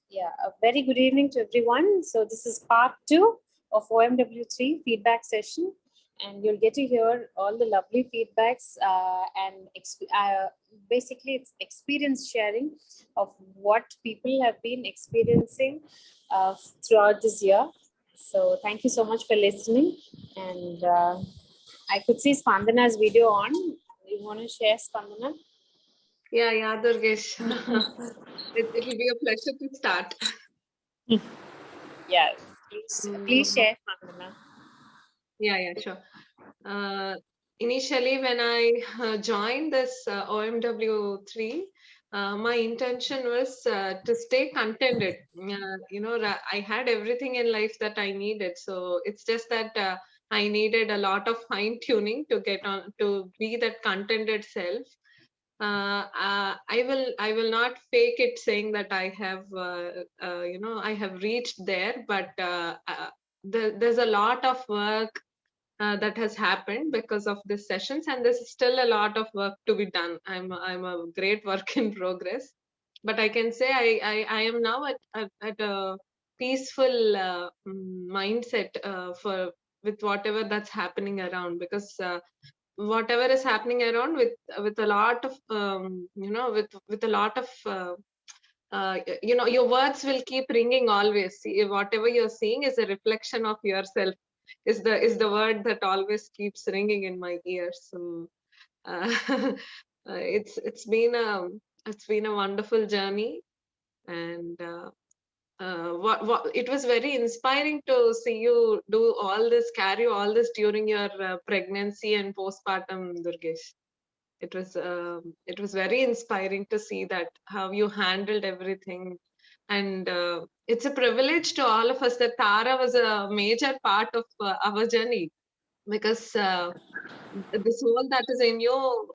Yeah, a very good evening to everyone. So this is part 2 of OMW3 feedback session, and you'll get to hear all the lovely feedbacks and basically it's experience sharing of what people have been experiencing throughout this year. So thank you so much for listening, and I could see Spandana's video on. You want to share, Spandana? Yeah, Durgesh. It will be a pleasure to start. Yeah, please share, Spandana. Yeah, sure. Initially, when I joined this OMW3, my intention was to stay contented. I had everything in life that I needed. So it's just that I needed a lot of fine tuning to get on to be that contented self. I will not fake it saying that I have I have reached there, but there's a lot of work that has happened because of these sessions, and there's still a lot of work to be done. I'm a great work in progress, but I can say I am now at a peaceful mindset for with whatever that's happening around, because whatever is happening around with a lot of with a lot of your words will keep ringing always. See, whatever you're seeing is a reflection of yourself, is the word that always keeps ringing in my ears. So uh, it's been a wonderful journey, and what it was very inspiring to see you do all this, carry all this during your pregnancy and postpartum, Durgesh. It was very inspiring to see that how you handled everything, and it's a privilege to all of us that Tara was a major part of our journey, because the soul that is in you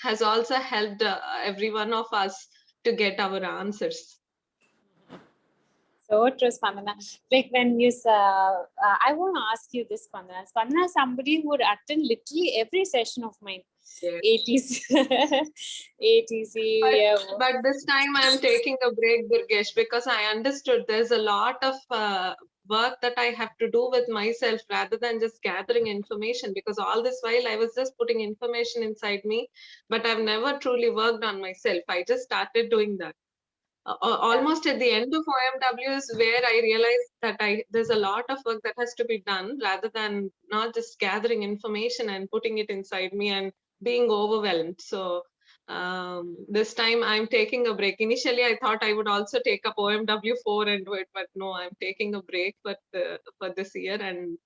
has also helped every one of us to get our answers. So true, Spandana. Like when you, I want to ask you this, Spandana. Spandana is somebody who would attend literally every session of mine. Yes. ATC, ATC. Yeah. But this time I'm taking a break, Durgesh, because I understood there's a lot of work that I have to do with myself rather than just gathering information. Because all this while I was just putting information inside me, but I've never truly worked on myself. I just started doing that. Almost at the end of OMW is where I realized that there's a lot of work that has to be done rather than not just gathering information and putting it inside me and being overwhelmed. So this time I'm taking a break. Initially, I thought I would also take up OMW4 and do it, but no, I'm taking a break for this year, and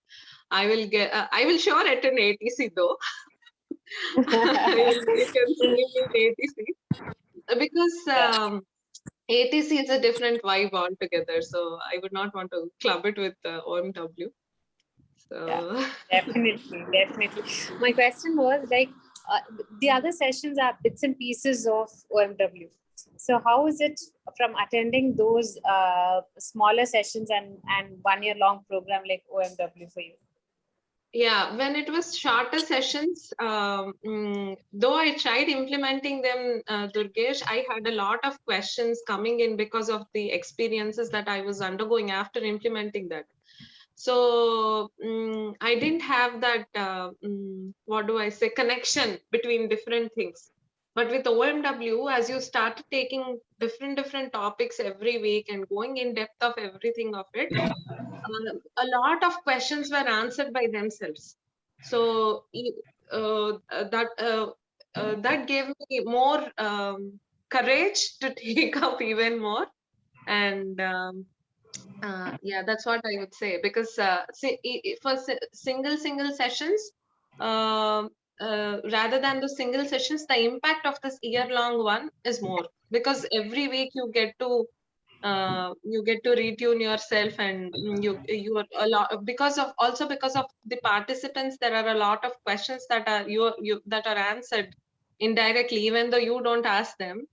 I will sure attend ATC though. You can see me in ATC, because ATC is a different vibe altogether. So I would not want to club it with OMW. So Definitely. My question was like, the other sessions are bits and pieces of OMW. So how is it from attending those smaller sessions and 1 year long program like OMW for you? yeah, when it was shorter sessions, though I tried implementing them, Durgesh, I had a lot of questions coming in because of the experiences that I was undergoing after implementing that. So I didn't have that, what do I say, connection between different things. But with OMW, as you started taking different topics every week and going in depth of everything of it, a lot of questions were answered by themselves. So that gave me more courage to take up even more. And yeah, that's what I would say, because for single sessions, rather than the single sessions, the impact of this year-long one is more, because every week you get to retune yourself, and you are a lot, because of the participants. There are a lot of questions that are that are answered indirectly, even though you don't ask them,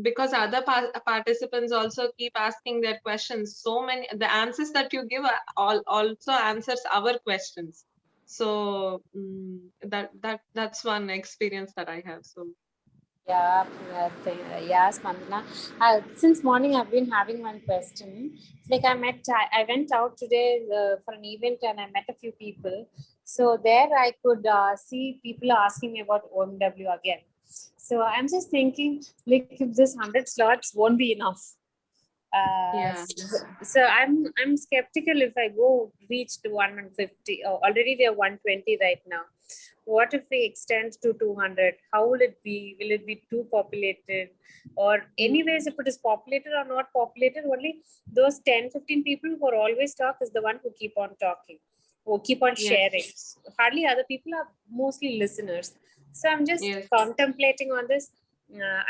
because other participants also keep asking their questions. So many, the answers that you give also answers our questions. So that's one experience that I have. So Yeah, yeah, Spandana. Since morning, I've been having one question. It's like I went out today for an event and I met a few people. So there I could see people asking me about OMW again. So I'm just thinking, like, if this 100 slots won't be enough. Yeah. So I'm skeptical if I go reach to 150. Oh, already we are 120 right now. What if we extend to 200? How will it be? Will it be too populated? Or anyways, if it is populated or not populated, only those 10-15 people who are always talk is the one who keep on talking, who keep on Yes. sharing. Hardly other people are mostly listeners. So I'm just Yes. contemplating on this.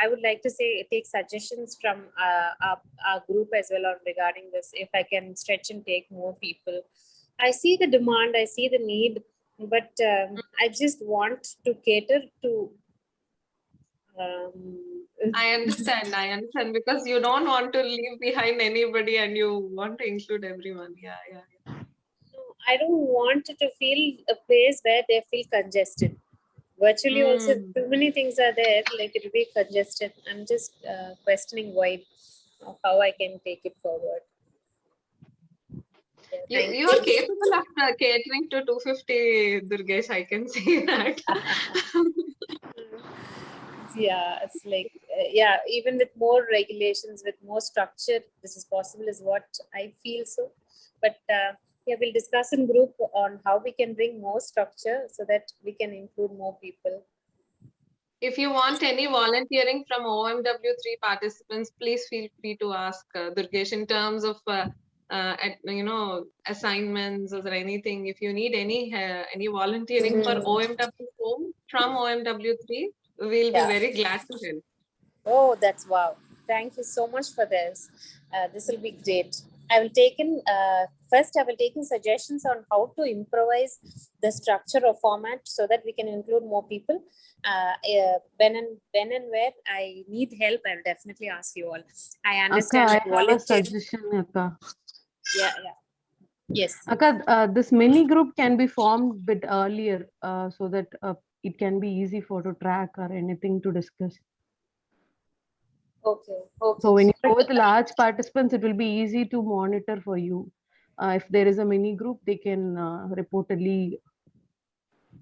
I would like to say take suggestions from our group as well on regarding this. If I can stretch and take more people, I see the demand, I see the need, but I just want to cater to. I understand because you don't want to leave behind anybody and you want to include everyone. Yeah, yeah. I don't want to feel a place where they feel congested. Virtually, also too many things are there, like it will be congested. I'm just questioning why, how I can take it forward. Yeah, You are capable of catering to 250, Durgesh, I can say that. Yeah, it's like yeah, even with more regulations, with more structure, this is possible is what I feel. So but yeah, we'll discuss in group on how we can bring more structure so that we can include more people. If you want any volunteering from OMW3 participants, please feel free to ask Durgesh in terms of assignments or anything. If you need any volunteering for OMW4 from OMW3, we'll be Yeah. very glad to help. Oh, that's wow. Thank you so much for this. This will be great. I will take in first. I will take in suggestions on how to improvise the structure or format so that we can include more people. When and where I need help, I will definitely ask you all. I Akka, understand I that have a volunteering. suggestion, Akka. Yeah, yeah. Yes. Akka, this mini group can be formed a bit earlier so that it can be easy for to track or anything to discuss. Okay. Okay. So when you go But with large participants, it will be easy to monitor for you. If there is a mini group, they can reportedly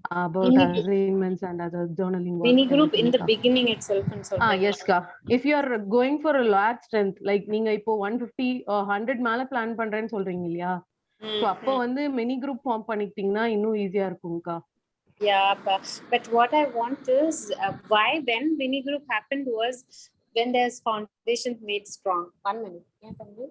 about mini assignments and other journaling work, mini group in everything. the beginning itself and so. Yes, Ka. If you are going for a large strength, like நீங்க இப்போ 150 or 100 மேல plan பண்றேன்னு சொல்றீங்க இல்லையா? So அப்போ வந்து mini group form பண்ணிக்கிட்டீங்கன்னா இன்னும் ஈஸியா இருக்கும்க்கா. Yeah, but what I want is why when mini group happened was when there's foundation made strong. 1 minute. Yeah, Tanvi?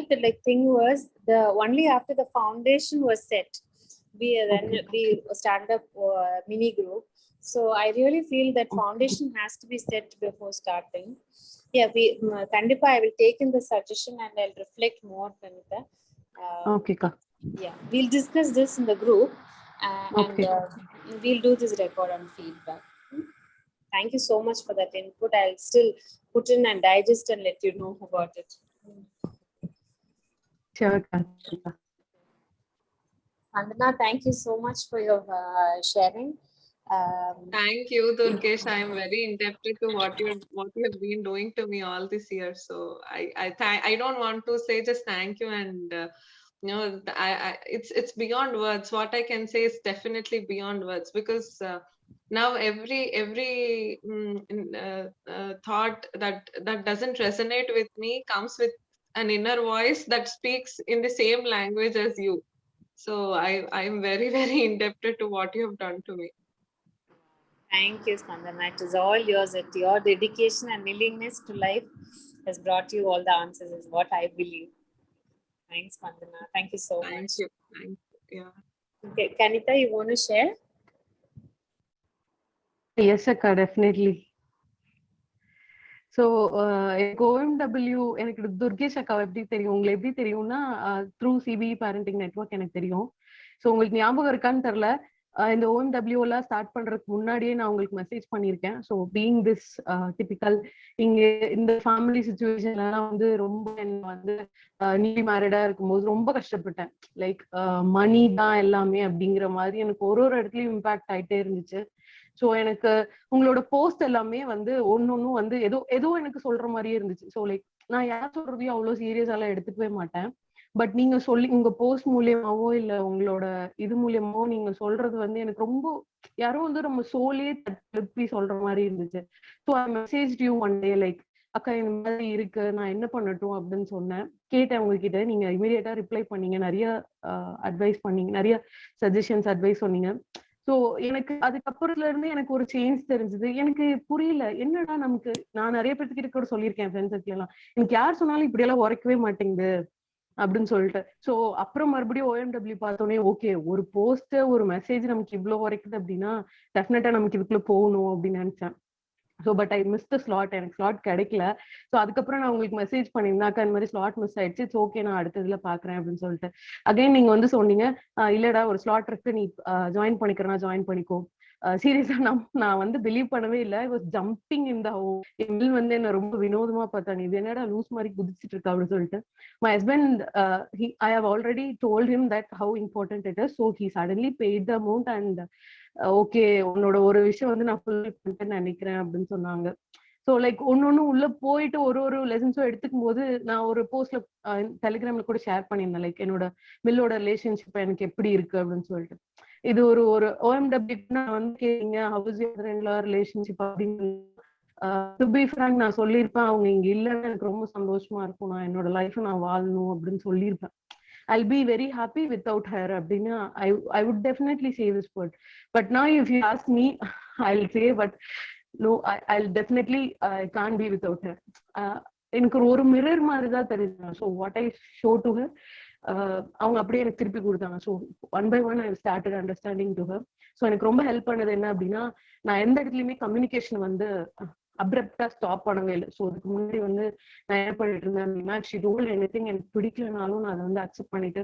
The like thing was the only after the foundation was set, we stand up mini group. So I really feel that foundation has to be set before starting. Yeah, Kandipa, I will take in the suggestion and I'll reflect more, Kanita. Okay, Ka. Yeah, we'll discuss this in the group and we'll do this record on feedback. Thank you so much for that input. I'll still put in and digest and let you know about it. Sure, Ka. Vandana, thank you so much for your sharing. Thank you, Durgesh. I am very indebted to what you have been doing to me all this year. So I don't want to say just thank you and it's beyond words. What I can say is definitely beyond words because now every thought that doesn't resonate with me comes with an inner voice that speaks in the same language as you. So I'm very very indebted to what you have done to me. Thank you, Spandana. It is all yours. Your dedication and willingness to life has brought you all the answers, is what I believe. Thanks, Spandana. Thank you so much. Thank you. Yeah. Okay, Kanita, you want to share? Yes, Akka, definitely. So எனக்கு OMW எனக்கு துர்கேஷ் அக்காவை எப்படி தெரியும், உங்களை எப்படி தெரியும்னா through CP parenting network எனக்கு தெரியும். ஸோ உங்களுக்கு ஞாபகம் இருக்கான்னு தெரில, இந்த OMW எல்லாம் ஸ்டார்ட் பண்றதுக்கு முன்னாடியே நான் உங்களுக்கு மெசேஜ் பண்ணியிருக்கேன். ஸோ பீயிங் திஸ் டிபிக்கல் இங்க இந்த ஃபேமிலி சுச்சுவேஷன்லாம் வந்து ரொம்ப என்ன வந்து நியூலி மேரிடா இருக்கும்போது ரொம்ப கஷ்டப்பட்டேன். லைக் மணி தான் எல்லாமே அப்படிங்கிற மாதிரி எனக்கு ஒரு இடத்துலயும் இம்பாக்ட் ஆயிட்டே இருந்துச்சு. ஸோ எனக்கு உங்களோட போஸ்ட் எல்லாமே வந்து ஒன்னொன்னும் வந்து ஏதோ ஏதோ எனக்கு சொல்ற மாதிரியே இருந்துச்சு. ஸோ லைக் நான் யார் சொல்றதையும் அவ்வளோ சீரியஸாலாம் எடுத்துக்கவே மாட்டேன். பட் நீங்க சொல்லி உங்க போஸ்ட் மூலியமாவோ இல்ல உங்களோட இது மூலியமாவோ நீங்க சொல்றது வந்து எனக்கு ரொம்ப யாரோ வந்து நம்ம சோலே திருப்பி சொல்ற மாதிரி இருந்துச்சு. So I message you one day like அக்கா இந்த மாதிரி இருக்கு, நான் என்ன பண்ணட்டும் அப்படின்னு சொன்னேன். கேட்டேன் உங்ககிட்ட, நீங்க இமீடியட்டா ரிப்ளை பண்ணீங்க, நிறைய அட்வைஸ் பண்ணீங்க, நிறைய சஜஷன்ஸ் அட்வைஸ் சொன்னீங்க. ஸோ எனக்கு அதுக்கப்புறத்துல இருந்து எனக்கு ஒரு சேஞ்ச் தெரிஞ்சது. எனக்கு புரியல என்னடா நமக்கு, நான் நிறைய பேர்த்துக்கிட்ட கூட சொல்லியிருக்கேன் ஃப்ரெண்ட்ஸ் எல்லாம், எனக்கு யார் சொன்னாலும் இப்படி எல்லாம் உரைக்கவே மாட்டேங்குது அப்படின்னு சொல்லிட்டு. ஸோ அப்புறம் மறுபடியும் OMW பார்த்தோன்னே ஓகே, ஒரு போஸ்ட் ஒரு மெசேஜ் நமக்கு இவ்வளவு உரைக்குது அப்படின்னா டெஃபினட்டா நமக்கு இதுக்குள்ள போகணும் அப்படின்னு நினைச்சேன். So but I miss the slot, எனக்கு ஸ்லாட் கிடைக்கல. ஸோ அதுக்கப்புறம் நான் உங்களுக்கு மெசேஜ் பண்ணியிருந்தாக்கா இந்த மாதிரி ஸ்லாட் மிஸ் ஆயிடுச்சு, இட்ஸ் ஓகே நான் அடுத்ததுல பாக்குறேன் அப்படின்னு சொல்லிட்டு. அகைன் நீங்க வந்து சொன்னீங்க இல்லடா ஒரு ஸ்லாட் இருக்கு, நீ ஜாயின் பண்ணிக்கிறனா ஜாயின் பண்ணிக்கோ. சீரியஸா நான் வந்து பிலீவ் பண்ணவே இல்லை. I was jumping in the Emil வந்து என்ன ரொம்ப வினோதமா பார்த்தாங்க, இது என்னடா லூஸ் மாதிரி குதிச்சிட்டு இருக்கா அப்படின்னு சொல்லிட்டு. My husband I have already told him that how important it is. So he suddenly paid the amount and okay உன்னோட ஒரு விஷயம் வந்து நான் ஃபுல் பண்ணிட்டேன்னு நினைக்கிறேன் அப்படின்னு சொன்னாங்க. ஸோ லைக் ஒன்னொன்னு உள்ள போயிட்டு ஒரு லெசன்ஸும் எடுத்துக்கும் போது நான் ஒரு போஸ்ட்ல டெலிகிராம்ல கூட ஷேர் பண்ணியிருந்தேன் லைக் என்னோட மில்லோட ரிலேஷன்ஷிப் எனக்கு எப்படி இருக்கு அப்படின்னு சொல்லிட்டு. இது ஒரு OMW நான் வந்து கேட்டீங்க ஹவுஸ் ரிலேஷன்ஷிப் அப்படின்னு. டு பி ஃப்ராங்க் நான் சொல்லியிருப்பேன் அவங்க இங்க இல்லைன்னு எனக்கு ரொம்ப சந்தோஷமா இருக்கும், நான் என்னோட லைஃப் நான் வாழணும் அப்படின்னு சொல்லியிருப்பேன். I'll be very happy without her அப்படின்னா I would definitely say this word. But now if you ask me, I'll say but no, I'll definitely I can't be without her. எனக்கு ஒரு மிரர் மாதிரி தான் தெரியுது. So what I show to her அவங்க அப்படியே எனக்கு திருப்பி கொடுத்தாங்க. So one by one I started understanding to her. So எனக்கு ரொம்ப ஹெல்ப் பண்ணது என்ன அப்படின்னா, நான் எந்த இடத்துலயுமே கம்யூனிகேஷன் வந்து அப்ரப்டா ஸ்டாப் பண்ணவே இல்லை. ஸோ அதுக்கு முன்னாடி வந்து நான் என்ன பண்ணிட்டு இருந்தேன், ஷி டோல்ட் எனிதிங் எனக்கு பிடிக்கலனாலும் நான் அதை வந்து அக்செப்ட் பண்ணிட்டு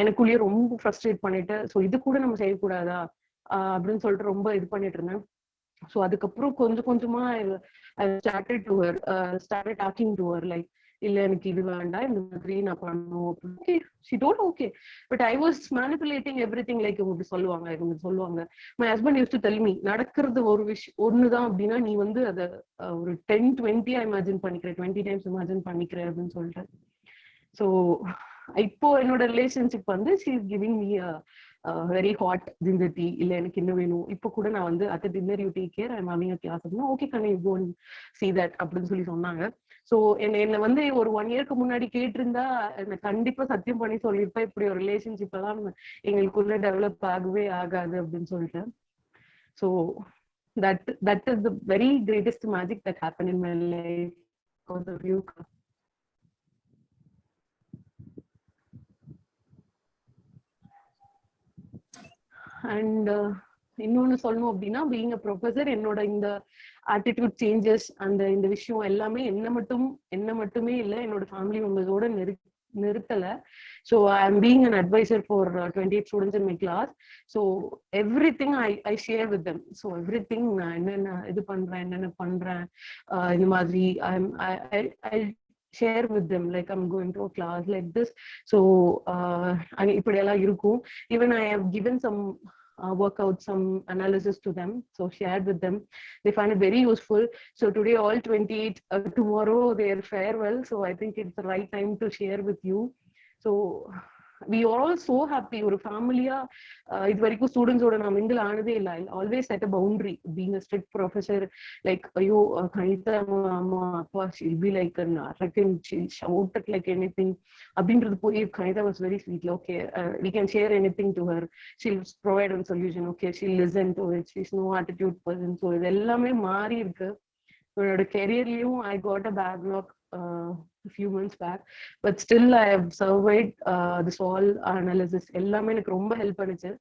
எனக்குள்ளேயே ரொம்ப ஃப்ரஸ்ட்ரேட் பண்ணிட்டு ஸோ இது கூட நம்ம செய்யக்கூடாதா அப்படின்னு சொல்லிட்டு ரொம்ப இது பண்ணிட்டு இருந்தேன். ஸோ அதுக்கப்புறம் கொஞ்சம் கொஞ்சமா started talking to her like இல்ல எனக்கு இது வேண்டாம், இந்த மாதிரி நான் பண்ணணும். Okay she told okay. But I was manipulating everything like இவங்க சொல்லுவாங்க. My husband use to tell me, நடக்கிறது ஒரு விஷயம் ஒண்ணுதான் அப்படின்னா நீ வந்து அதை ஒரு 10-20 இமேஜின் பண்ணிக்கிற, 20 டைம்ஸ் இமேஜின் பண்ணிக்கிற அப்படின்னு சொல்லிட்டு. ஸோ இப்போ என்னோட ரிலேஷன்ஷிப் வந்து she is giving me very hot ginger tea, இல்ல எனக்கு என்ன வேணும். இப்போ கூட நான் வந்து at dinner you take care, I மாமிங் கிளாஸ் அப்படின்னா ஓகே கண்ணு you go and see that அப்படின்னு சொல்லி சொன்னாங்க. ஸோ என்ன வந்து ஒரு 1 இயர்க்கு முன்னாடி கேட்டிருந்தா என்ன கண்டிப்பா சத்தியம் பண்ணி சொல்லியிருப்பேன் இப்படி ஒரு ரிலேஷன்ஷிப் எல்லாம் எங்களுக்குள்ள டெவலப் ஆகவே ஆகாது அப்படின்னு சொல்லிட்டு. So that is the very greatest magic that happened in my life because of you. And இன்னொன்னு சொல்லணும் அப்படின்னா, பீயிங் அ ப்ரொஃபசர் என்னோட இந்த ஆட்டிடியூட் சேஞ்சஸ் அந்த இந்த விஷயம் எல்லாமே என்ன மட்டுமே இல்லை, என்னோட ஃபேமிலி மெம்பர்ஸோட நிறுத்தல. So I am being an advisor for 28 students in my class. So everything I share with them. So everything நான் என்னென்ன இது பண்றேன், என்னென்ன பண்றேன், இந்த மாதிரி ஐ share with them like I'm going to a class like this. So இப்படி எல்லாம் இருக்கும். Even I have given some workouts, some analysis to them, so shared with them. They find it very useful. So today all 28, tomorrow their farewell, so I think it's the right time to share with you. So we are all so happy. ஒரு ஃபேமிலியா இது வரைக்கும் ஸ்டூடெண்ட்ஸோட நான் mingle ஆனதே இல்லை. Always set a boundary being a strict professor. Like ஐயோ கணிதா அம்மா அப்பா shall be like shout at like anything அப்படின்றது போய் Kanitha was very sweet. Okay we can share anything to her, she'll provide a solution. Okay, she'll listen to it, she's no attitude person. So இது எல்லாமே மாறி இருக்கு. என்னோட கெரியர்லயும் I got a backlog a few months back, but still I have survived this all analysis. எல்லாமே எனக்கு ரொம்ப help பண்ணுச்சு.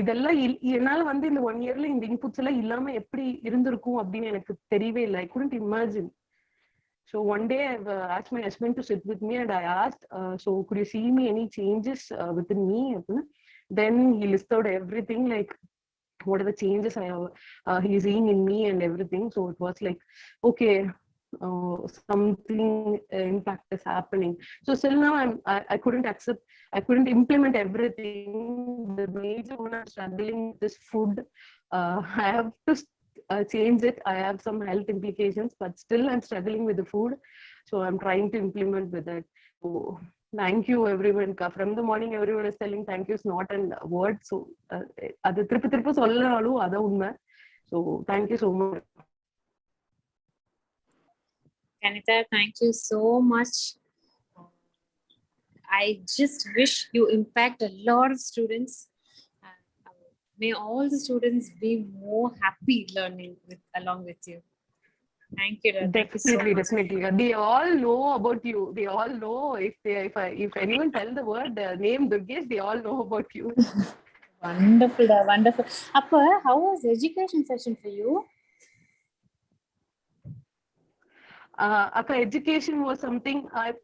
இதெல்லாம் என்னால வந்து இந்த 1 yearல இந்த இன்புட்ஸ் எல்லாம் இல்லாம எப்படி இருந்திருக்கும் அப்படின்னு எனக்கு தெரியவே இல்லை. I couldn't imagine. So one day I've asked my husband to sit with me and I asked, so could you see me any changes within me? Then he listed out everything, like what are the changes he's seeing in me and everything. So it was like, okay, something impact is happening. So still now I couldn't accept, I couldn't implement everything. The major one I'm struggling with this food. I have to change it. I have some health implications, but still I'm struggling with the food. So I'm trying to implement with it. So thank you everyone. From the morning everyone is telling thank you is not a word. So adu thirupu sollanalu adha unma. So thank you so much. Kanita, thank you so much. I just wish you impact a lot of students. May all the students be more happy learning along with you. Thank you. Thank you so much. Definitely. They all know about you. They all know if anyone tell the word the name Durgesh, they all know about you. Wonderful, wonderful. Appa, how was education session for you? Education was something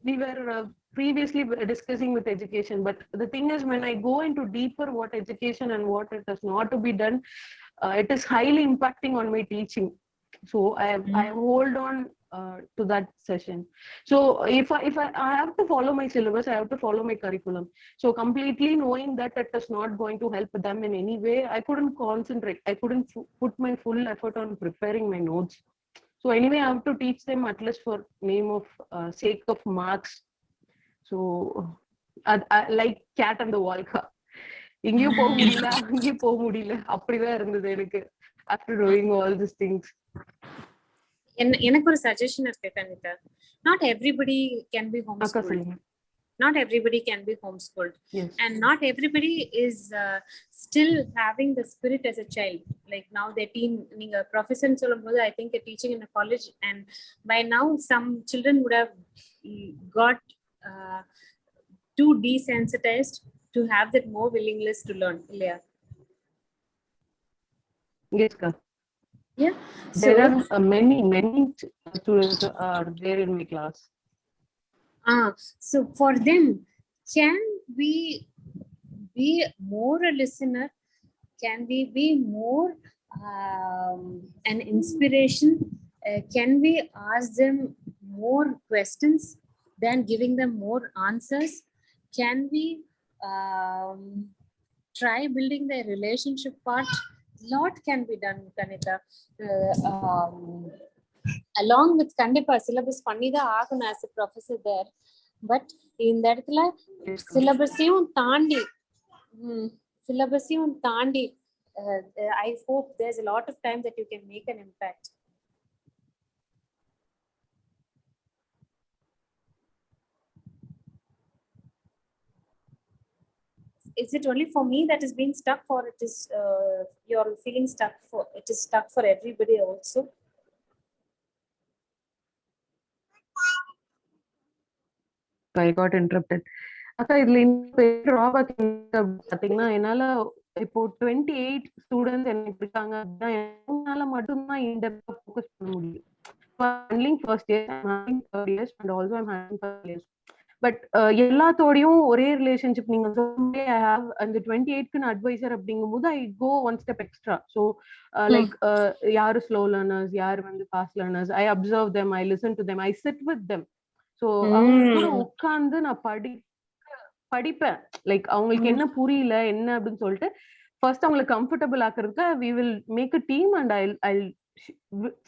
we were previously discussing with education, but the thing is when I go into deeper what education and what it is not to be done, it is highly impacting on my teaching. So I hold on to that session. So if I have to follow my syllabus, I have to follow my curriculum. So completely knowing that it is not going to help them in any way, I couldn't concentrate. I couldn't put my full effort on preparing my notes. So anyway, I have to teach them at least for name of sake of marks. So like cat on the wall. எங்கேயும் போக முடியல, அங்கேயும் போக முடியல, அப்படிதான் இருந்தது எனக்கு after doing all these things. எனக்கு ஒரு சஜஷன் இருக்கு Kanitha. Not everybody can be homeschooled. Not everybody can be homeschooled. Yes. And not everybody is still having the spirit as a child. Like now their teen, ninga professor solumbodhu, I think they're teaching in a college, and by now some children would have got too desensitized to have that more willingness to learn. Yeah. Yes, ka. Yeah. There are many students are there in my class. So for them, can we be more a listener? Can we be more an inspiration? Can we ask them more questions than giving them more answers? Can we try building their relationship part? Lot can be done, Kanita. Along with kandipa syllabus pannida agana as a professor there, but இந்த இடத்துல syllabusையும் தாண்டி I hope there's a lot of time that you can make an impact. Is it only for me that is being stuck, or it is you're feeling stuck for it is stuck for everybody also? I got interrupted. அக்கா இதுல இன்னும் drawback பாத்தீங்கன்னா என்னால இப்போ 28 students எனக்கு இருக்காங்க அப்படின்னா என்னால மட்டும்தான் இன்டெப்தா ஃபோக்கஸ் பண்ண முடியும். Handling first year, handling third years and also I'm handling first years. But எல்லாத்தோடையும் ஒரே ரிலேஷன்ஷிப் நீங்க சொல்லும்போது ஐ ஹாவ் அந்த 28க்கு அட்வைசர் அப்படிங்கும்போது I go one step extra. So like யாரு ஸ்லோ லேர்னர்ஸ், யாரு வந்து fast learners, I observe them, I listen to them, I sit with them. So அவங்க கூட உட்கார்ந்து நான் படிப்பேன். லைக் அவங்களுக்கு என்ன புரியல என்ன அப்படின்னு சொல்லிட்டு ஃபர்ஸ்ட் அவங்களுக்கு comfortable ஆக்குறதுக்கு we will make a team and I'll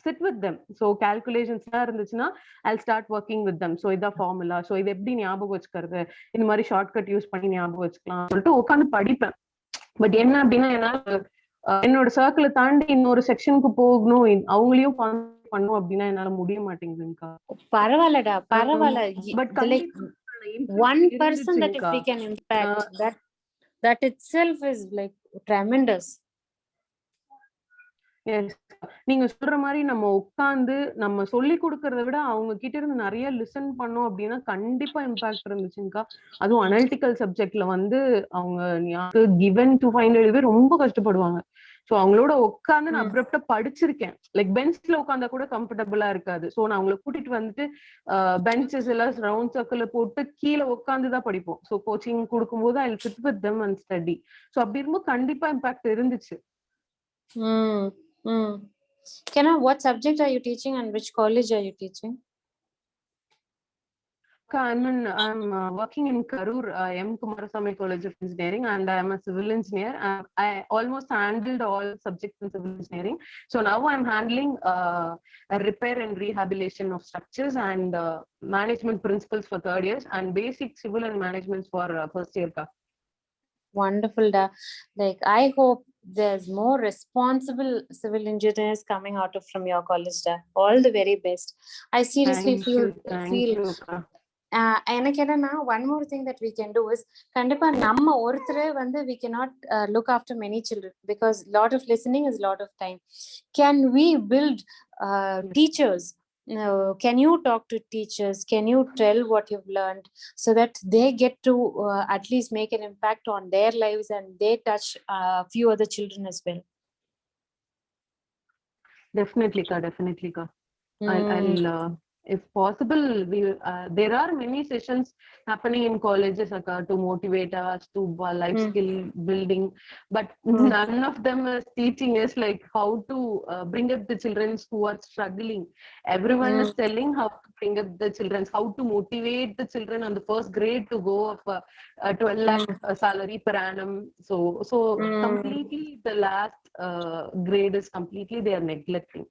sit with them. So calculations இருந்துச்சுன்னா I'll start working with them. So இதான் ஃபார்முலா, ஸோ இது எப்படி ஞாபகம் வச்சுக்கிறது, இந்த மாதிரி ஷார்ட்கட் யூஸ் பண்ணி ஞாபகம் வச்சுக்கலாம் சொல்லிட்டு உட்காந்து படிப்பேன். பட் என்ன அப்படின்னா என்னால என்னோட சர்க்கிளை தாண்டி இன்னொரு செக்ஷனுக்கு போகணும், அவங்களையும் பண்ணும் அப்படின்னா என்னால முடிய மாட்டேங்குதுங்கக்கா. பரவாயில்லடா, பரவாயில்ல. But like one person that if we can impact, that itself is like tremendous. Yes. நீங்க சொல்ற மாரி நம்ம உட்கார்ந்து நம்ம சொல்லிக் குடுக்கறத விட அவங்க கிட்ட இருந்து நெறைய லிசன் பண்ணோம் அப்படின்னா கண்டிப்பா இம்பாக்ட் இருந்துச்சுங்கக்கா. அதுவும் அனலிட்டிக்கல் சப்ஜெக்ட்ல வந்து அவங்க கிவன் டு ஃபைண்ட் எழுதவே ரொம்ப கஷ்டப்படுவாங்க. சோ அவங்களோட உட்கார்ந்து நான் அப்ரப்ட்டா படிச்சிருக்கேன். லைக் பெஞ்ச்ல உட்கார்ந்தா கூட கம்ஃபர்டபுளா இருக்காது. சோ நான் அவங்கள கூட்டிட்டு வந்துட்டு பெஞ்சஸ் எல்லாம் ரவுண்ட் சர்க்கிள்ல போட்டு கீழ உட்கார்ந்து தான் படிப்போம். சோ கோச்சிங் குடுக்கும்போது I will chit with them and study. So அப்படி இருக்கும்போது கண்டிப்பா இம்பாக்ட் இருந்துச்சு. What subject are you teaching and which college are you teaching? I'm working in Karur, M. Kumarasamy College of Engineering, and I'm a civil engineer. I almost handled all subjects in civil engineering. So now I'm handling repair and rehabilitation of structures and management principles for third years and basic civil and management for first year. Wonderful, da. Like, I hope there's more responsible civil engineers coming out of from your college, da. All the very best. I seriously feel எனக்கு என்னன்னா one more thing that we can do is கண்டிப்பா நம்ம ஒருத்தரே வந்து we cannot look after many children because lot of listening is lot of time. Can we build teachers? Can you talk to teachers? Can you tell what you've learned so that they get to at least make an impact on their lives and they touch a few other children as well? Definitely, ka. I'll if possible, there are many sessions happening in colleges to motivate us to life skill building, but none of them is teaching us like how to bring up the children who are struggling. Everyone is telling how to bring up the children, how to motivate the children on the first grade to go of 12 lakh salary per annum. So completely the last grade is completely they are neglecting.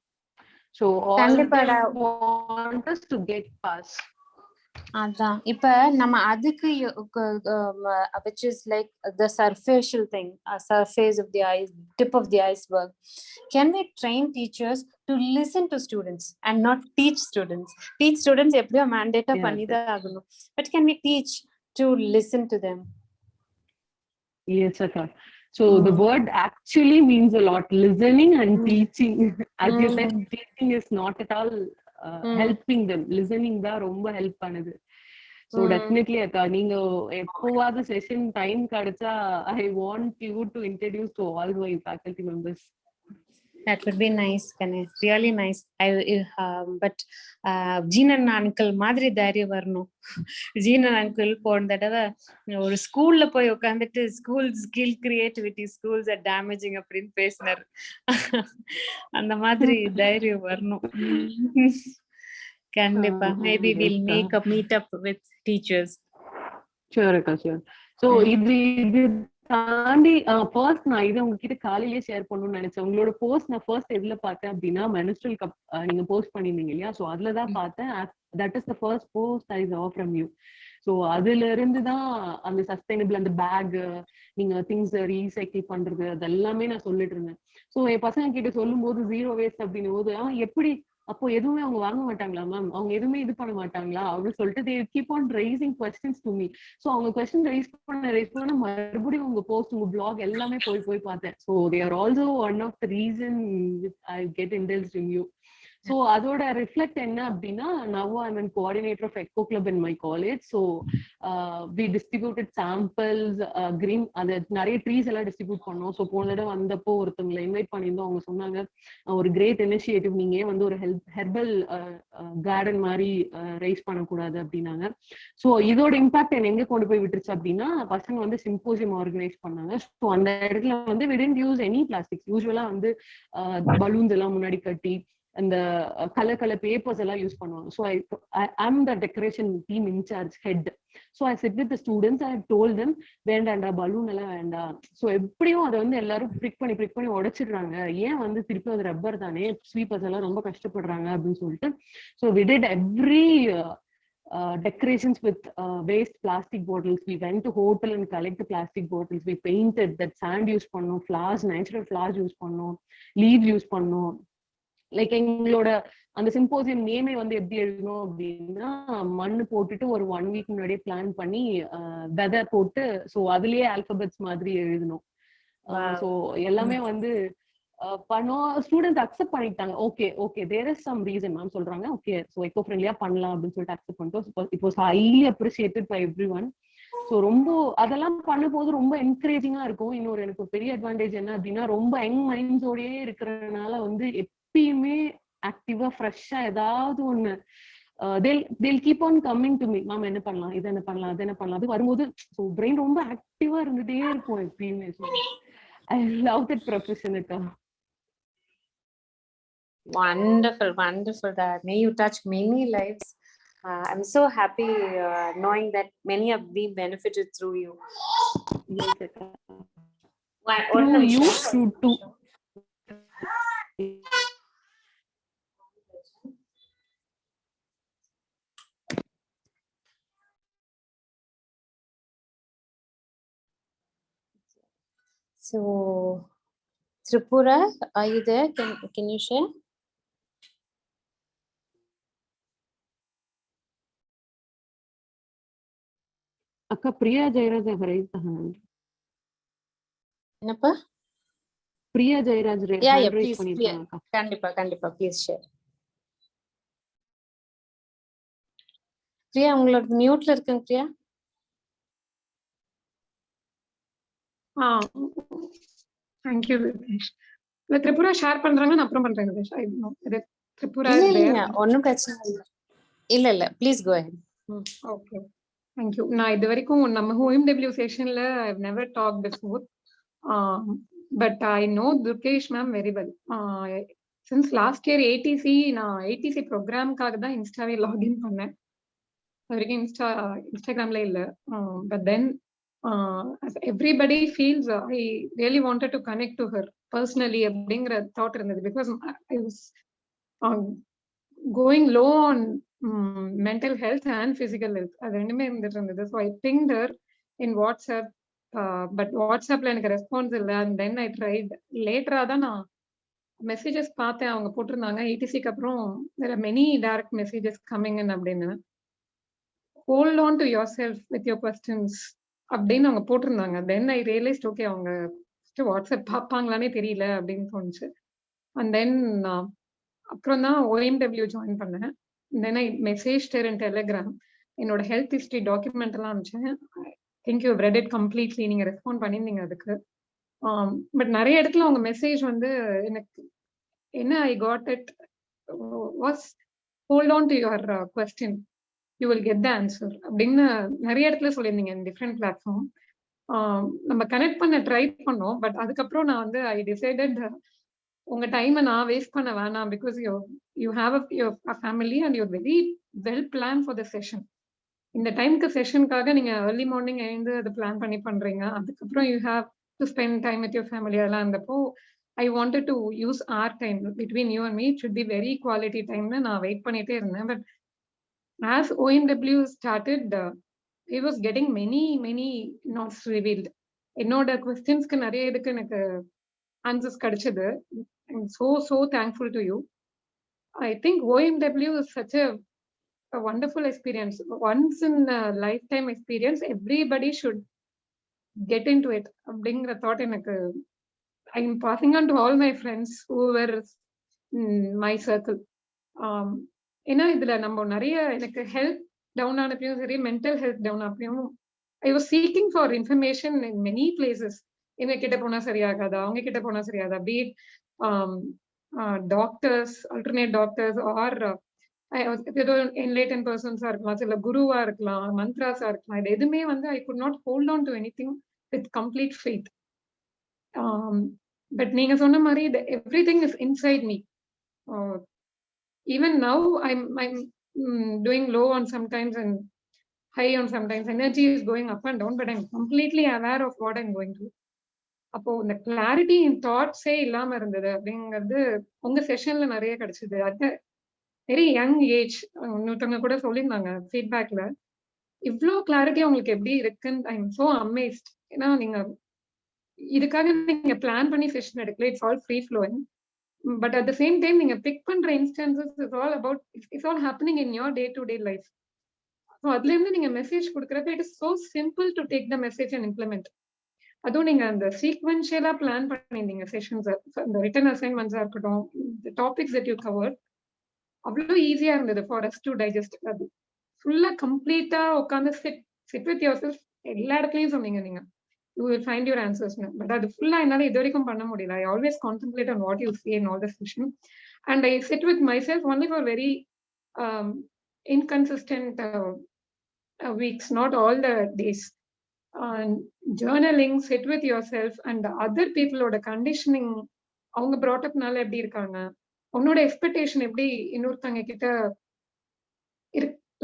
So all of them want us to get past. அதான் இப்ப நம்ம அதுக்கு which is like the superficial thing, surface of the ice, tip of the iceberg. Can we train teachers to listen to students and not teach students? Teach students எப்படியோ mandate பண்ணிதான் ஆகணும், but can we teach to listen to them? Yes, Akka. So the word actually means a lot. Listening and teaching. As you said, teaching is not at all helping them. Listening da romba help பண்ணுது. So definitely, Akka, நீங்க எப்போவாது session time கிடைச்சா I want you to introduce to all my faculty members. That would be nice, Ganesh. Really nice. But Jeenan uncle மாதிரி தைரியம் வரணும். Jeenan uncle போன தடவை ஒரு ஸ்கூல்ல போய் உட்காந்துட்டு school skill creativity schools are damaging அப்படின்னு பேசினார். அந்த மாதிரி தைரியம் வரணும். கண்டிப்பா. Maybe we'll make a meet up with teachers. Sure, Akka, sure. So இது தாண்டி ஃபர்ஸ்ட் நான் இது உங்ககிட்ட காலையிலேயே ஷேர் பண்ணணும்னு நினைச்சேன். உங்களோட போஸ்ட் நான் ஃபர்ஸ்ட் எதுல பார்த்தேன் அப்படின்னா மென்ஸ்ட்ரல் கப் நீங்க போஸ்ட் பண்ணிருந்தீங்க இல்லையா? ஸோ அதுலதான் பார்த்தேன். That is the first post I saw from you. So அதுல இருந்து தான் அந்த சஸ்டைனபிள் அந்த பேக் நீங்க திங்ஸ் ரீசைக்கிள் பண்றது அது எல்லாமே நான் சொல்லிட்டு இருந்தேன். ஸோ என் பசங்க கிட்ட சொல்லும் போது 0 waste அப்படின்னும் போது எப்படி அப்போ எதுவுமே அவங்க வாங்க மாட்டாங்களா மேம், அவங்க எதுவுமே இது பண்ண மாட்டாங்களா அப்படின்னு சொல்லிட்டு they keep on raising questions to me. So அவங்க கொஸ்டின் ரைஸ் பண்ண மறுபடியும் உங்க போஸ்ட் உங்க பிளாக் எல்லாமே போய் பார்த்தேன். So they are also one of the reason I get indulged in you. So அதோட ரிஃப்ளெக்ட் என்ன அப்படின்னா now I'm a coordinator of Eco Club in my college. So we distributed samples, green அந்த நிறைய trees எல்லாம் distribute பண்ணோம். So போன தடவை வந்தப்போ ஒருத்தவங்களை இன்வைட் பண்ணியிருந்தோம். அவங்க சொன்னாங்க ஒரு கிரேட் இனிஷியேட்டிவ், நீங்க வந்து ஒரு ஹெர்பல் கார்டன் மாதிரி ரைஸ் பண்ணக்கூடாது அப்படின்னாங்க. ஸோ இதோட இம்பாக்ட் என்ன எங்க கொண்டு போய் விட்டுருச்சு அப்படின்னா பசங்க வந்து சிம்போசியம் ஆர்கனைஸ் பண்ணாங்க. ஸோ அந்த இடத்துல வந்து we didn't use any plastics. யூஸ்வலா வந்து பலூன்ஸ் எல்லாம் முன்னாடி கட்டி அந்த கலர் பேப்பர்ஸ் எல்லாம் யூஸ் பண்ணுவாங்க. So I'm the decoration team in charge head. So I sit with the students. I told them வேண்டாண்டா பலூன் எல்லாம் வேண்டாம். ஸோ எப்படியும் அதை வந்து எல்லாரும் பிரிக் பண்ணி உடைச்சிடுறாங்க, ஏன் வந்து திருப்பி அது ரப்பர் தானே, ஸ்வீப்பர்ஸ் எல்லாம் ரொம்ப கஷ்டப்படுறாங்க அப்படின்னு சொல்லிட்டு. So we did every decorations with waste plastic bottles. We went to hotel and collect the plastic bottles. We painted that, sand use பண்ணோம், flowers, natural flowers use பண்ணோம், leaves use பண்ணோம். Like எங்களோட அந்த சிம்போசியம் நேமே வந்து எப்படி எழுதணும் அப்படின்னா மண்ணு போட்டுட்டு ஒரு 1 week முன்னாடியே பிளான் பண்ணி வெதை போட்டு ஸோ அதுலயே ஆல்பபெட்ஸ் மாதிரி எழுதணும். ஸோ எல்லாமே வந்து பண்ணோம். ஸ்டூடெண்ட்ஸ் அக்செப்ட் பண்ணிட்டாங்க. Okay there is some reason ma'am சொல்றாங்க. ஓகே ஸோ எக்கோ ஃப்ரெண்ட்லியா பண்ணலாம் அப்படின்னு சொல்லிட்டு அக்செப்ட் பண்ணிட்டோம். It was highly appreciated by everyone. So ரொம்ப அதெல்லாம் பண்ணும்போது ரொம்ப என்கரேஜிங்கா இருக்கும். இன்னொரு எனக்கு ஒரு பெரிய அட்வான்டேஜ் என்ன அப்படின்னா, ரொம்ப யங் மைண்ட்ஸோடயே இருக்கிறதுனால வந்து எப்பயுமே ஆக்டிவா ஃப்ரெஷ்ஷா ஏதாவது ஒண்ணு they'll keep on coming to me. Ma'am என்ன பண்ணலாம், இது என்ன பண்ணலாம், அது என்ன பண்ணலாம். அது வரும்போது ஸோ பிரெயின் ரொம்ப ஆக்டிவா இருந்துட்டே இருக்கும் எப்பயுமே. So I love that profession. Wonderful, wonderful. That may you touch many lives. I'm so happy knowing that many have been benefited through you. Yes, Through you too. So, Tripura, are you there? Can you share? அக்கா Priya Jayaraj raised the hand. என்னப்பா? Priya Jayaraj hand raise பண்ணிருக்காங்க அக்கா. கண்டிப்பா please share. Priya உங்களோட மியூட்ல இருக்குங்க Priya. Thank you Vignesh. Tripura share பண்றாங்க, நான் அப்புறம் பண்றேன் விக்னேஷ். ஐ நோ இது திரிபுரா இல்ல ஒண்ணும் பிரச்சனை இல்ல. இல்ல please go ahead. Okay thank you. நான் இது வரைக்கும் நம்ம OMW செஷன்ல I have never talk before, but I know Durgesh ma'am very well. Since last year ATC நான் ஏடிசி ப்ரோக்ராம்காக தான் இன்ஸ்டாவே லாகின் பண்ணேன். அது வரைக்கும் இன்ஸ்டாகிராம்ல இல்ல. But then everybody feels I really wanted to connect to her personally அப்படிங்கிற தாட் இருந்தது. Because I was going low on mental health and physical health. அது ரெண்டுமே இருந்தது. So I pinged her in WhatsApp, but WhatsAppல எனக்கு response இல்லை. and then I tried லேட்டரா தான் நான் messages பார்த்தேன். அவங்க போட்டிருந்தாங்க ஏடிசிக்கு அப்புறம் there are many direct messages coming in அப்படின்னு. hold on to yourself with your questions அப்படின்னு அவங்க போட்டிருந்தாங்க. தென் ஐ ரியலைஸ்ட் ஓகே அவங்க வாட்ஸ்அப் பார்ப்பாங்களானே தெரியல அப்படின்னு தோணுச்சு. அண்ட் தென் அப்புறம் தான் OMW ஜாயின் பண்ணேன். Then I message in Telegram என்னோட ஹெல்த் ஹிஸ்ட்ரி டாக்குமெண்ட் எல்லாம் அனுப்பிச்சேன். Think you read it completely. நீங்க ரெஸ்பாண்ட் பண்ணியிருந்தீங்க அதுக்கு. பட் நிறைய இடத்துல அவங்க மெசேஜ் வந்து எனக்கு என்ன I got it was hold on to your question, you will get the answer அப்படின்னு நிறைய இடத்துல சொல்லியிருந்தீங்க இன் டிஃப்ரெண்ட் பிளாட்ஃபார்ம். நம்ம கனெக்ட் பண்ண ட்ரை பண்ணோம். பட் அதுக்கப்புறம் நான் வந்து ஐ டிசைடட் உங்க டைமை நான் வேஸ்ட் பண்ண வேணாம். Because you have a family and you're very well plan for the session. இந்த டைமுக்கு செஷனுக்காக நீங்க ஏர்லி மார்னிங் எழுந்து அதை பிளான் பண்ணி பண்றீங்க. அதுக்கப்புறம் you have to spend time with your family. அதெல்லாம் இருந்தப்போ I wanted to use our time between you and me. It should be very quality டைம்னு நான் வெயிட் பண்ணிட்டே இருந்தேன். But as OMW started, he was getting many notes revealed. என்னோட கொஸ்டின்ஸ்க்கு நிறைய இதுக்கு எனக்கு ஆன்சர்ஸ் கிடைச்சது. I'm so thankful to you. I think OMW is such a wonderful experience. Once in a lifetime experience. Everybody should get into it அப்படிங்கிற thought எனக்கு I'm passing on to all my friends who were in my circle. ஏன்னா இதுல நம்ம நிறைய எனக்கு health down ஆனப்பையும் சரி, mental health down ஆனப்பையும் I was seeking for information in many places. இவங்க கிட்ட போனா சரியாகாதா, அவங்க கிட்ட போனா சரியாதா, பி டாக்டர்ஸ், ஆல்டர்னேட் டாக்டர்ஸ் ஆர் ஏதோ என்லைட்டன் பர்சன்ஸா இருக்கலாம், சில குருவா இருக்கலாம், மந்த்ராஸா இருக்கலாம். இது எதுவுமே வந்து I could not hold on to anything with complete faith. But நீங்க சொன்ன மாதிரி everything is inside me. Even now I'm doing low on sometimes and high on sometimes. Energy is going up and down, but I'm completely aware of what I'm going through. அப்போ இந்த clarity இன் தாட்ஸே இல்லாம இருந்தது அப்படிங்கிறது உங்க செஷன்ல நிறைய கிடைச்சது. அது very young age. இன்னொருத்தவங்க கூட சொல்லியிருந்தாங்க ஃபீட்பேக்ல, இவ்வளோ கிளாரிட்டி உங்களுக்கு எப்படி இருக்குன்னு. I am so amazed. ஏன்னா நீங்க இதுக்காக நீங்க பிளான் பண்ணி செஷன் எடுக்கல. It's all free flowing. But at the same time, நீங்க பிக் பண்ற instances is all about, it's all happening in your day-to-day life. So அதுல இருந்து நீங்க message கொடுக்கறப்ப it is so simple to take the message and implement. அதுவும் நீங்க அந்த சீக்வென்ஷியலா plan பண்ணிருந்தீங்க sessions, இந்த ரிட்டன் அசைன்மெண்ட்ஸா இருக்கட்டும், டாபிக்ஸ் தட் யூ கவர் அவ்வளோ ஈஸியா இருந்தது ஃபார் அஸ் டு டைஜஸ்ட். அது ஃபுல்லா கம்ப்ளீட்டா உட்காந்து சிட் வித் யுவர் செல்ஃப். எல்லா இடத்துலயும் சொன்னீங்க நீங்க you will find your answers. But அது ஃபுல்லா என்னால இது வரைக்கும் பண்ண முடியல. I always concentrate on what you say in all the session and I sit with my self only for very inconsistent weeks, not all the days. Journaling, sit with yourself and other people ஓட conditioning, அவங்க ப்ராட்டப்னால எப்படி இருக்காங்க, உன்னோட expectation எப்படி இன்னொருத்தவங்க கிட்ட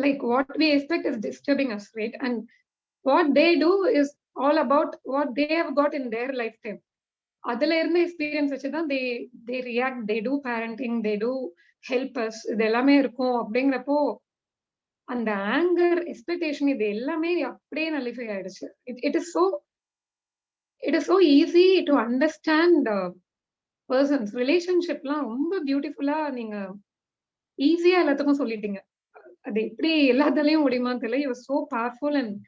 like what we expect is disturbing us, right? And what they do is all about what they have got in their lifetime. அதுல இருந்த எக்ஸ்பீரியன்ஸ் வச்சுதான் they react, they do parenting, they do help us. இது எல்லாமே இருக்கும். அப்படிங்கிறப்போ அந்த anchor, expectation இது எல்லாமே அப்படியே நல்லிஃபை ஆயிடுச்சு. It is so easy to understand persons ரிலேஷன்ஷிப்லாம் ரொம்ப பியூட்டிஃபுல்லா நீங்க ஈஸியா எல்லாத்துக்கும் சொல்லிட்டீங்க. அது எப்படி எல்லாத்துலயும் முடியுமான்னு தெரியல. You so powerful and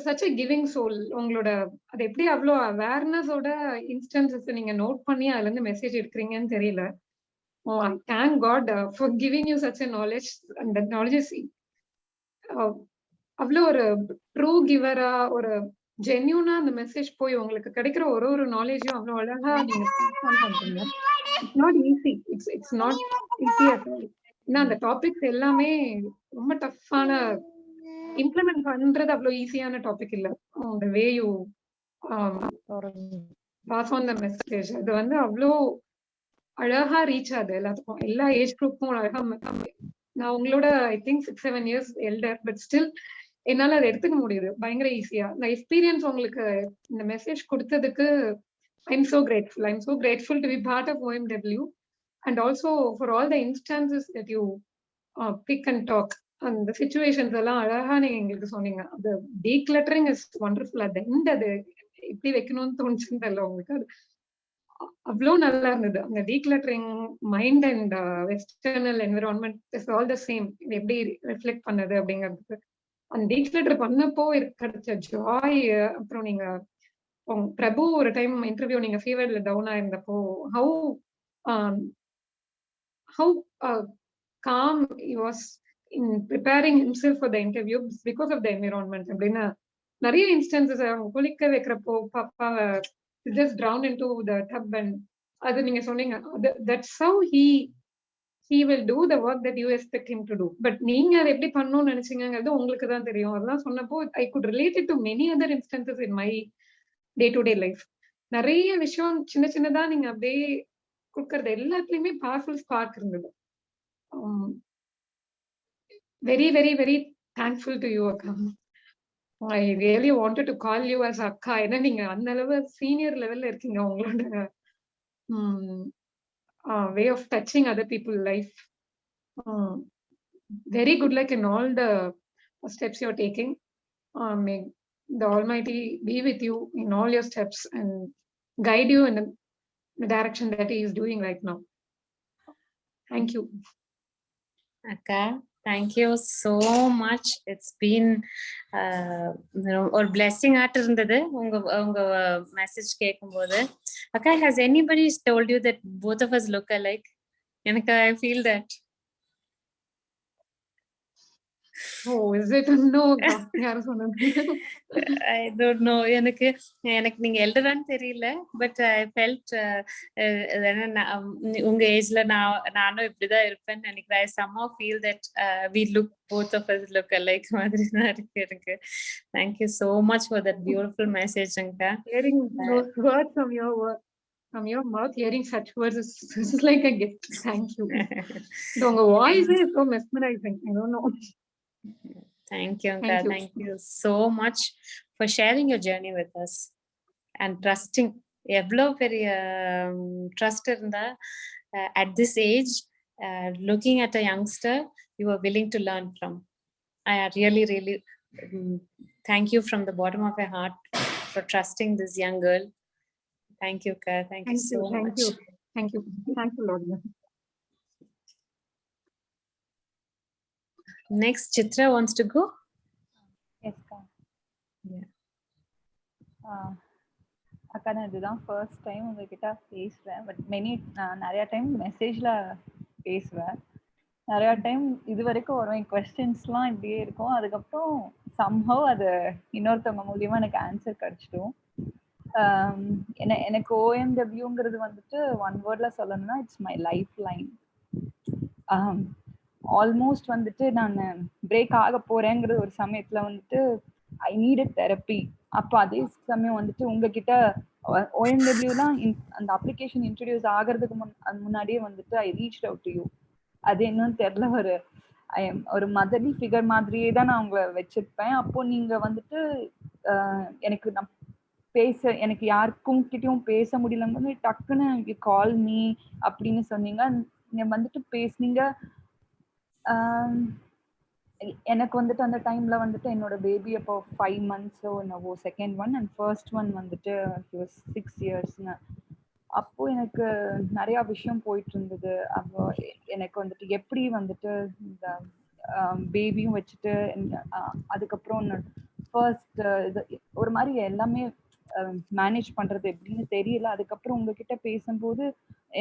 such a giving soul. உங்களோட அது எப்படி அவ்வளோ அவேர்னஸோட இன்ஸ்டன்சஸ் நீங்க நோட் பண்ணி அதுல இருந்து மெசேஜ் எடுக்கிறீங்கன்னு தெரியல. Thank God for giving you such a knowledge. அந்த நாலேஜ் அவ்வளோ ஒரு ட்ரூ கிவரா, ஒரு ஜென்யூனா அந்த மெசேஜ் போய் உங்களுக்கு கிடைக்கிற ஒரு நாலேஜும் அவ்வளோ அழகா நீங்க பண்றீங்க. It's not easy. It's not easy at all. ஏன்னா அந்த டாபிக்ஸ் எல்லாமே ரொம்ப டஃப்பான, இம்ப்ளிமெண்ட் பண்றது அவ்வளோ ஈஸியான டாபிக் இல்ல. the way you pass on the message, அது வந்து அவ்வளோ அழகா ரீச் ஆகுது எல்லாத்துக்கும், எல்லா ஏஜ் குரூப்பும் அழகா. நான் உங்களோட I think 6-7 years elder, but still என்னால அதை எடுத்துக்க முடியுது பயங்கர ஈஸியா. இந்த எக்ஸ்பீரியன்ஸ் உங்களுக்கு இந்த மெசேஜ் கொடுத்ததுக்கு I'm so grateful. I'm so grateful to be part of OMW and also for all the instances that you pick and talk. அந்த சிச்சுவேஷன்ஸ் எல்லாம் அழகா நீங்க எங்களுக்கு சொன்னீங்க. அந்த decluttering is wonderful. At the end அது எப்படி வைக்கணும்னு தோணுச்சுன்னு தெரியல உங்களுக்கு. அது அவ்வளோ நல்லா இருந்தது. அந்த decluttering mind and external environment is all the same. எப்படி ரிஃப்ளெக்ட் பண்ணது அப்படிங்கிறதுக்கு அந்த டீக்ளட்டர் பண்ணப்போ கிடைச்ச ஜாய். அப்புறம் நீங்க பிரபு ஒரு டைம் இன்டர்வியூ நீங்க ஃபீவர்ல down ஆயிருந்தப்போ how calm he was in preparing himself for the interview because of the environment. அப்படின்னா நிறைய இன்ஸ்டன்சஸ் அவங்க குளிக்க வைக்கிறப்போ பாப்பாவை just drown into the tub and அது நீங்க சொன்னீங்க. that's how he will do the work that you expect him to do. But நீங்க அதை எப்படி பண்ணணும்னு நினைச்சீங்கிறது உங்களுக்கு தான் தெரியும். அதெல்லாம் சொன்னப்போ I could relate it to many other instances in my day to day life. நிறைய விஷயம் சின்ன சின்னதா நீங்க அப்படியே கொடுக்கறது எல்லாத்துலயுமே பவர்ஃபுல் ஸ்பார்க் இருந்தது. Very very very thankful to you akka. I really wanted to call you as akka. ஏன்னா நீங்க அந்த அளவு சீனியர் லெவல்ல இருக்கீங்க. உங்களோட way of touching other people's life. Very good luck in all the steps you're taking. May the Almighty be with you in all your steps and guide you in the direction that He is doing right now. Thank you. Akka, thank you so much. It's been ஒரு blessing ஆட்டு இருந்தது உங்க message கேட்கும்போது. Akka, has anybody told you that both of us look alike? எனக்கு I feel that. Oh, is it? No, யாரும் சொன்னது? I don't know. எனக்கு நீங்க எல்டரான்னு தெரியல, பட் ஐ ஃபெல்ட் உங்க ஏஜ்ல நானும் இப்படிதான் இருப்பேன்னு நினைக்கிறேன். I somehow feel that we look, both of us look alike மாதிரி தான் இருக்கு எனக்கு. Thank you so much for that beautiful message, Anka. Hearing those words from your mouth, hearing such words is like a gift. Thank you. Your voice is so mesmerizing. I don't know. Thank you, Anka. Thank you so much for sharing your journey with us and trusting. எவ்வளோ பெரிய trust இருந்தா at this age, looking at a youngster you are willing to learn from. I really thank you from the bottom of my heart for trusting this young girl. Thank you, Ka. Thank you so much. Thank you. Thank you, Lord. Next, Chitra wants to go. Yes, Ka. Yeah. அக்கா நான் இதுதான் first time உங்ககிட்ட பேசுறேன். But நிறைய time மெசேஜ்ல பேசுவேன். நிறைய time இது வரைக்கும் வரும் கொஸ்டின்ஸ்லாம் இப்படியே இருக்கும். அதுக்கப்புறம் சம்ஹவ் அது இன்னொருத்தவங்க மூலியமா எனக்கு ஆன்சர் கிடைச்சிடும். எனக்கு OMWங்கிறது வந்துட்டு ஒன் வேர்ட்ல சொல்லணும்னா it's my life line. Almost வந்துட்டு நான் பிரேக் ஆக போறேங்கிற ஒரு சமயத்துல வந்துட்டு ஐ நீடட் தெரப்பி. அப்போ அதே சமயம் வந்துட்டு உங்ககிட்ட OMWலாம் அந்த அப்ளிகேஷன் இன்ட்ரடியூஸ் ஆகிறதுக்கு முன்னாடியே வந்துட்டு I reach out to you. அது என்னன்னு தெரியல, ஒரு மதர்லி ஃபிகர் மாதிரியே தான் நான் உங்களை வச்சிருப்பேன். அப்போ நீங்க வந்துட்டு எனக்கு யாருக்கும் கிட்டயும் பேச முடியலங்க, டக்குன்னு யூ கால் மீ அப்படின்னு சொன்னீங்க. நீங்க வந்துட்டு பேசுனீங்க. எனக்கு வந்துட்டு அந்த டைம்ல வந்துட்டு என்னோட பேபி அப்போ 5 months என்னவோ second one, and first one வந்துட்டு 6 years. அப்போ எனக்கு நிறைய விஷயம் போயிட்டு இருந்தது. அப்போ எனக்கு வந்துட்டு எப்படி வந்துட்டு இந்த பேபியும் வச்சுட்டு அதுக்கப்புறம் ஃபர்ஸ்ட் இது ஒரு மாதிரி எல்லாமே மேனேஜ் பண்றது எப்படின்னு தெரியல. அதுக்கப்புறம் உங்ககிட்ட பேசும்போது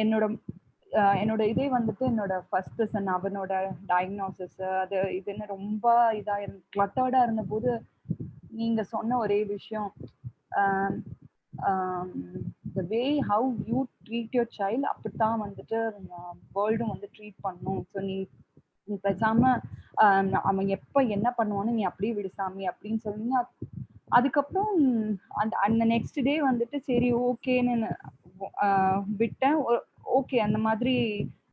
என்னோட இதே வந்துட்டு என்னோட ஃபர்ஸ்ட் சன் அவனோட டயக்னோசிஸ் அது இதுன்னு ரொம்ப இதா கிளட்டர்டா இருந்தபோது நீங்க சொன்ன ஒரே விஷயம், the way how you treat your child அப்படித்தான் வந்துட்டு வேர்ல்டும் வந்து ட்ரீட் பண்ணும். ஸோ நீ பேசாம அவன் எப்ப என்ன பண்ணுவான்னு நீ அப்படியே விடுசாமி அப்படின்னு சொன்னீங்க. அதுக்கப்புறம் அந்த நெக்ஸ்ட் டே வந்துட்டு சரி ஓகேன்னு விட்டேன். ஓகே, அந்த மாதிரி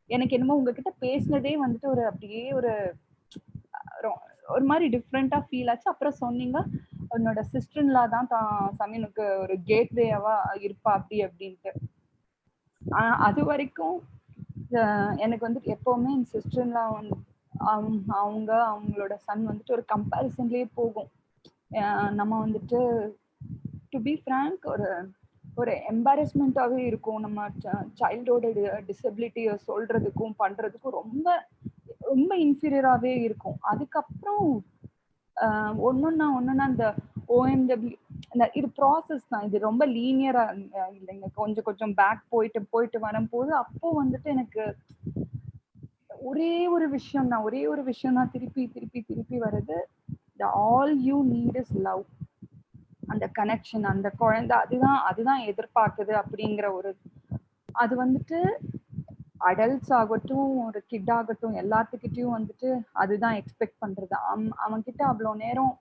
எனக்கு என்னமோ உங்ககிட்ட பேசினதே வந்துட்டு அப்படியே ஒரு மாதிரி டிஃப்ரெண்டா ஃபீல் ஆச்சு. அப்புறம் சொன்னீங்க என்னோட சிஸ்டர்ன்லா தான் சமீனுக்கு ஒரு கேட்வேவா இருப்பா அப்படின்ட்டு. அது வரைக்கும் எனக்கு வந்துட்டு எப்பவுமே என் சிஸ்டர்ன்லா அவங்களோட சன் வந்துட்டு ஒரு கம்பேரிசன்லயே போகும். நம்ம வந்துட்டு டு பி ஃப்ராங்க் ஒரு எம்பாரஸ்மெண்டாவே இருக்கும். நம்ம சைல்டோட டிசபிலிட்டியை சொல்றதுக்கும் பண்றதுக்கும் ரொம்ப ரொம்ப இன்ஃபீரியராகவே இருக்கும். அதுக்கப்புறம் ஒன்னொன்னா அந்த OMW இது ப்ராசஸ் தான். இது ரொம்ப லீனியரா இல்லைங்க, கொஞ்சம் கொஞ்சம் பேக் போயிட்டு வரும்போது அப்போ வந்துட்டு எனக்கு ஒரே ஒரு விஷயம் தான் திருப்பி வருது. All you need is love. அந்த கனெக்ஷன், அந்த குழந்தை அதுதான் எதிர்பார்க்குது அப்படிங்கிற அது வந்துட்டு அடல்ட்ஸ் ஆகட்டும் ஒரு கிட் ஆகட்டும் எல்லாத்துக்கிட்டையும் வந்துட்டு அதுதான் எக்ஸ்பெக்ட் பண்றது. அவன்கிட்ட அவ்வளோ நேரம்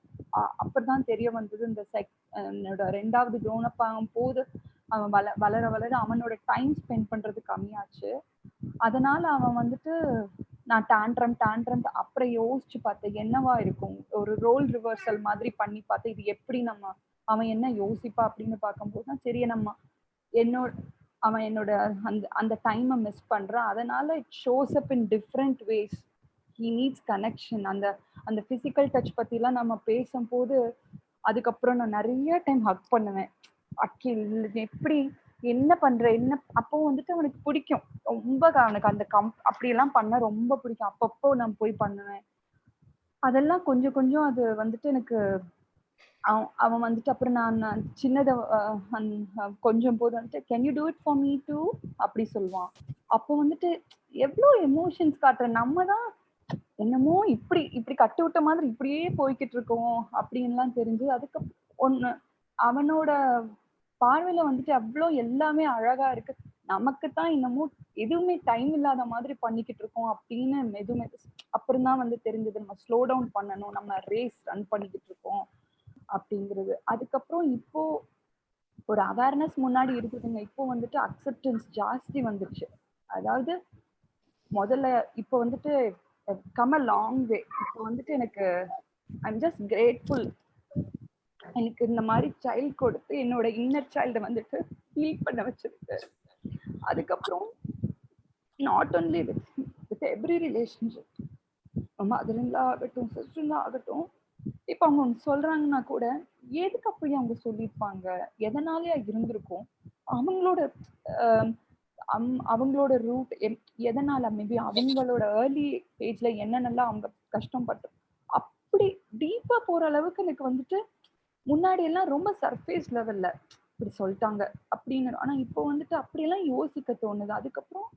அப்பதான் தெரிய வந்தது. என்னோட 2வது க்ரோனப் ஆகும் போது அவன் வளர அவனோட டைம் ஸ்பெண்ட் பண்றது கம்மியாச்சு. அதனால அவன் வந்துட்டு நான் டான்ட்ரம் அப்புறம் யோசிச்சு பார்த்தேன் என்னவா இருக்கும், ஒரு ரோல் ரிவர்சல் மாதிரி பண்ணி பார்த்தேன். இது எப்படி அவன் என்ன யோசிப்பா அப்படின்னு பார்க்கும்போது தான் சரி அவன் என்னோட அந்த டைமை மிஸ் பண்றான். அதனால it shows up in different ways. He needs connection. அந்த பிசிக்கல் டச் பத்திலாம் நம்ம பேசும்போது அதுக்கப்புறம் நான் நிறைய டைம் ஹக் பண்ணுவேன். அக்கில் எப்படி என்ன பண்ற என்ன, அப்போ வந்துட்டு அவனுக்கு பிடிக்கும் ரொம்ப. அவனுக்கு அந்த அப்படியெல்லாம் பண்ண ரொம்ப பிடிக்கும். அப்பப்போ நான் போய் பண்ணுவேன். அதெல்லாம் கொஞ்சம் அது வந்துட்டு எனக்கு அவன் வந்துட்டு அப்புறம் நான் சின்னதை கொஞ்சம் போது வந்துட்டு can you do it for me too அப்படி சொல்லுவான். அப்போ வந்துட்டு எவ்வளோ எமோஷன்ஸ் காட்டுற நம்ம தான் என்னமோ இப்படி கட்டு விட்ட மாதிரி இப்படியே போய்கிட்டு இருக்கோம் அப்படின்லாம் தெரிஞ்சு அதுக்கு அவனோட பார்வையில வந்துட்டு அவ்வளோ எல்லாமே அழகா இருக்கு. நமக்கு தான் இன்னமும் எதுவுமே டைம் இல்லாத மாதிரி பண்ணிக்கிட்டு இருக்கோம் அப்படின்னு அப்புறம் தான் வந்து தெரிஞ்சது நம்ம ஸ்லோ டவுன் பண்ணணும், நம்ம ரேஸ் ரன் பண்ணிக்கிட்டு இருக்கோம் அப்படிங்கிறது. அதுக்கப்புறம் இப்போ ஒரு அவேர்னஸ் முன்னாடி இருக்குதுங்க, இப்போ வந்துட்டு அக்செப்டன்ஸ் ஜாஸ்தி வந்துருச்சு. அதாவது முதல்ல இப்போ வந்துட்டு கம் அ லாங் வே. இப்போ வந்துட்டு எனக்கு ஐம் ஜஸ்ட் கிரேட்ஃபுல். எனக்கு இந்த மாதிரி சைல்டு கொடுத்து என்னோட இன்னர் சைல்டை வந்துட்டு ஃபீல் பண்ண வச்சிருக்கு. அதுக்கப்புறம் not only with every relationship, mother in law ஆகட்டும் சிஸ்டர்-இன்-லா ஆகட்டும், இப்ப அவங்க ஒன்று சொல்றாங்கன்னா கூட எதுக்கு அப்படி அவங்க சொல்லியிருப்பாங்க, எதனாலயா இருந்திருக்கும், அவங்களோட ரூட் எதனால, மேபி அவங்களோட ஏர்லி ஏஜ்ல என்னென்னலாம் அவங்க கஷ்டப்பட்டு அப்படி டீப்பா போற அளவுக்கு எனக்கு வந்துட்டு முன்னாடி எல்லாம் ரொம்ப சர்ஃபேஸ் லெவல்ல இப்படி சொல்லிட்டாங்க அப்படின்னு. ஆனா இப்போ வந்துட்டு அப்படியெல்லாம் யோசிக்க தோணுது. அதுக்கப்புறம்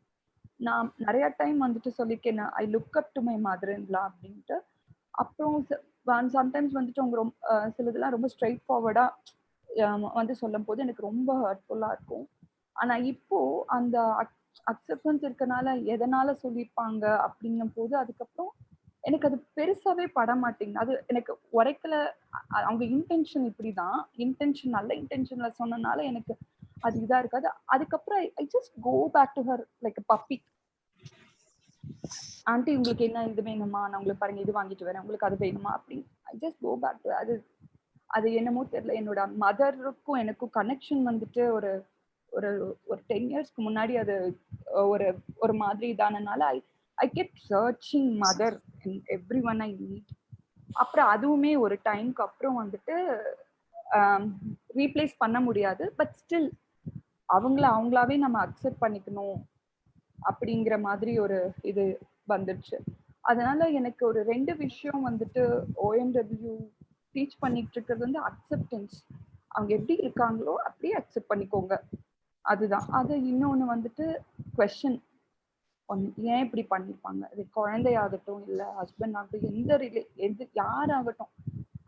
நான் நிறைய டைம் வந்துட்டு சொல்லியிருக்கேன், I look up to my mother in law அப்படின்ட்டு. அப்புறம் சம்டைம்ஸ் வந்துட்டு அவங்க ரொம்ப சிலதெல்லாம் ரொம்ப ஸ்ட்ரைட் ஃபார்வர்டா வந்து சொல்லும் போது எனக்கு ரொம்ப ஹர்ட்ஃபுல்லா இருக்கும். ஆனா இப்போ அந்த அக்செப்டன்ஸ் இருக்கனால எதனால சொல்லியிருப்பாங்க அப்படிங்கும் போது அதுக்கப்புறம் எனக்கு அது பெருசாவே பட மாட்டேங்குது. அது எனக்கு உரைக்கல. அவங்க இன்டென்ஷன் இப்படிதான், இன்டென்ஷன் நல்ல இன்டென்ஷன்ல சொன்னனால எனக்கு அது இதா இருக்காது. அதுக்கப்புறம் I just go back to her like puppy. Aunty உங்களுக்கு என்ன இது வேணுமா, நான் உங்களுக்கு பாருங்க இது வாங்கிட்டு வரேன், உங்களுக்கு அது வேணுமா அப்படின்னு. I just go back to அது. அது என்னமோ தெரியல, என்னோட மதருக்கும் எனக்கும் கனெக்ஷன் வந்துட்டு ஒரு ஒரு ஒரு 10 இயர்ஸ்க்கு முன்னாடி அது ஒரு ஒரு மாதிரி இதானனால I kept searching mother in every one I meet. அப்புறம் அதுவுமே ஒரு டைம்க்கு அப்புறம் வந்துட்டு ரீப்ளேஸ் பண்ண முடியாது. பட் ஸ்டில் அவங்களாவே நம்ம அக்செப்ட் பண்ணிக்கணும் அப்படிங்கிற மாதிரி ஒரு இது வந்துடுச்சு. அதனால எனக்கு ஒரு 2 விஷயம் வந்துட்டு OMW டீச் பண்ணிட்டு இருக்கிறது வந்து அக்செப்டன்ஸ். அவங்க எப்படி இருக்காங்களோ அப்படியே அக்செப்ட் பண்ணிக்கோங்க, அதுதான். அது இன்னொன்னு வந்துட்டு கொஸ்டின், ஏன் இப்படி பண்ணிருப்பாங்க, அது குழந்தையாகட்டும் இல்ல ஹஸ்பண்ட் ஆகட்டும், எந்த யாராகட்டும்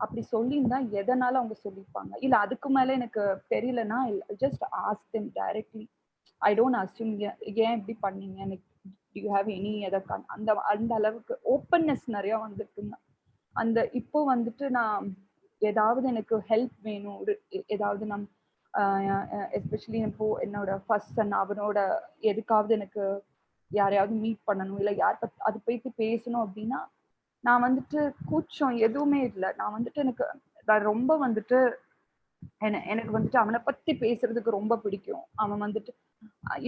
அப்படி சொல்லியிருந்தா எதனால அவங்க சொல்லியிருப்பாங்க. இல்ல அதுக்கு மேல எனக்கு தெரியலன்னா just ask them directly. I don't assume ஏன் இப்படி பண்ணீங்க, எனக்கு to you have any other அந்த அந்த அளவுக்கு ஓப்பன்னஸ் நிறைய வந்துருக்குங்க. அந்த இப்போ வந்துட்டு நான் ஏதாவது எனக்கு ஹெல்ப் வேணும், ஏதாவது நம் எஸ்பெஷலி இப்போ என்னோட ஃபர்ஸ்ட் சன் அவனோட எதுக்காவது எனக்கு யாரையாவது மீட் பண்ணணும், இல்லை யார் அது போயிட்டு பேசணும் அப்படின்னா நான் வந்துட்டு கூச்சம் எதுவுமே இல்லை. நான் வந்துட்டு நான் ரொம்ப வந்துட்டு எனக்கு வந்துட்டு அவனை பத்தி பேசுறதுக்கு ரொம்ப பிடிக்கும். அவன் வந்துட்டு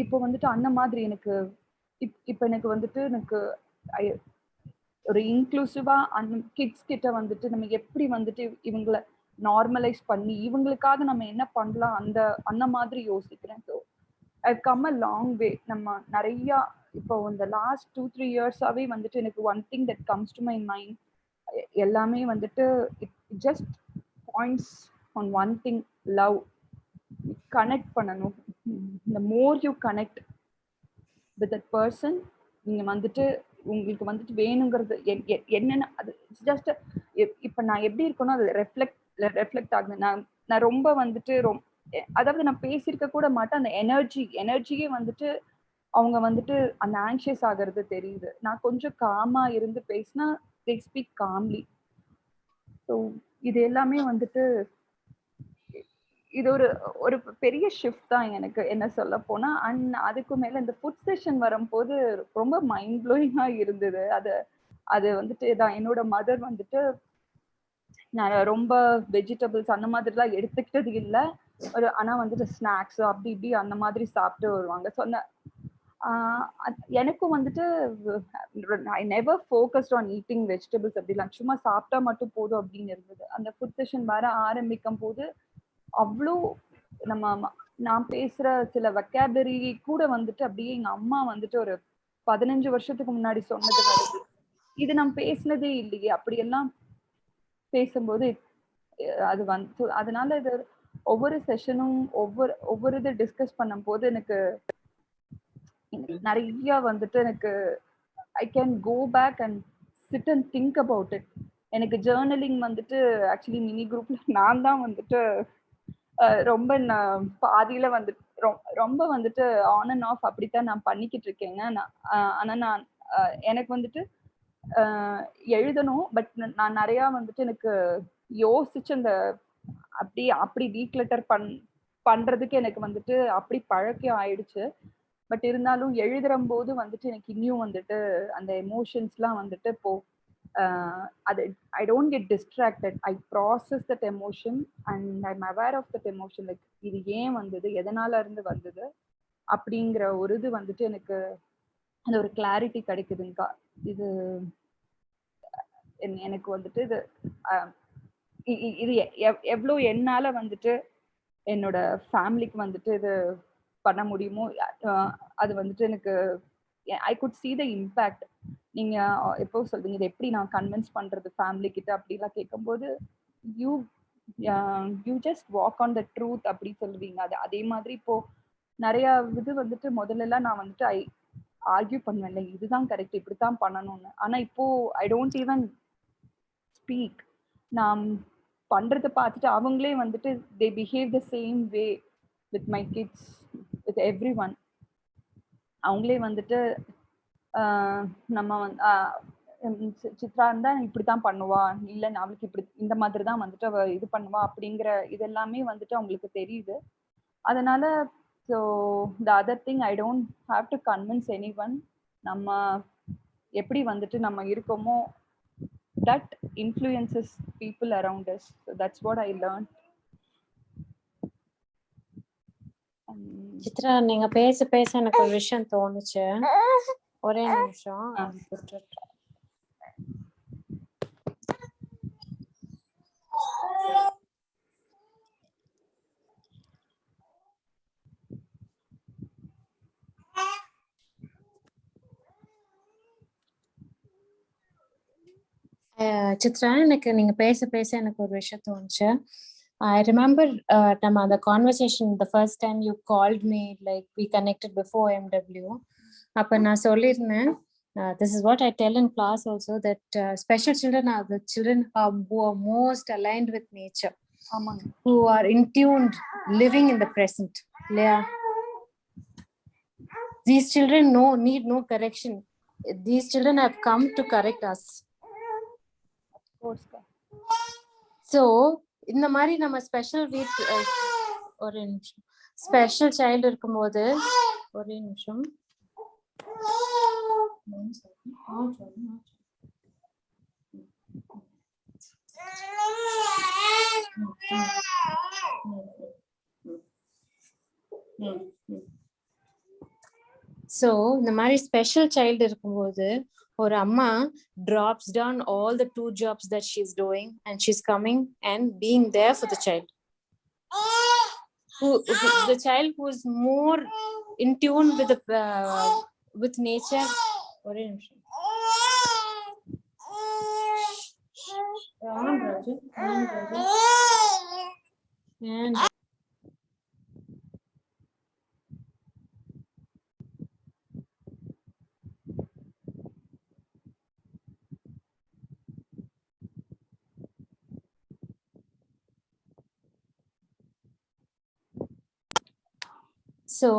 இப்போ வந்துட்டு அந்த மாதிரி எனக்கு இப்ப எனக்கு வந்துட்டு ஒரு இன்க்ளூசிவா அந்த கிட்ஸ் கிட்ட வந்துட்டு நம்ம எப்படி வந்துட்டு இவங்களை நார்மலைஸ் பண்ணி இவங்களுக்காக நம்ம என்ன பண்ணலாம் அந்த மாதிரி யோசிக்கிறேன். So I've come a long way. நம்ம நிறைய இப்போ இந்த லாஸ்ட் 2-3 இயர்ஸாவே வந்துட்டு எனக்கு one thing that comes to my mind எல்லாமே வந்துட்டு it just points on one thing, love. Connect பண்ணணும். the more you connect with that person, நீங்க வந்துட்டு உங்களுக்கு வந்துட்டு வேணுங்கிறது என்னென்ன அது ஜஸ்ட் இப்ப நான் எப்படி இருக்கணும் அது ரெஃப்ளெக்ட் ஆகுது. நான் ரொம்ப வந்துட்டு அதாவது நான் பேசியிருக்க கூட மாட்டேன். அந்த எனர்ஜியே வந்துட்டு அவங்க வந்துட்டு அந்த ஆங்ஷியஸ் ஆகிறது தெரியுது. நான் கொஞ்சம் காமா இருந்து பேசினா they speak calmly. ஸோ இது எல்லாமே வந்துட்டு இது ஒரு பெரிய ஷிஃப்ட் தான் எனக்கு என்ன சொல்ல போனா. அண்ட் அதுக்கு மேல இந்த ஃபுட் செஷன் வரும்போது ரொம்ப மைண்ட் ப்ளோயிங்கா இருந்தது. அது வந்துட்டு தான் என்னோட மதர் வந்துட்டு நான் ரொம்ப வெஜிடபிள்ஸ் அந்த மாதிரிலாம் எடுத்துக்கிட்டது இல்லை. ஆனா வந்துட்டு ஸ்நாக்ஸ் அப்படி இப்படி அந்த மாதிரி சாப்பிட்டு வருவாங்க. சொன்ன எனக்கும் வந்துட்டு I never focused on eating vegetables அப்படிலாம், சும்மா சாப்பிட்டா மட்டும் போதும் அப்படின்னு இருந்தது. அந்த ஃபுட் செஷன் வர ஆரம்பிக்கும் போது அவ்வளோ நான் பேசுற சில வெக்காபுலரி கூட வந்துட்டு அப்படியே எங்க அம்மா வந்துட்டு ஒரு 15 வருஷத்துக்கு முன்னாடி சொன்னது வருது. இது நான் பேசினதே இல்லையே அப்படியெல்லாம் பேசும்போது அது வந்து அதனால இது ஒவ்வொரு செஷனும் ஒவ்வொரு இது டிஸ்கஸ் பண்ணும் போது எனக்கு நிறைய வந்துட்டு எனக்கு I can go back and sit and think about it. எனக்கு ஜேர்னலிங் வந்துட்டு ஆக்சுவலி மினி குரூப்ல நான் தான் வந்துட்டு ரொம்ப பாதியில வந்துட்டு ரொம்ப வந்துட்டு ஆன் அண்ட் ஆஃப் அப்படித்தான் நான் பண்ணிக்கிட்டு இருக்கேங்க. ஆனா நான் எனக்கு வந்துட்டு எழுதணும். பட் நான் நிறைய வந்துட்டு எனக்கு யோசிச்சு அந்த அப்படி டீக்ளட்டர் பண்றதுக்கு எனக்கு வந்துட்டு அப்படி பழக்கம் ஆயிடுச்சு. பட் இருந்தாலும் எழுதுற போது வந்துட்டு எனக்கு இன்னும் வந்துட்டு அந்த எமோஷன்ஸ்லாம் வந்துட்டு இப்போ அது I don't get distracted. I process that emotion and I am aware of that emotion. Like இது ஏன் வந்தது, எதனால இருந்து வந்தது அப்படிங்கிற ஒரு இது வந்துட்டு எனக்கு அந்த ஒரு கிளாரிட்டி கிடைக்குதுங்கக்கா. இது எனக்கு வந்துட்டு இது எவ்வளோ என்னால வந்துட்டு என்னோட ஃபேமிலிக்கு வந்துட்டு இது பண்ண முடியுமோ அது வந்துட்டு எனக்கு I could see the impact. நீங்க எப்போ சொல்றீங்க இது எப்படி நான் கன்வின்ஸ் பண்றது ஃபேமிலி கிட்ட அப்படிலாம் கேட்கும்போது you just walk on the truth அப்படி சொல்லுவீங்க. அது அதே மாதிரி இப்போ நிறைய இது வந்துட்டு முதல்லலாம் நான் வந்துட்டு ஆர்கியூ பண்ணுவேன்ல, இதுதான் கரெக்ட், இப்படித்தான் பண்ணணும்னு. ஆனா இப்போ ஐ டோன்ட் ஈவன் ஸ்பீக். நான் பண்றதை பார்த்துட்டு அவங்களே வந்துட்டு தே behave the same way with my kids, with every one. அவங்களே வந்துட்டு நம்ம சித்ரா இருந்தா இப்படித்தான் பண்ணுவா, இல்ல அவளுக்கு இப்படி இந்த மாதிரி தான் வந்துட்டு அவ இது பண்ணுவா அப்படிங்கிற இதெல்லாமே வந்துட்டு அவங்களுக்கு தெரியுது. அதனால so the other thing, I don't have to convince anyone. நம்ம எப்படி வந்துட்டு நம்ம இருக்கோமோ that influences people around us. So that's what I learn. Chitra, நீங்க பேச பேச எனக்கு ஒரு விஷயம் தோணுச்சு. ஒரே நிமிஷம். சித்ரா, எனக்கு நீங்க பேச பேச எனக்கு ஒரு விஷயம் தோணுச்சு. I remember நம்ம அந்த conversation the first time you called me, like we connected before MW. அப்ப நான் சொல்லிருந்தேன், this is what I tell in class also, that special children are the children who are most aligned with nature, who are in tuned, living in the present. Yeah. These children need no correction. These children have come to correct us. So இந்த மாதிரி நம்ம special ஒரே நிமிஷம், special child இருக்கும்போது ஒரே நிமிஷம். So இந்த மாதிரி ஸ்பெஷல் சைல்டு இருக்கும்போது ஒரு அம்மா drops down all the 2 jobs that she's doing, and she's coming and being there for the child. The child who is more in tune with nature. ஒரே நிமிஷம். So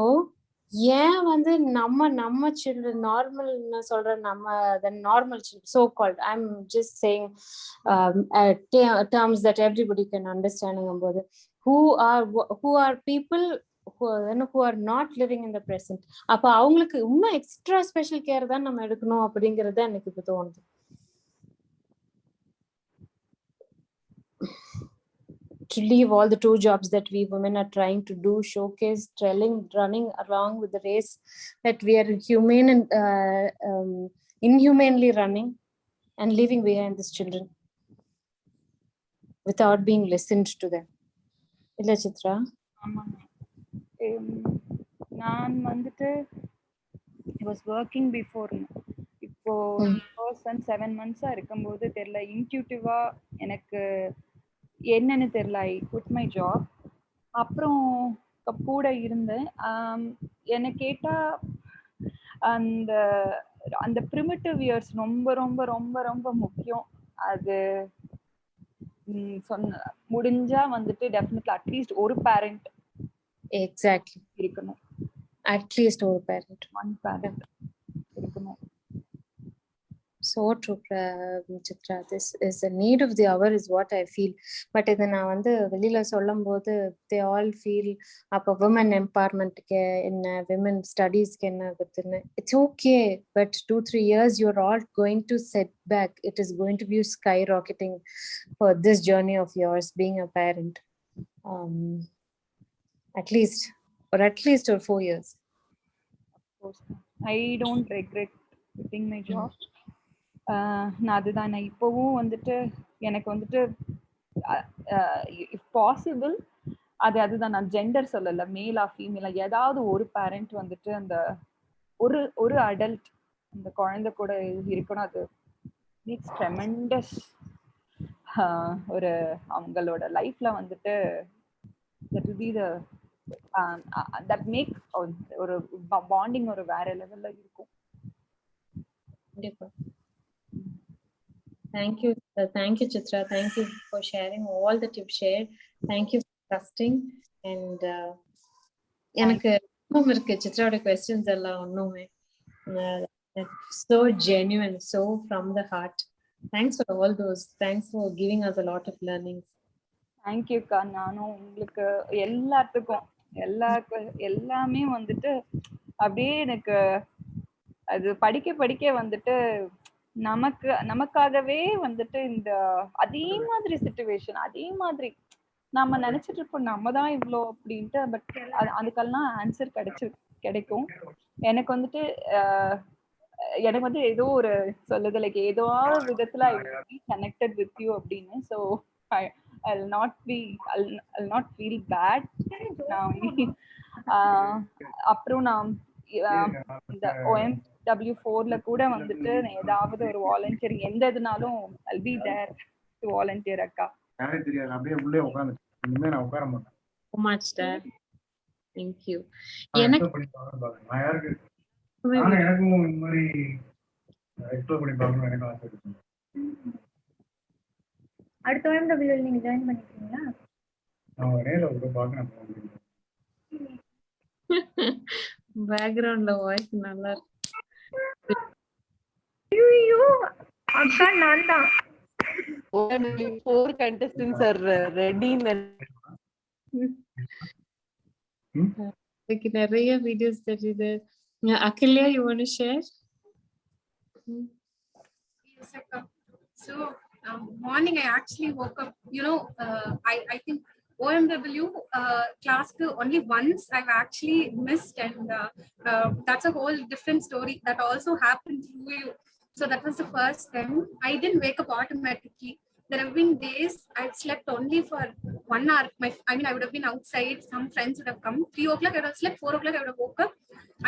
ஏன் வந்து நம்ம children normal சொல்றேன், நம்ம the normal children, so called, I'm just saying terms that everybody can understand, who are people who are not living in the present. அப்ப அவங்களுக்கு இன்னும் எக்ஸ்ட்ரா ஸ்பெஷல் கேர் தான் நம்ம எடுக்கணும் அப்படிங்கறது எனக்கு இப்ப தோணுது. To leave all the 2 jobs that we women are trying to do, showcase, running along with the race that we are humane and inhumanely running, and leaving behind these children without being listened to them. Illa Chitra? நான் வந்துட்டு I was working before. இப்போ first 7 months இருக்கும்போது தெரியல, இன்ட்யூட்டிவா எனக்கு என்னன்னு தெரியல, I could my job. அப்புறம் கூட இருந்தேன். என்னை கேட்டா அந்த அந்த ப்ரிமிட்டிவ் இயர்ஸ் ரொம்ப ரொம்ப ரொம்ப ரொம்ப முக்கியம். அது முடிஞ்சா வந்துட்டு டெஃபினெட்லி அட்லீஸ்ட் ஒரு பேரண்ட் எக்ஸாக்ட்லி இருக்கணும். அட்லீஸ்ட் ஒரு பேரண்ட், ஒன் பேரண்ட் இருக்கணும். So true, Chitra. This is a need of the hour is what I feel. But இதை நான் வந்து வெளியில சொல்லும் போது they all feel அப்ப women empowerment என்ன, women studies என்ன பத்தின, it's okay, but 2-3 years you're all going to set back. It is going to be skyrocketing for this journey of yours being a parent. At least or 4 years. Of course, I don't regret quitting my job. நான் அதுதான், நான் இப்போவும் வந்துட்டு எனக்கு வந்துட்டு if possible அதுதான், நான் gender சொல்லலை, மேலா ஃபீமேலா, ஏதாவது ஒரு பேரண்ட் வந்துட்டு அந்த ஒரு அடல்ட் அந்த குழந்தை கூட இருக்கணும். அது மேக்ஸ் ட்ரெமெண்டஸ் ஒரு அவங்களோட லைஃப்ல வந்துட்டு that will be the that make ஒரு பாண்டிங் ஒரு வேற லெவல்ல இருக்கும். Thank you, Chitra. Thank you for sharing all that you've shared. Thank you for trusting. And எனக்கு இருக்கு சித்ராவோட questions எல்லாம் ஒண்ணுமே so genuine, so from the heart. Thanks for all those. Thanks for giving us a lot of learnings. Thank you அக்கா. நானும் உங்களுக்கு எல்லாத்துக்கும் எல்லாமே வந்துட்டு அப்படியே எனக்கு அது படிக்க வந்துட்டு நமக்காகவே வந்துட்டு இந்த அதே மாதிரி சிச்சுவேஷன் அதே மாதிரி நம்ம நினைச்சிட்டு இருப்போம் நம்ம தான் இவ்வளோ அப்படின்ட்டு. பட் அதுக்கெல்லாம் ஆன்சர் கிடைக்கும். எனக்கு வந்துட்டு எனக்கு வந்து ஏதோ ஒரு சொல்லுது லைக் ஏதோ விதத்துல I will be connected with you அப்படின்னு. So I'll not feel bad. அப்புறம் நான் இந்த OMW4ல கூட வந்துட்டு ஏதாவது ஒரு வாலண்டியர் எந்த இதுனாலும் I'll be there to volunteer அக்கா. யாரே தெரியாது அப்படியே உள்ளே உட்கார்ந்து இனிமே நான் உட்கார மாட்டேன். So much dad. Thank you. எனக்கு நான் யாருக்கு எனக்கும் இந்த மாதிரி எக்ஸ்ப்ளோர் பண்ணி பார்க்கணும் எனக்கு ஆசை இருக்கு. அடுத்த OMW நீங்க ஜாயின் பண்ணிக்கிறீங்களா? நான் நேர்ல கூட பார்க்கணும். பேக்ரவுண்ட்ல வாய்ஸ் நல்லா இருக்கு. ஐயோ அக்கா நான் தான். Only 4 contestants are ready. Like நிறைய வீடியோஸ் தெரியுது. Akilya, you want to share? Yes, Akka. So morning I actually woke up, I think OMW class only once I've actually missed, and that's a whole different story that also happened through you. So that was the first time. I didn't wake up automatically. There have been days I've slept only for 1 hour. I would have been outside, some friends would have come. 3 o'clock I would have slept, 4 o'clock I would have woke up.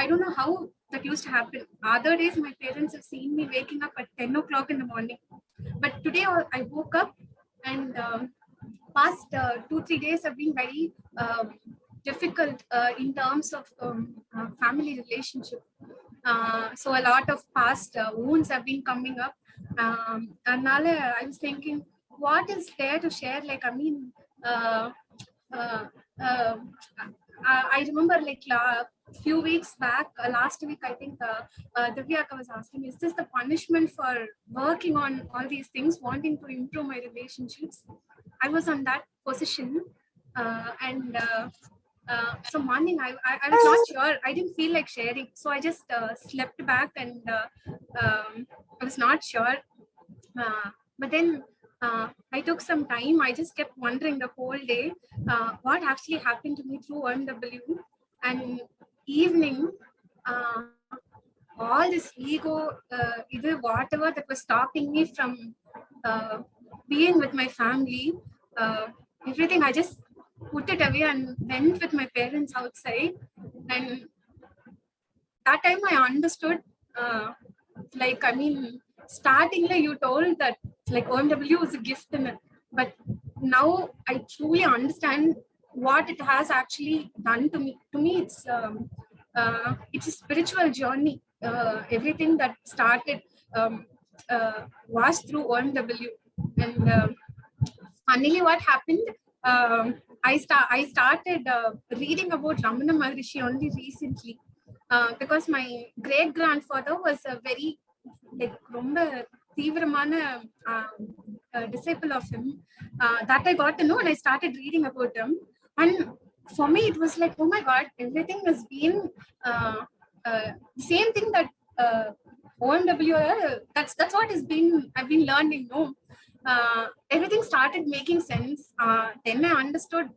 I don't know how that used to happen. Other days my parents have seen me waking up at 10 o'clock in the morning. But today I woke up, and past 2-3 days have been very difficult in terms of family relationship. So a lot of past wounds have been coming up. And I was thinking, what is there to share? Like, I mean, I remember like few weeks back, last week, I think Divya was asking, is this the punishment for working on all these things, wanting to improve my relationships? I was on that position. So morning, I was not sure. I didn't feel like sharing. So I just slept back, and I was not sure. But then I took some time. I just kept wondering the whole day what actually happened to me through OMW. And evening, all this ego, either whatever that was stopping me from being with my family, everything, I just put it away and went with my parents outside. And that time I understood, startingly you told that like OMW is a gift in it, but now I truly understand what it has actually done to me. To me, it's a spiritual journey. Everything that started was through OMW. And funnily, what happened? I started reading about Ramana Maharishi only recently, because my great grandfather was a very like romba தீவிரமான disciple of him. That I got to know, and I started reading about him. And for me, it was like, oh my God, everything has been the same thing that OMW. That's what I've been learning. No, everything started making sense. Then I understood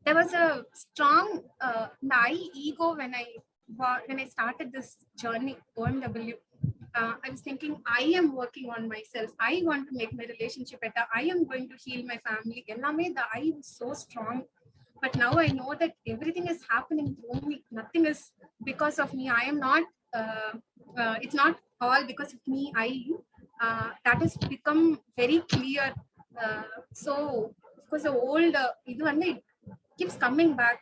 there was a strong ego when I started this journey OMW. I was thinking, I am working on myself. I want to make my relationship better. I am going to heal my family. The I was so strong. But now I know that everything is happening through me. Nothing is because of me. I am not, it's not all because of me. That has become very clear So of course the old இது வந்து it keeps coming back.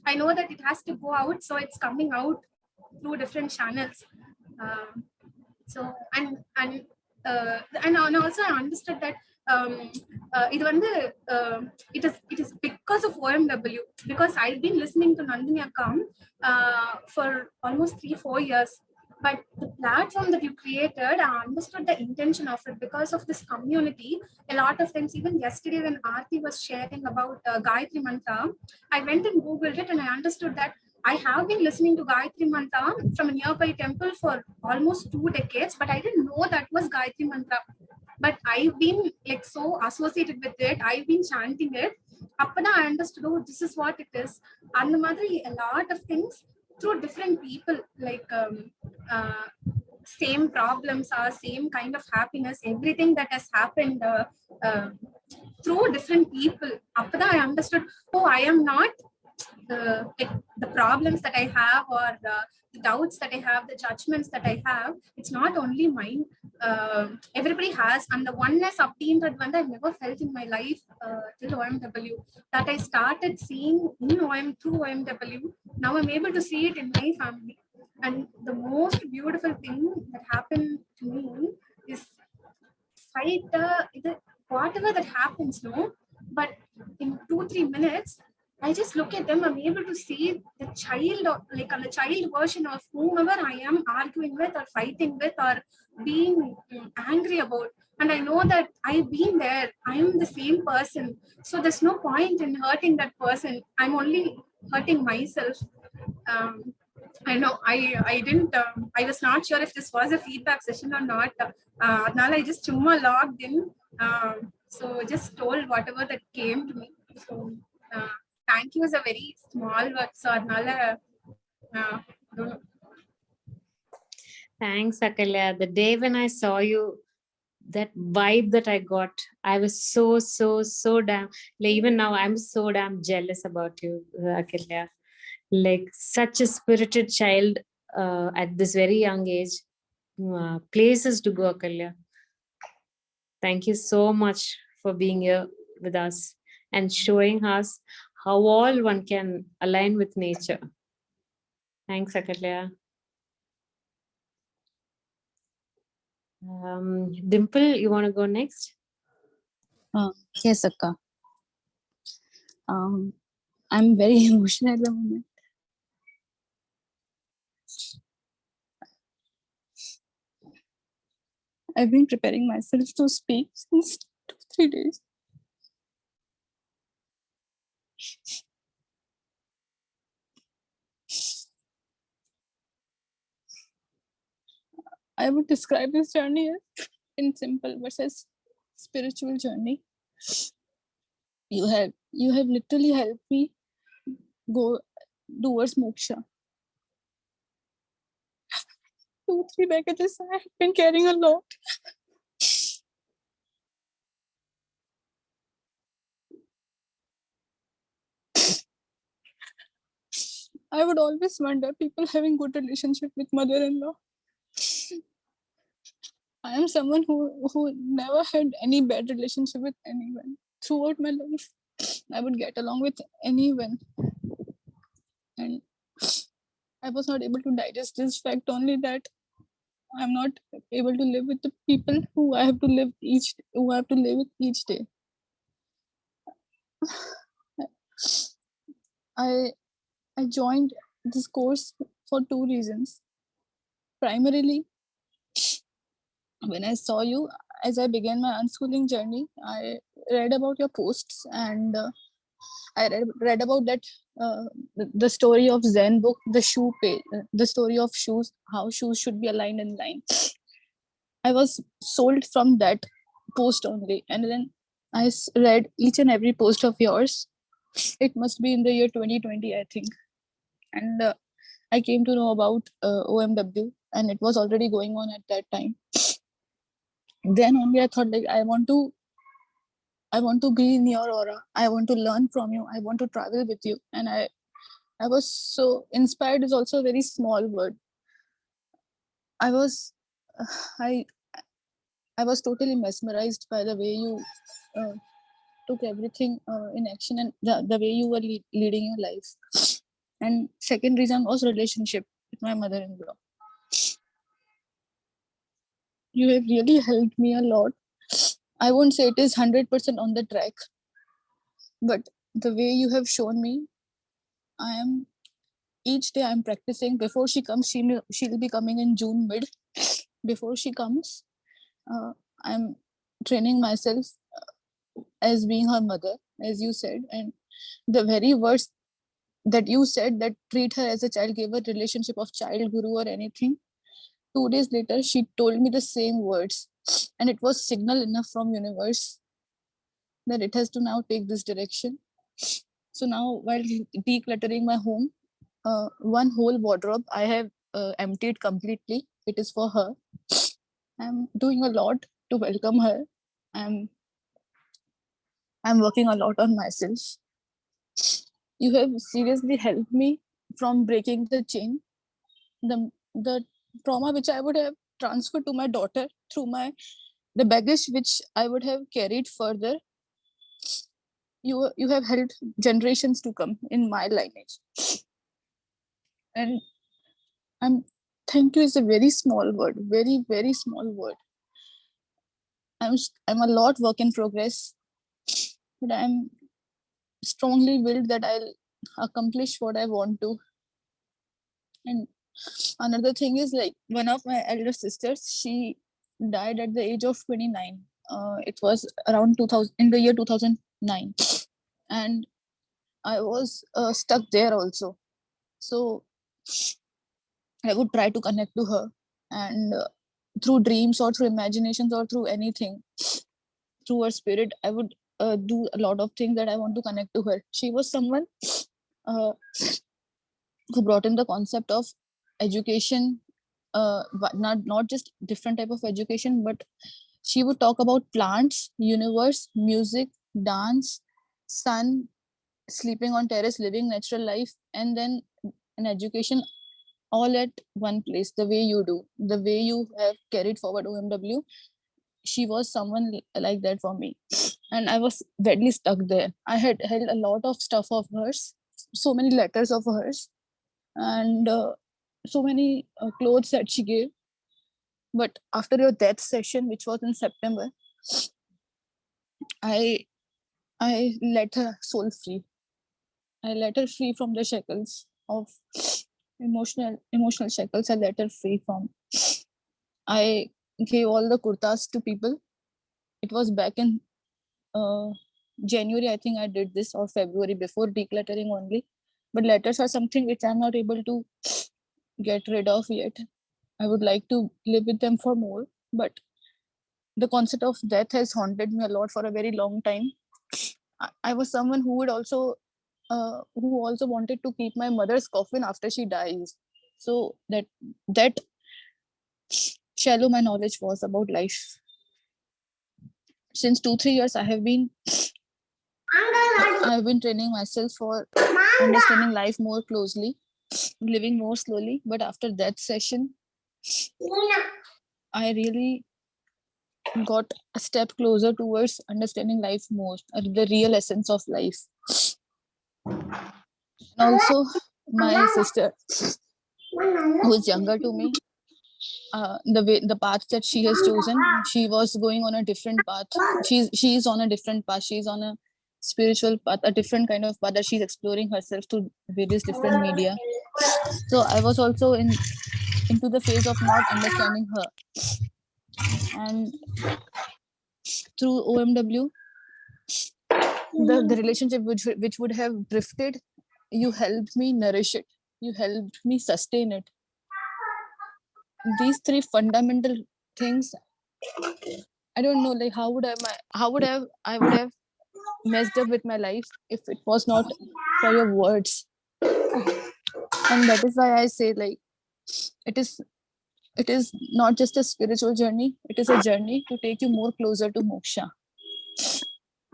I know that it has to go out, so it's coming out through different channels. Um, so and also I understood that um, இது வந்து it is because of OMW, because I've been listening to Nandini Akkam for almost 3-4 years. But the platform that you created, I understood the intention of it because of this community. A lot of times, even yesterday when Aarti was sharing about Gayatri Mantra, I went and Googled it and I understood that I have been listening to Gayatri Mantra from a nearby temple for almost 2 decades, but I didn't know that was Gayatri Mantra. But I've been like so associated with it. I've been chanting it. Appada I understood, oh, this is what it is. And the mother, a lot of things through different people, like same problems or same kind of happiness, everything that has happened through different people. Appada I understood, oh, I am not like the problems that I have, or the doubts that I have, the judgments that I have, it's not only mine. Everybody has, and the oneness அப்படின்றது வந்து I've never felt in my life till OMW, that I started seeing through OMW. Now I'm able to see it in my family. And the most beautiful thing that happened to me is fight whatever that happens, no, but in 2-3 minutes I just look at them. I'm able to see the child, like on the child version of whomever I am arguing with or fighting with or being angry about. And I know that I've been there. I'm the same person. So there's no point in hurting that person. I'm only hurting myself. I know I didn't, I was not sure if this was a feedback session or not. Now I just logged in. So just told whatever that came to me. So thank you is a very small word. So adnala don't know. Thanks, Akalya. The day when I saw you, that vibe that I got, I was so damn, like even now I'm so damn jealous about you, Akalya. Like such a spirited child at this very young age. Places to go, Akalya. Thank you so much for being here with us and showing us how all one can align with nature. Thanks, Akalya. Dimple, you want to go next? Yes, Akka. I'm very emotional at the moment. I've been preparing myself to speak since 2-3 days. I would describe this journey in simple words as spiritual journey. You have literally helped me go towards moksha. 2-3 baggages I have been carrying a lot. I would always wonder people having good relationship with mother-in-law. I am someone who never had any bad relationship with anyone. Throughout my life, I would get along with anyone. And I was not able to digest this fact only that I'm not able to live with the people who I have to live with each day. I joined this course for 2 reasons. Primarily, when I saw you, as I began my unschooling journey, I read about your posts, and I read about that the story of Zen book, the shoe page, the story of shoes, how shoes should be aligned in line. I was sold from that post only, and then I read each and every post of yours. It must be in the year 2020, I think, and I came to know about OMW, and it was already going on at that time. Then only I thought, like, I want to be in your aura. I want to learn from you. I want to travel with you. And I was so inspired is also a very small word. I I was totally mesmerized by the way you took everything in action, and the way you were leading your life. And second reason was relationship with my mother-in-law. You have really helped me a lot. I won't say it is 100% on the track, but the way you have shown me, each day I'm practicing. Before she comes, she'll be coming in June mid. Before she comes, I'm training myself as being her mother, as you said, and the very words that you said, that treat her as a child, gave her relationship of child guru or anything. 2 days later, she told me the same words, and it was signal enough from universe that it has to now take this direction. So now, while decluttering my home, one whole wardrobe I have emptied completely. It is for her. I'm doing a lot to welcome her. I'm working a lot on myself. You have seriously helped me from breaking the chain. The trauma which I would have transferred to my daughter through the baggage which I would have carried further, you have helped generations to come in my lineage. And thank you is a very small word, very, very small word. I'm a lot work in progress, but I'm strongly willed that I'll accomplish what I want to. And another thing is, like, one of my elder sisters, she died at the age of 29. It was around 2000, in the year 2009, and I was stuck there also. So I would try to connect to her, and through dreams or through imaginations or through anything, through her spirit, I would do a lot of things that I want to connect to her. She was someone who brought in the concept of education, but not just different type of education, but she would talk about plants, universe, music, dance, sun, sleeping on terrace, living natural life, and then an education all at one place. The way you do, the way you have carried forward OMW, she was someone like that for me, and I was badly stuck there. I had held a lot of stuff of hers, so many letters of hers, and so many clothes that she gave. But after your death session, which was in September, I let her soul free. I let her free from the shackles of emotional shackles. I let her free from. I gave all the kurtas to people. It was back in January, I think I did this, or February, before decluttering only. But letters are something which I'm not able to get rid of yet. I would like to live with them for more, but the concept of death has haunted me a lot for a very long time. I was someone who would also who also wanted to keep my mother's coffin after she dies. So that shallow my knowledge was about life. Since 2-3 years, I've been training myself for understanding life more closely, living more slowly. But after that session, I really got a step closer towards understanding life more, the real essence of life. And also, my sister, who is younger to me, the path that she has chosen, she was going on a different path. She's on a different path. She's on a spiritual path, a different kind of path that she's exploring herself through various different media. So I was also into the phase of not understanding her, and through OMW, the relationship which would have drifted, you helped me nourish it, you helped me sustain it. These three fundamental things, I don't know, like how would I would have messed up with my life if it was not for your words. And that is why I say, like, it is not just a spiritual journey, it is a journey to take you more closer to moksha.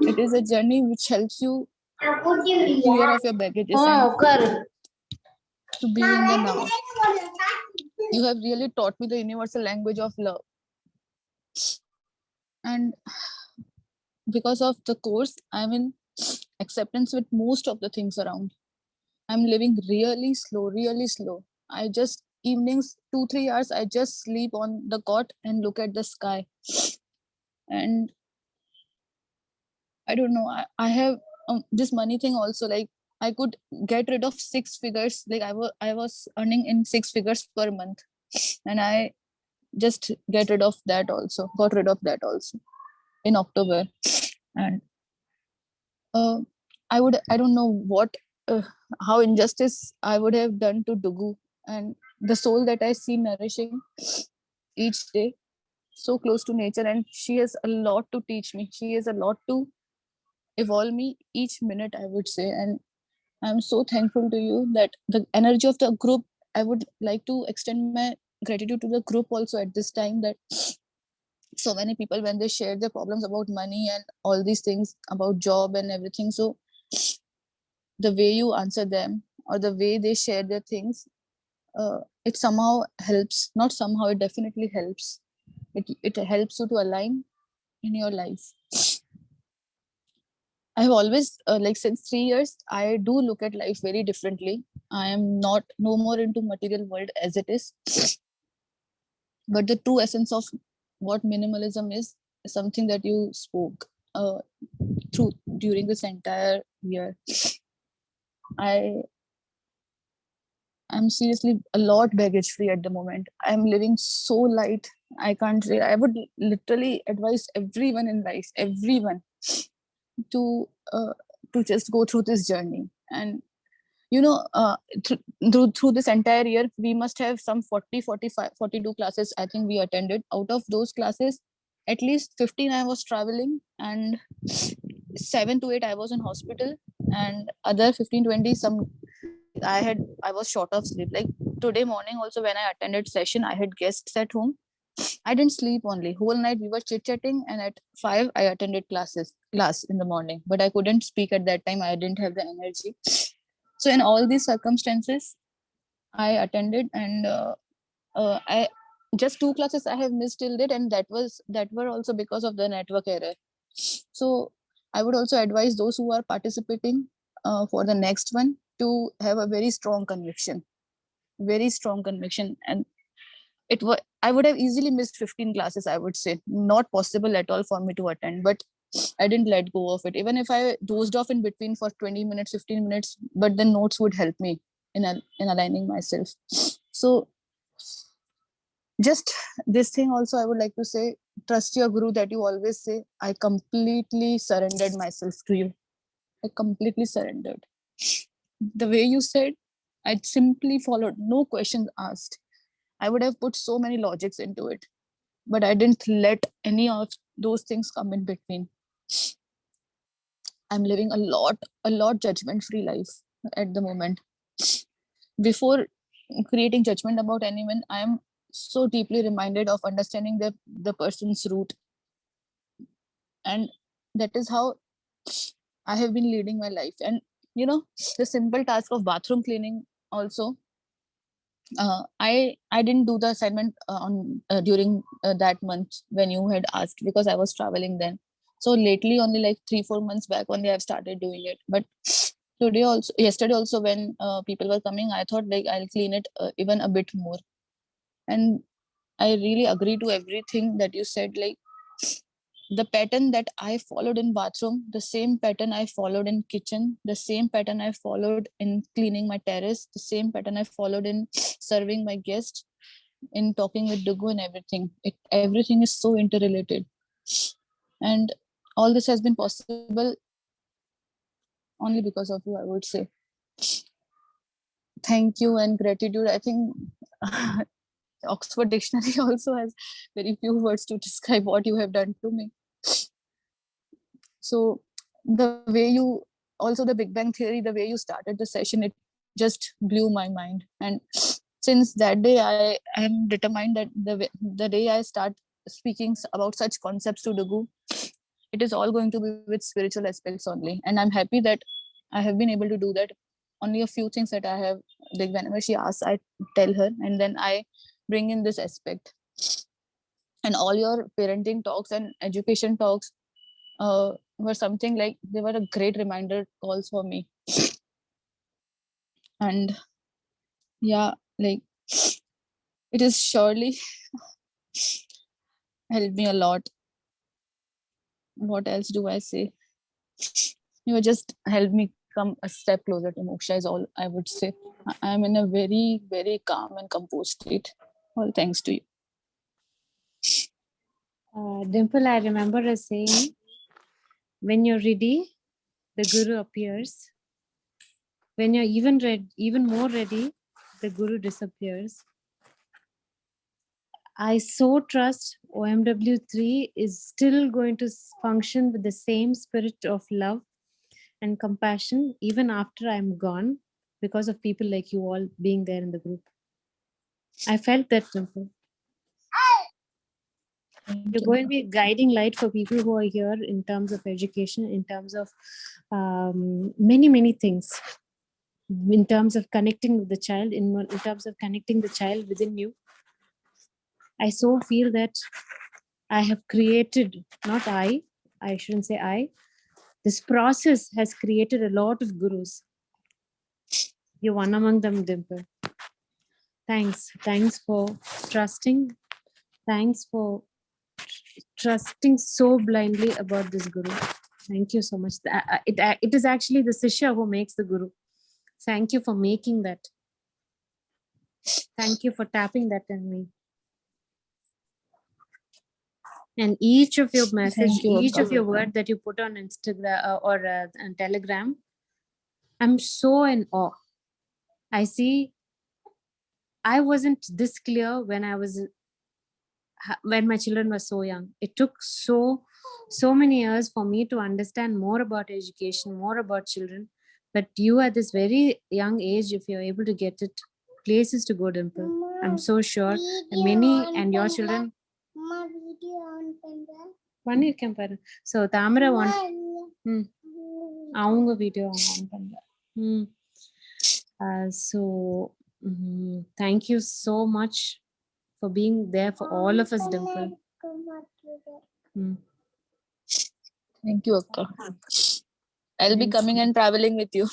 It is a journey which helps you clear off your baggages and to be in the now. You have really taught me the universal language of love. And because of the course, I'm in acceptance with most of the things around. I'm living really slow, really slow. I just evenings 2-3 hours I just sleep on the cot and look at the sky. And I don't know, I have this money thing also, like I could get rid of 6 figures, like I was earning in 6 figures per month, and I just got rid of that also in October. And I don't know what how injustice I would have done to Dugu and the soul that I see nourishing each day, so close to nature, and she has a lot to teach me. She has a lot to evolve me each minute, I would say. And I'm so thankful to you that the energy of the group, I would like to extend my gratitude to the group also at this time, that so many people, when they share their problems about money and all these things about job and everything, so the way you answer them or the way they share their things, it somehow helps, not somehow, it definitely helps. It helps you to align in your life. I have always like since 3 years I do look at life very differently. I am not no more into material world as it is, but the true essence of what minimalism is something that you spoke through during this entire year. I'm seriously a lot baggage free at the moment. I'm living so light. I can't say. I would literally advise everyone in life, everyone, to just go through this journey. And you know, through this entire year, we must have some 40, 45, 42 classes I think we attended. Out of those classes, at least 15 I was traveling, and 7 to 8 I was in hospital, and other 15-20 some I was short of sleep. Like today morning also, when I attended session, I had guests at home. I didn't sleep only. Whole night we were chit-chatting, and at 5 I attended class in the morning. But I couldn't speak at that time. I didn't have the energy. So in all these circumstances, I attended, and I just 2 classes I have missed till date, and that were also because of the network error. So I would also advise those who are participating for the next one to have a very strong conviction, and I would have easily missed 15 classes, I would say. Not possible at all for me to attend, but I didn't let go of it. Even if I dozed off in between for 20 minutes, 15 minutes, but the notes would help me in aligning myself. So just this thing also, I would like to say, trust your guru that you always say. I completely surrendered myself to you. I completely surrendered. The way you said, I simply followed, no questions asked. I would have put so many logics into it, but I didn't let any of those things come in between. I'm living a lot judgment-free life at the moment. Before creating judgment about anyone, I am so deeply reminded of understanding the person's root. And that is how I have been leading my life. And you know, the simple task of bathroom cleaning also, I didn't do the assignment on during that month when you had asked, because I was traveling then. So lately, only like 3-4 months back only, I've started doing it. But yesterday also, when people were coming, I thought like I'll clean it even a bit more. And I really agree to everything that you said. Like the pattern that I followed in bathroom, the same pattern I followed in kitchen, the same pattern I followed in cleaning my terrace, the same pattern I followed in serving my guests, in talking with Dugu and everything. Everything is so interrelated. And all this has been possible only because of you, I would say. Thank you and gratitude. I think Oxford Dictionary also has very few words to describe what you have done to me. So the way you, also the Big Bang Theory, the way you started the session, it just blew my mind. And since that day, I am determined that the day I start speaking about such concepts to Dugu, it is all going to be with spiritual aspects only. And I'm happy that I have been able to do that. Only a few things that I have, like whenever she asks, I tell her, and then I bring in this aspect. and all your parenting talks and education talks were something like they were a great reminder calls for me. And yeah, like it is surely helped me a lot. What else do I say? You just helped me come a step closer to moksha is all I would say. I'm in a very, very calm and composed state. All thanks to you. Dimple, I remember a saying, when you're ready, the Guru appears. When you're even more ready, the Guru disappears. I so trust OMW3 is still going to function with the same spirit of love and compassion even after I'm gone, because of people like you all being there in the group. I felt that, Dimple. You're going to be a guiding light for people who are here in terms of education, in terms of many, many things, in terms of connecting with the child, in terms of connecting the child within you. I so feel that I have created, not I shouldn't say I, this process has created a lot of gurus. You're one among them, Dimple. Thanks. Thanks for trusting. Thanks for trusting so blindly about this guru. Thank you so much. It is actually the Sishya who makes the guru. Thank you for making that. Thank you for tapping that in me. And each of your message, each of your word that you put on Instagram or on Telegram, I'm so in awe. I see, I wasn't this clear when my children were so young. It took so many years for me to understand more about education, more about children. But you at this very young age, if you're able to get it, places to go, Dimple. I'm so sure. Many and your children. So Tamara want video on. So thank you so much for being there for all of us, Dimple. Thank you, Akka. I'll be coming and traveling with you.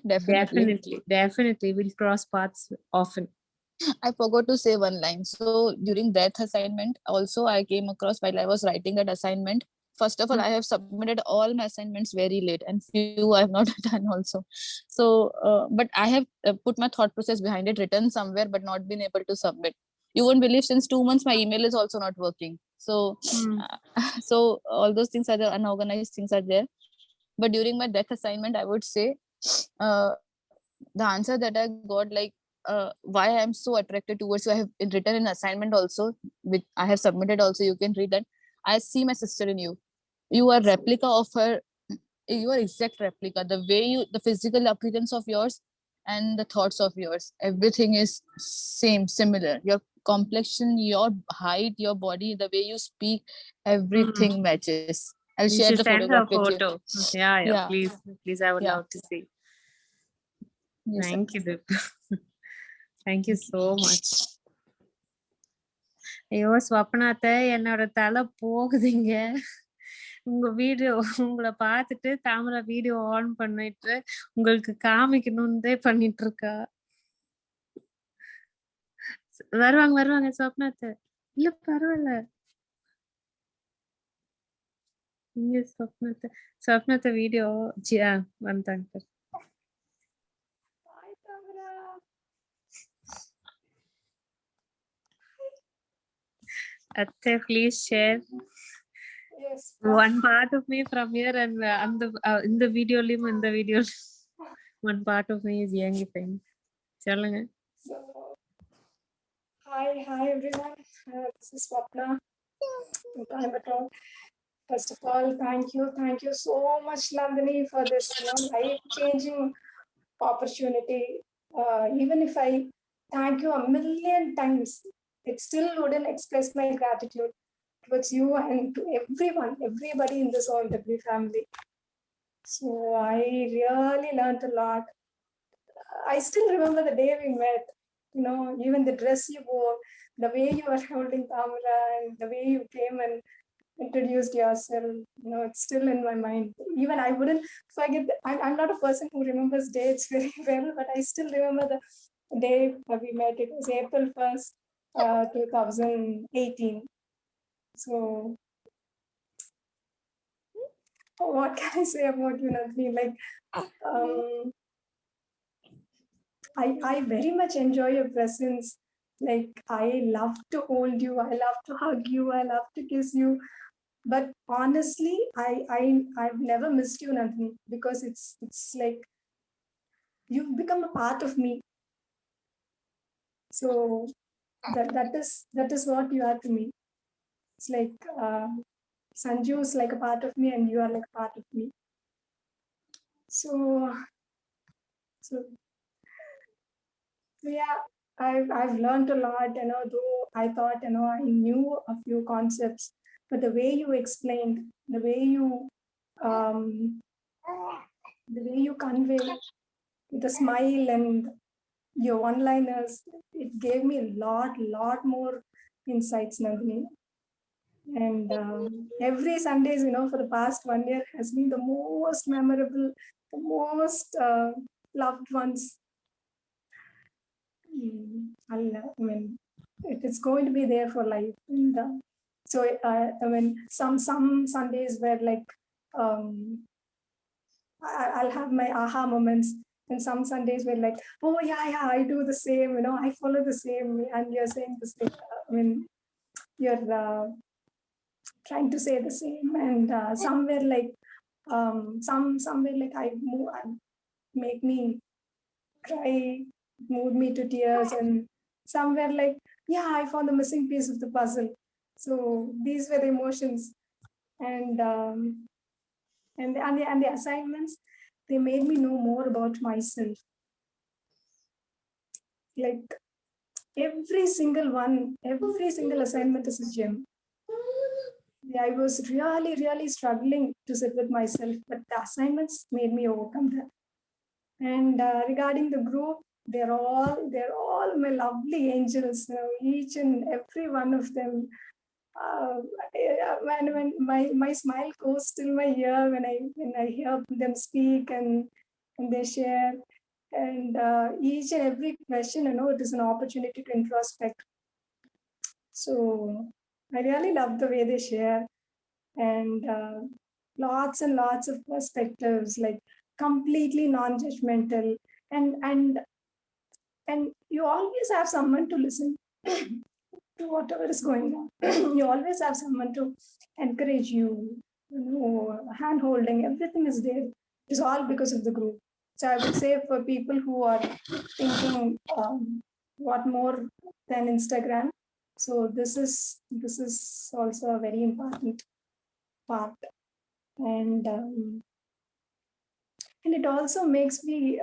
Definitely. We'll cross paths often. I forgot to say one line. So during that assignment, also I came across while I was writing that assignment. First of all, I have submitted all my assignments very late, and few I have not done also. So, but I have put my thought process behind it, written somewhere, but not been able to submit. You won't believe, since 2 months my email is also not working. So, so all those things are the unorganized things are there. But during my death assignment, I would say the answer that I got, like why I'm so attracted towards you, I have written an assignment also, which I have submitted also. You can read that. I see my sister in you. You are replica of her. You are exact replica. The way you, the physical appearance of yours and the thoughts of yours, everything is similar. Your complexion, your height, your body, the way you speak, everything matches. I'll share the photograph with you. Yeah. Please, I would love to see. Yes, thank you, Dip. Thank you so much. ஐயோ ஸ்வப்னாத்த, என்னோட தலை போகுதுங்க. உங்க video உங்களை பார்த்துட்டு தாமரை video on பண்ணிட்டு உங்களுக்கு காமிக்கணும்னு பண்ணிட்டு இருக்கா. வருவாங்க ஸ்வப்னாத்த. இல்ல பரவாயில்ல. இங்க ஸ்வப்னாத்த வீடியோ வந்தாங்க. Atte, please share one part of me from here, and in the video, one part of me is young. Challenga. Hi everyone. This is Swapna from Coimbatore. First of all, thank you so much, Nandini, for this life-changing opportunity. Even if I thank you a million times, it still wouldn't express my gratitude towards you and to everybody in this OMW family. So I really learned a lot. I still remember the day we met. Even the dress you wore, the way you were holding camera and the way you came and introduced yourself, it's still in my mind. Even I wouldn't forget. I'm not a person who remembers dates very well, but I still remember the day we met. It was April 1st, 2018. So what can I say about you, Nandini? Like, I very much enjoy your presence. Like, I love to hold you. I love to hug you. I love to kiss you. But honestly, I've never missed you, Nandini, because it's like you've become a part of me. So that is what you are to me. It's like Sanju is like a part of me, and you are like a part of me. So yeah, I've learned a lot. Though I thought I knew a few concepts, but the way you explained, the way you convey with a smile and your one-liners, it gave me a lot more insights, Nandini. And every Sundays, for the past 1 year has been the most memorable, the most loved ones. I mean, it's going to be there for life. And, so I mean, some Sundays where like I'll have my aha moments, and some Sundays where like, oh yeah, I do the same. I follow the same, and you're saying the same. I mean, you're trying to say the same, and somewhere like somewhere like I make me cry, moved me to tears, and somewhere like, yeah, I found the missing piece of the puzzle. So these were the emotions, and the assignments, they made me know more about myself. Like every single one, every single assignment is a gem. I was really struggling to sit with myself, but the assignments made me overcome that. And regarding the group, they're all my lovely angels. Each and every one of them. When my smile goes till my ear when I hear them speak and they share, and each and every question, it is an opportunity to introspect. So I really love the way they share, and lots and lots of perspectives, like completely non-judgmental, and you always have someone to listen to whatever is going on. You always have someone to encourage you, hand holding, everything is there. It's all because of the group. So I would say for people who are thinking what more than Instagram, so this is also a very important part. And it also makes me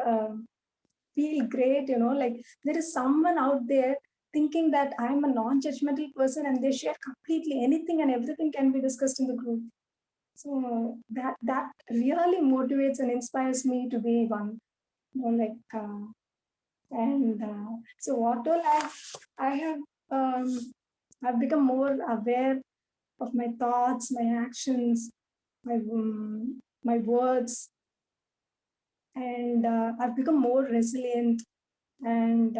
feel great, like there is someone out there thinking that I'm a non-judgmental person, and they share completely anything and everything can be discussed in the group. So that really motivates and inspires me to be one, like and so what all I have I've become more aware of my thoughts, my actions, my words, and I've become more resilient, and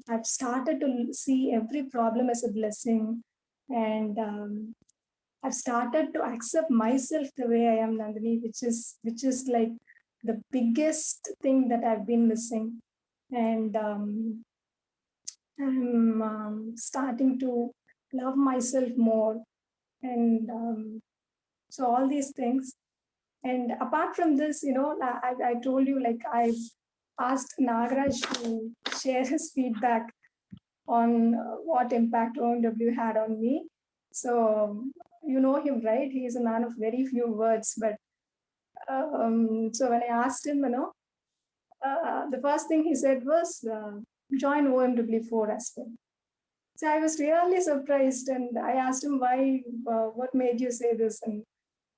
I've started to see every problem as a blessing, and I've started to accept myself the way I am, Nandini, which is like the biggest thing that I've been missing, and I'm starting to love myself more, and so all these things. And apart from this, I told you, like, I've asked Nagaraj to share his feedback on what impact OMW had on me. So you know him, right? He is a man of very few words. But so when I asked him, the first thing he said was, join OMW4 as well. So I was really surprised, and I asked him why, what made you say this,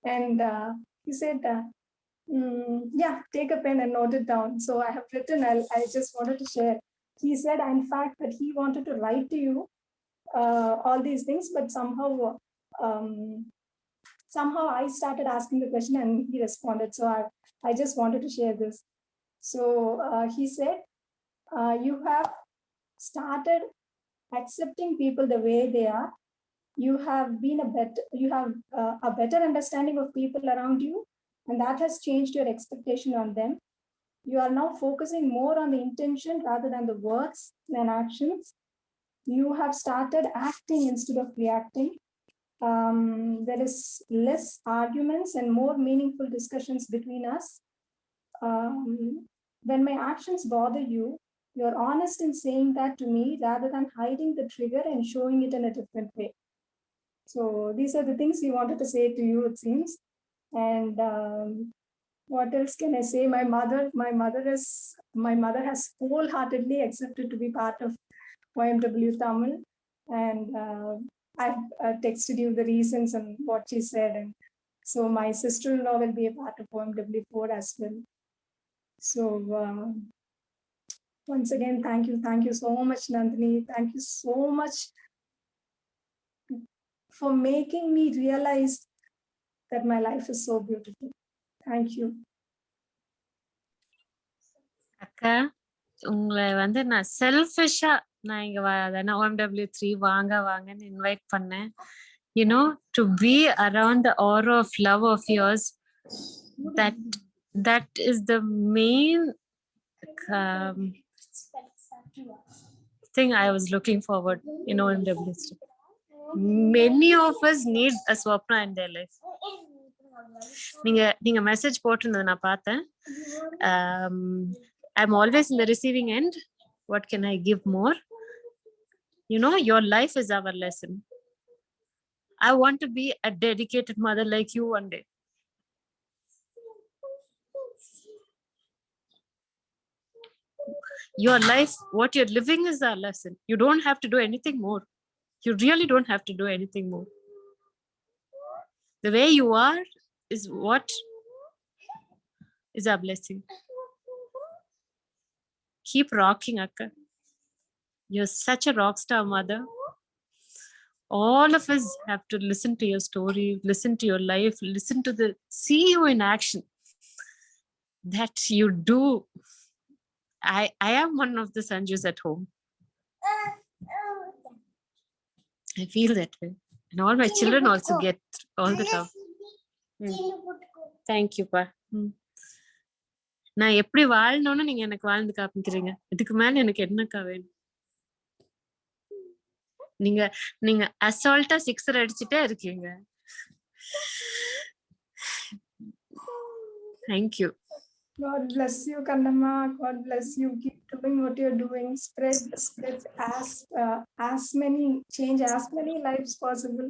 and he said, yeah, take a pen and note it down. So I have written. I just wanted to share. he said, in fact, that he wanted to write to you all these things, but somehow I started asking the question and he responded. So I just wanted to share this. So he said, you have started accepting people the way they are. You have a better understanding of people around you, and that has changed your expectation on them. You are now focusing more on the intention rather than the words and actions. You have started acting instead of reacting. There is less arguments and more meaningful discussions between us. When my actions bother you, you're honest in saying that to me rather than hiding the trigger and showing it in a different way. So these are the things he wanted to say to you, it seems. And what else can I say? My mother has wholeheartedly accepted to be part of OMW Tamil, and I've texted you the reasons and what she said. And so my sister-in-law will be a part of OMW4 as well. So once again, thank you so much, Nandini. Thank you so much for making me realize that my life is so beautiful. Thank you. அக்கா, உங்களை வந்து நான் செல்ஃபிஷா நான் இங்க OMW3 வாங்கன்னு invite பண்ணேன். To be around the aura of love of yours, that is the main thing I was looking forward in OMW3. Many of us need a Swapna in their life. நீங்க message போட்டிருந்தது நான் பார்த்தேன். I'm always in the receiving end. What can I give more? Your life is our lesson. I want to be a dedicated mother like you one day. Your life, what you're living is our lesson. You don't have to do anything more. You really don't have to do anything more. The way you are is what is our blessing. Keep rocking, Akka. You're such a rock star mother. All of us have to listen to your story, listen to your life, see you in action. That you do. I am one of the Sanjus at home. I feel that way. And all my children also get all the love. Thank you, Pa. நான் எப்படி வாழணும்னு நீங்க எனக்கு வாழ்ந்து காமிக்கிறீங்க. இதுக்கு மேல எனக்கு என்னக்கா வேணும்? நீங்க அசால்ட்டா 6 அடிச்சுட்டே இருக்கீங்க. Thank you. God bless you, Kannamma. God bless you. Keep doing what you're doing. Spread as many change as many lives possible.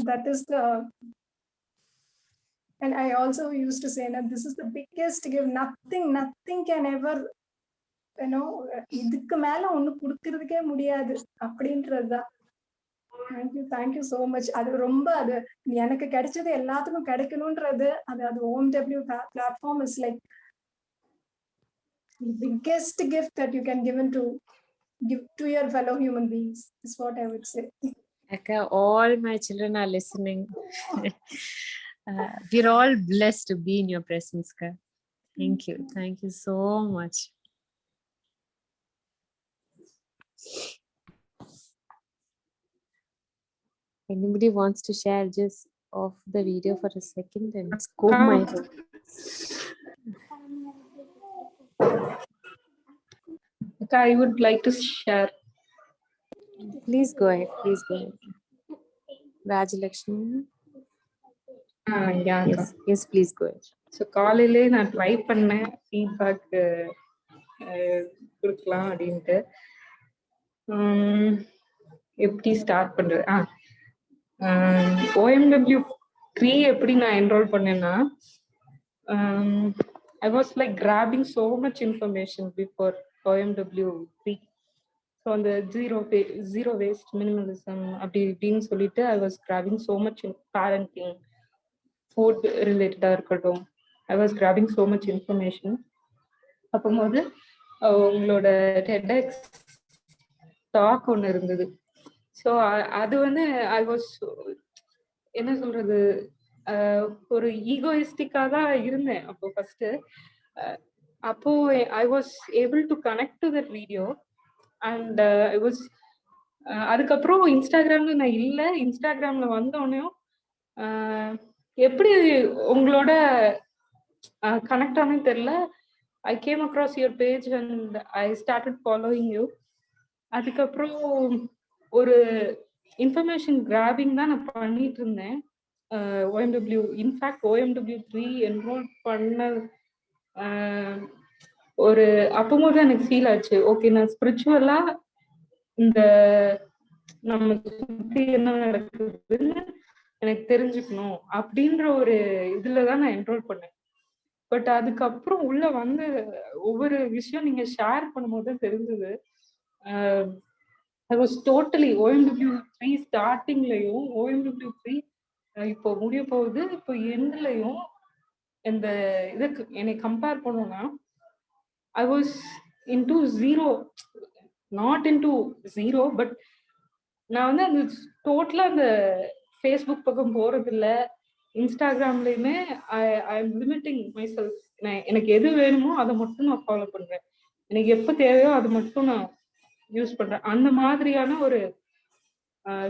That is the. And I also used to say that this is the biggest gift. Nothing can ever, இதுக்கு மேல ஒண்ணு கொடுக்கறதுக்கே முடியாது அப்படின்றதுதான். Thank you so much. அது ரொம்ப எனக்கு கிடைச்சது எல்லாத்துக்கும் கிடைக்கணும்ன்றது அது OMW platform is like the biggest gift that you can give to your fellow human beings is what I would say. Akka, all my children are listening. We're all blessed to be in your presence, Akka. Thank you so much. Anybody wants to share just off the video for a second and scope my head? I would like to share. Please go ahead. Rajalakshmi. Yeah. Yes, please go ahead. So காலையிலே நான் try பண்ணேன் feedback கொடுக்கலாம் அப்படின்ட்டு. எப்படி start பண்றது? OMW3 எப்படி நான் enrol பண்ணேன்னா, I was like grabbing so much information before OMW3. So on the zero waste minimalism அப்படி இப்படின்னு சொல்லிட்டு I was grabbing so much in parenting, food related இருக்கட்டும். I was grabbing so much information. அப்போது உங்களோட டெட்எக்ஸ் talk ஒன்று இருந்தது. So அது வந்து ஐ வாஸ் என்ன சொல்றது, ஒரு ஈகோயிஸ்டிக்காக தான் இருந்தேன் அப்போ ஃபர்ஸ்ட். அப்போ I was able to connect to that video and I was அதுக்கப்புறம் இன்ஸ்டாகிராம்ல நான் இல்லை. இன்ஸ்டாகிராம்ல வந்தோடனையும் எப்படி உங்களோட கனெக்ட் ஆனது தெரியல. I came across your page and I started following you. அதுக்கப்புறம் ஒரு இன்ஃபர்மேஷன் கிராபிங் தான் நான் பண்ணிட்டு இருந்தேன். OMW இன்ஃபேக்ட் OMW3 என்ரோல் பண்ண ஒரு அப்போது எனக்கு ஃபீல் ஆச்சு, ஓகே நான் ஸ்பிரிச்சுவலா இந்த நம்ம சுத்தி என்ன நடக்குதுன்னு எனக்கு தெரிஞ்சுக்கணும் அப்படின்ற ஒரு இதுலதான் நான் என்ரோல் பண்ணேன். பட் அதுக்கப்புறம் உள்ள வந்து ஒவ்வொரு விஷயம் நீங்க ஷேர் பண்ணும்போது தான் தெரிஞ்சது. I was totally OMW3 ஸ்டார்டிங்லயும் OMW3 இப்போ முடிய போகுது, இப்போ எண்ட்லயும் இந்த இதுக்கு என்னை கம்பேர் பண்ணோம்னா I was into zero, not into zero, but நான் வந்து அந்த டோட்டலா அந்த ஃபேஸ்புக் பக்கம் போறது இல்லை, இன்ஸ்டாகிராம்லயுமே I am limiting my self. எனக்கு எது வேணுமோ அதை மட்டும் நான் ஃபாலோ பண்றேன், எனக்கு எப்போ தேவையோ அது மட்டும் நான் யூஸ் பண்றேன். அந்த மாதிரியான ஒரு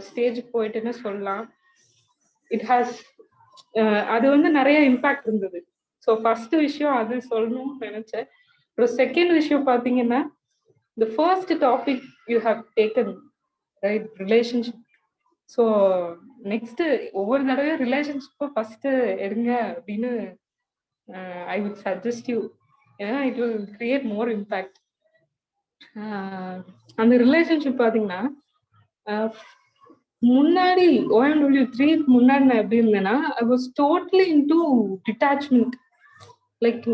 ஸ்டேஜுக்கு போயிட்டுன்னு சொல்லலாம். இட் ஹாஸ் அது வந்து நிறைய இம்பாக்ட் இருந்தது. ஸோ ஃபர்ஸ்ட் விஷயம் அது சொல்லணும்னு நினைச்சேன். அப்புறம் செகண்ட் விஷயம் பார்த்தீங்கன்னா, the first topic you have taken right, relationship. So next ஒவ்வொரு தடவையும் ரிலேஷன்ஷிப்பை ஃபர்ஸ்ட் எடுங்க அப்படின்னு ஐ வுட் சஜஸ்ட் யூ, ஏன்னா it will create more impact. அந்த ரிலேஷன்ஷிப் பார்த்தீங்கன்னா, முன்னாடி OMW3 முன்னாடி நான் எப்படி இருந்தேன்னா, I was totally into detachment. Like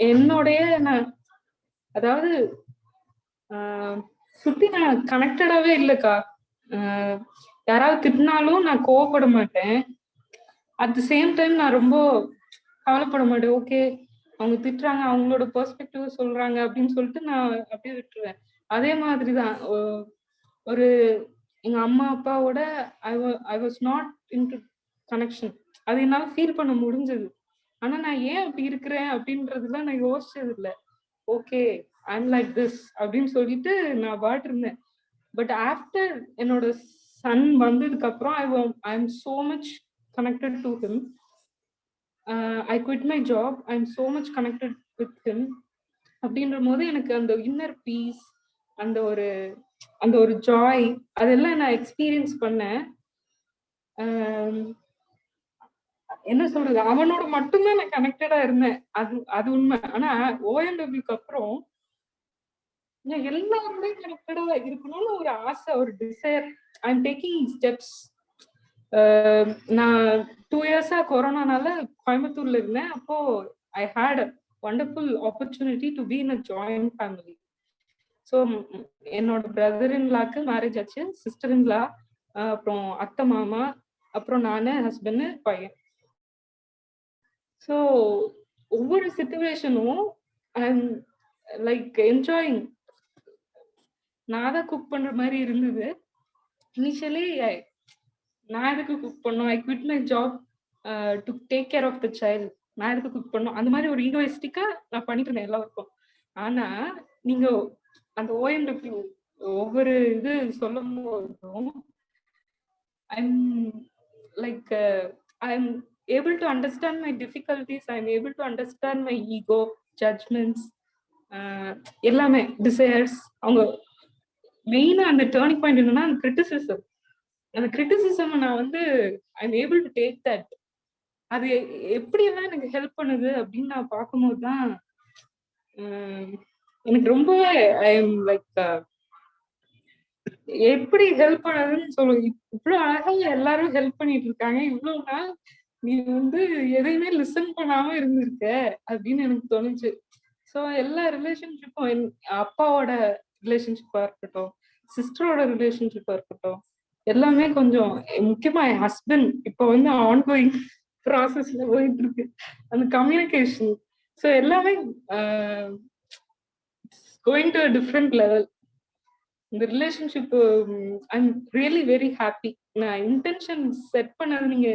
என்னோடைய நான் அதாவது சுத்தி நான் கனெக்டடாவே இல்லைக்கா. யாராவது திட்டினாலும் நான் கோவப்பட மாட்டேன். அட் த சேம் டைம் நான் ரொம்ப கவலைப்பட மாட்டேன். ஓகே அவங்க திட்டுறாங்க, அவங்களோட பெர்ஸ்பெக்டிவ் சொல்றாங்க அப்படின்னு சொல்லிட்டு நான் அப்படியே விட்டுருவேன். அதே மாதிரிதான் ஒரு எங்க அம்மா அப்பாவோட I was not into connection. அது என்னால ஃபீல் பண்ண முடிஞ்சது. ஆனா நான் ஏன் அப்படி இருக்கிறேன் அப்படின்றதுலாம் நான் யோசிச்சது இல்லை. Okay I am like this அப்படின்னு சொல்லிட்டு நான் பாட்டு இருந்தேன். பட் ஆஃப்டர் என்னோட சன் வந்ததுக்கு அப்புறம் I am so much connected to him. I quit my job, I am so much connected with him. அப்படின்ற போது எனக்கு அந்த இன்னர் பீஸ், அந்த ஒரு ஜாய், அதெல்லாம் நான் எக்ஸ்பீரியன்ஸ் பண்ணேன். என்ன சொல்றது, அவனோட மட்டும்தான் நான் கனெக்டடா இருந்தேன். அது உண்மை. ஆனா OMWக்கு அப்புறம் நான் எல்லாருமே கனெக்டடா இருக்கணும்னு ஒரு ஆசை, ஒரு desire. I am taking steps. நான் 2 இயர்ஸா கொரோனானால கோயம்புத்தூர்ல இருந்தேன். அப்போ I had wonderful opportunity to be in a joint family. So என்னோட பிரதர் இன்லாக்கு மேரேஜ் ஆச்சு, சிஸ்டர் இன்லா, அப்புறம் அத்தை மாமா, அப்புறம் நானு, ஹஸ்பண்ட், பையன். ஸோ ஒவ்வொரு சிச்சுவேஷனும் ஐ எம் லைக் என்ஜாயிங். நான் தான் குக் பண்ற மாதிரி இருந்தது இனிஷியலி. நான் எதுக்கு குக் பண்ணோம், I quit my job to take care of the child. நான் எதுக்கு குக் பண்ணோம், அந்த மாதிரி ஒரு ஈகோயிஸ்டிக்கா நான் பண்ணிட்டு இருந்தேன் எல்லாருக்கும். ஆனா நீங்க அந்த OMW ஒவ்வொரு இது சொல்லும் போதும் I'm like I'm able to understand my difficulties, I'm able to understand my ego, judgements, எல்லாமே டிசையர்ஸ். அவங்க மெயினா அந்த டேர்னிங் பாயிண்ட் என்னன்னா அந்த கிரிட்டிசிசம். அந்த கிரிட்டிசிசம் நான் வந்து I'm able to take that. அது எப்படியெல்லாம் எனக்கு ஹெல்ப் பண்ணுது அப்படின்னு நான் பார்க்கும்போது தான் எனக்கு ரொம்பவே ஐ எம் லைக் எப்படி ஹெல்ப் பண்ணதுன்னு சொல்லுங்க. இவ்வளவு அழகா எல்லாரும் ஹெல்ப் பண்ணிட்டு இருக்காங்க, இவ்வளவு நாள் நீ வந்து எதையுமே லிசன் பண்ணாம இருந்திருக்க அப்படின்னு எனக்கு தோணுச்சு. ஸோ எல்லா ரிலேஷன்ஷிப்பும், என் அப்பாவோட ரிலேஷன்ஷிப்பா இருக்கட்டும், சிஸ்டரோட ரிலேஷன்ஷிப்பா இருக்கட்டும், எல்லாமே கொஞ்சம் முக்கியமா என் ஹஸ்பண்ட் இப்போ வந்து ஆன்கோயிங் ப்ராசஸ்ல போயிட்டு இருக்கு அந்த கம்யூனிகேஷன். ஸோ எல்லாமே going to a different level. இந்த relationship I'm really very happy. நான் இன்டென்ஷன் செட் பண்ணது நீங்க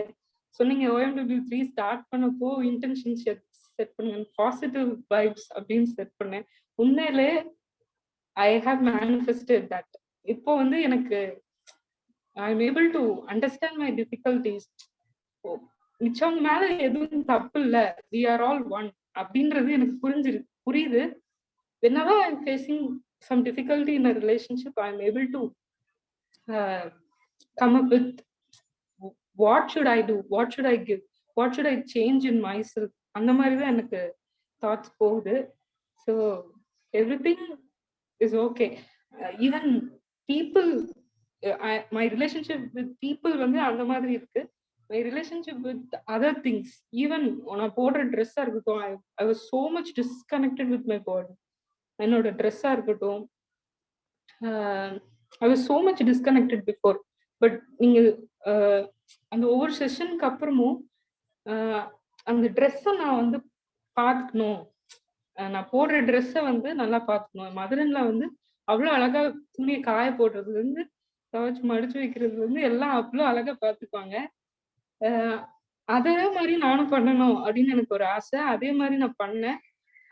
சொன்னீங்க OMW3 ஸ்டார்ட் பண்ணப்போ இன்டென்ஷன் செட் பண்ணுங்க, பாசிட்டிவ் வைப்ஸ் அப்படின்னு செட் பண்ணேன். உண்மையிலே ஐ ஹாவ் மேனிஃபெஸ்டட் தட். இப்போ வந்து எனக்கு I am able to understand my difficulties. மிச்சவங்க மேல எதுவும் தப்பு இல்லை, we are all one அப்படின்றது எனக்கு புரியுது. whenever I'm facing some difficulty in a relationship, I'm able to come up with what should I do, what should I give, what should I change in myself. அந்த மாதிரி தான் எனக்கு thoughts போகுது. So everything is okay. Even people, my relationship with people வந்து அந்த மாதிரி இருக்கு. My relationship with other things, even நான் போடுற ட்ரெஸ்ஸாக இருக்கட்டும், I was so much disconnected with my body. என்னோட ட்ரெஸ்ஸாக இருக்கட்டும், I was so much disconnected before. But நீங்கள் அந்த ஒவ்வொரு செஷனுக்கு அப்புறமும் அந்த ட்ரெஸ்ஸை நான் வந்து பார்த்துக்கணும், நான் போடுற ட்ரெஸ்ஸை வந்து நல்லா பார்த்துக்கணும். மதுரன்ல வந்து அவ்வளோ அழகா துணியை காய போடுறதுல இருந்து துவைச்சு மடிச்சு வைக்கிறதுல இருந்து எல்லாம் அவ்வளோ அழகா பார்த்துப்பாங்க. அதே மாதிரி நானும் பண்ணணும் அப்படின்னு எனக்கு ஒரு ஆசை. அதே மாதிரி நான் பண்ணேன்.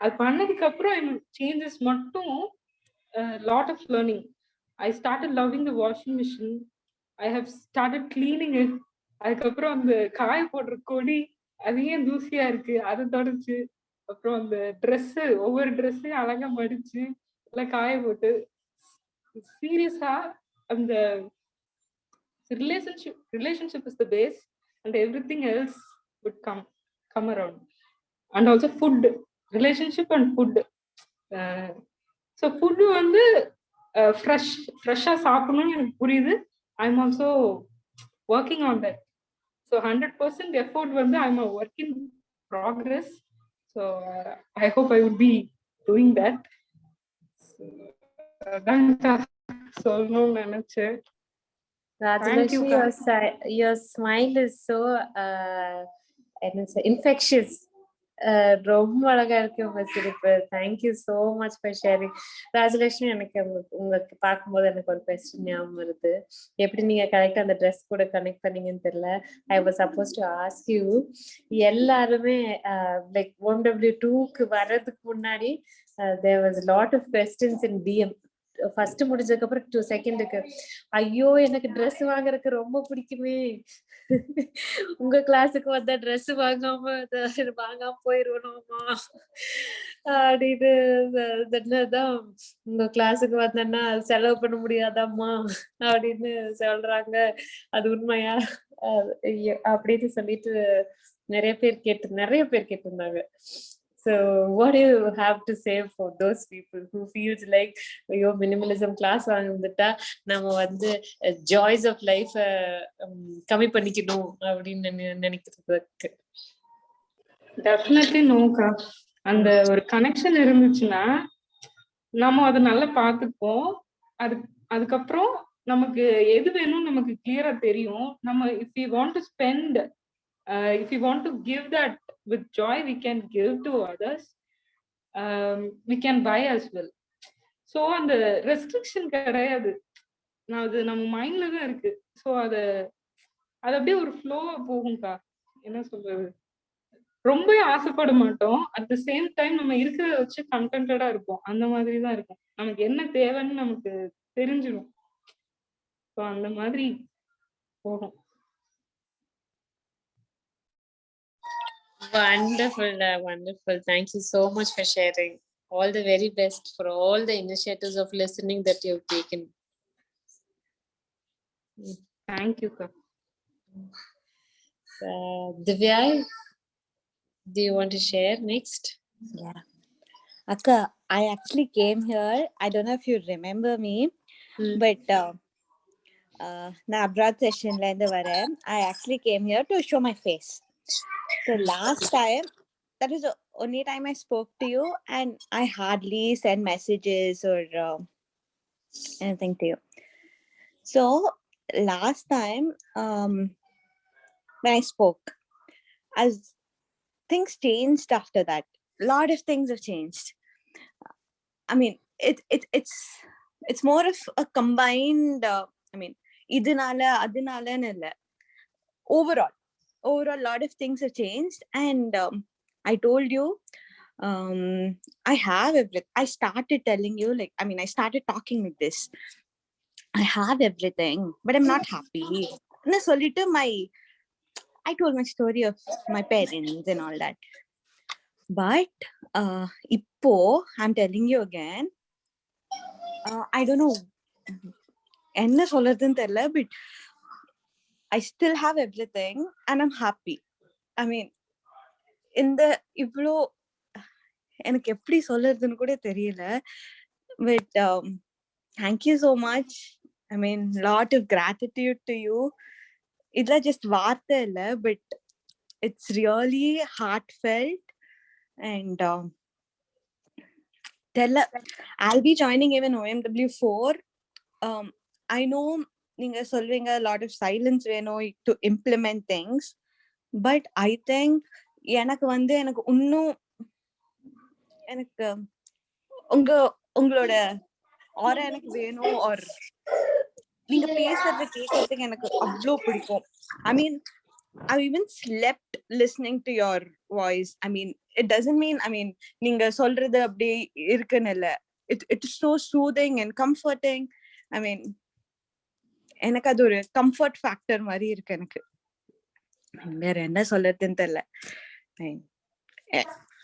அது பண்ணதுக்கு அப்புறம் சேஞ்சஸ் மட்டும் lot of learning. I started loving the washing machine. I have started cleaning it. அதுக்கப்புறம் அந்த காய போடுற கொடி அது ஏன் தூசியா இருக்கு அதை தொடச்சு, அப்புறம் அந்த ட்ரெஸ்ஸு ஒவ்வொரு ட்ரெஸ்ஸையும் அழகா மடிச்சு எல்லாம் காய போட்டு, சீரியஸா அந்த relationship is the base and everything else would come around. And also food, relationship and food. So food வந்து ஃப்ரெஷ்ஷாக சாப்பிடணும்னு எனக்கு புரியுது. I'm also working on that. So 100% effort வந்து I'm a work in progress. So I hope I would be doing that. அதான் சொல்லணும்னு நினைச்சேன். Rajalaxmi, your smile is so infectious. ரொம்ப அழகா இருக்கு உங்க சிரிப்பு. Thank you so much for sharing. Rajalakshmi, எனக்கு உங்களுக்கு பார்க்கும்போது எனக்கு ஒரு கொஸ்டின் ஞாபகம் வருது. எப்படி நீங்க கரெக்டா அந்த ட்ரெஸ் கூட கனெக்ட் பண்ணீங்கன்னு தெரியல. I was suppose to ask you, எல்லாருமே லைக் OMW2க்கு வர்றதுக்கு முன்னாடி there was lot of questions in DM. First முடிஞ்சதுக்கு அப்புறம் 2 செகண்டுக்கு ஐயோ எனக்கு ட்ரெஸ் வாங்குறதுக்கு ரொம்ப பிடிக்குமே, உங்க கிளாஸுக்கு வந்தா ட்ரெஸ் வாங்காம போயிருவணுமா அப்படின்னு தான், உங்க கிளாஸுக்கு வந்தேன்னா செலவு பண்ண முடியாதாம்மா அப்படின்னு சொல்றாங்க. அது உண்மையா அப்படின்னு சொல்லிட்டு நிறைய பேர் கேட்டிருந்தாங்க. So what do you have to say for those people who feels like your minimalism class வாங்கிட்டா நம்ம வந்து joys of life கம்மி பண்ணிக்கணும் அப்படின்னு நினைக்கிறதுக்கு? டெஃபினெட்லி நோக்கா. அந்த ஒரு கனெக்ஷன் இருந்துச்சுன்னா நம்ம அதை நல்லா பார்த்துப்போம். அதுக்கப்புறம் நமக்கு எது வேணும் நமக்கு கிளியரா தெரியும். நம்ம if we want to spend, if we want to give that with joy, we can give to others. We can buy as well. So அந்த ரெஸ்ட்ரிக்ஷன் கிடையாது, அது நம்ம மைண்ட்ல தான் இருக்கு. ஸோ அது அப்படியே ஒரு ஃப்ளோவா போகும்க்கா. என்ன சொல்றது, ரொம்ப ஆசைப்பட மாட்டோம். அட் த சேம் டைம் நம்ம இருக்கிறத வச்சு கண்டென்டடா இருப்போம். அந்த மாதிரி தான் இருக்கும். நமக்கு என்ன தேவைன்னு நமக்கு தெரிஞ்சிடும். ஸோ அந்த மாதிரி போகும். Wonderful. Thank you so much for sharing. All the very best for all the initiatives of listening that you've taken. Thank you, Ka. Divya, do you want to share next? Yeah. Akka, I actually came here. I don't know if you remember me, but na abroad session la inda varen. I actually came here to show my face. So last time, that was the only time I spoke to you, and I hardly send messages or anything to you. So last time, when I spoke, as things changed after that. A lot of things have changed. I mean, it's more of a combined I mean idinala adinala illa, overall a lot of things have changed. And I told you I have everything. I started telling you, like, I mean, I started talking like this. I have everything, but I'm not happy. And so later I told my story of my parents and all that. But Ippo, I'm telling you again, I don't know enna solradhunu therilla, but I still have everything and I'm happy. I mean, இந்த இவ்ளோ எனக்கு எப்படி சொல்றதுன்னு கூட தெரியல. But thank you so much. I mean, lot of gratitude to you. It's just வார்த்தை இல்ல, but it's really heartfelt. And I'll be joining even OMW4. I know நீங்க சொல்வீங்க a lot of silence வேணும் to implement things, but I think எனக்கு இன்னும் எனக்கு உங்களோட ஆரா எனக்கு வேணும், or நீங்க பேசுறத கேட்கறதுக்கு எனக்கு அவ்வளோ பிடிக்கும். I mean, I've even slept listening to your voice. I mean, it doesn't mean, I mean, நீங்க சொல்றது அப்படி இருக்குன்னு இல்ல. It is so soothing and comforting. I mean, எனக்கு அது ஒரு comfort factor மாதிரி இருக்கு எனக்கு. வேற என்ன சொல்றதுன்னு தெரியல.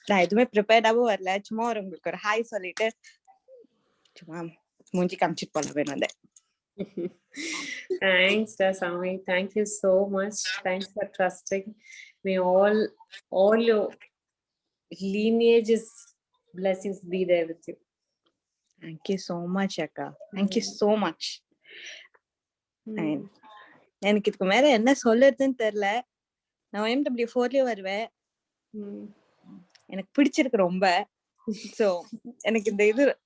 நான் எதுவுமே ப்ரிப்பேர்டாவும் வரல, சும்மா உங்களுக்கு ஒரு ஹாய் சொல்லிட்டு சும்மா மூஞ்சி காமிச்சிட்டு போல வந்தேன். Thanks, Dasami. Thank you so much. Thanks for trusting. May all your lineages blessings be there with you. Thank you so much, Akka. Thank you so much. எனக்கு இதுக்கு மேல என்ன சொல்றதுன்னு தெரியல. நான் OMW4 வருவேன். எனக்கு பிடிச்சிருக்கு ரொம்ப. சோ எனக்கு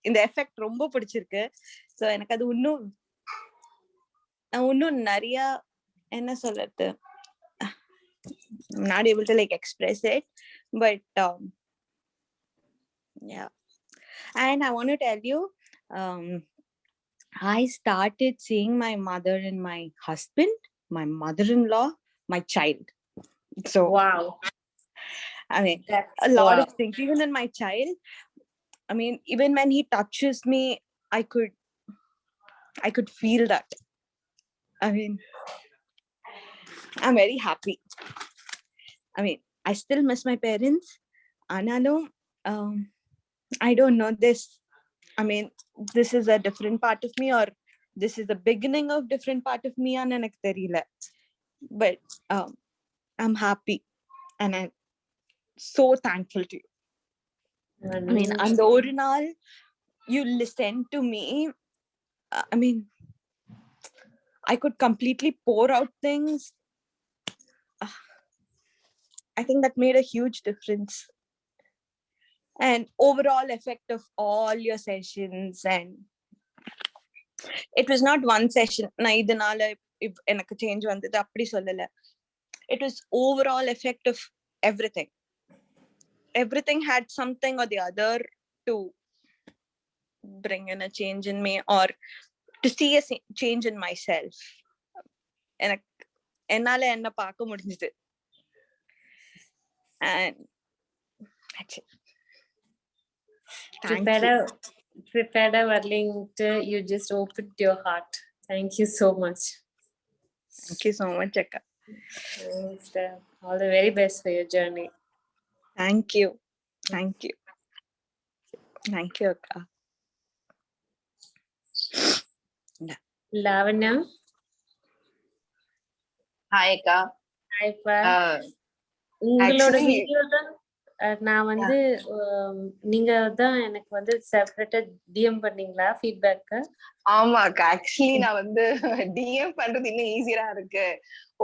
இந்த எஃபெக்ட் ரொம்ப பிடிச்சிருக்கு. சோ எனக்கு அது இன்னும் நிறைய என்ன சொல்றது, I'm not able to like express it, but yeah. And I want to tell you, I started seeing my mother and my husband, my mother-in-law, my child. So wow, I mean, a lot of things, even in my child. I mean, even when he touches me, I could feel that. I mean, I'm very happy. I mean, I still miss my parents. Analo, I don't know this. I mean, this is a different part of me, or this is the beginning of different part of me, ananak theriyala. But I'm happy and I'm so thankful to you. I mean, and the orinal you listen to me. I mean, I could completely pour out things. I think that made a huge difference. And overall effect of all your sessions, and it was not one session na idanaala if enakku change vandhathu appadi sollala. It was overall effect of everything had something or the other to bring in a change in me, or to see a change in myself. என்னால என்ன பார்க்க முடிஞ்சது. And that's it. Prepared வரலிங்ட்டு you just opened your heart. Thank you so much. Thank you so much, Akka. Thanks, all the very best for your journey. Thank you, Akka. Lavanya. Hi, Akka. Hi, Pa. உங்களோட video தான் நான் நீங்க தான் எனக்கு செப்பரேட்டா DM பண்ணீங்களா feedback? ஆமாக்கா, actually நான் DM பண்றது இன்னும் ஈஸியா இருக்கு,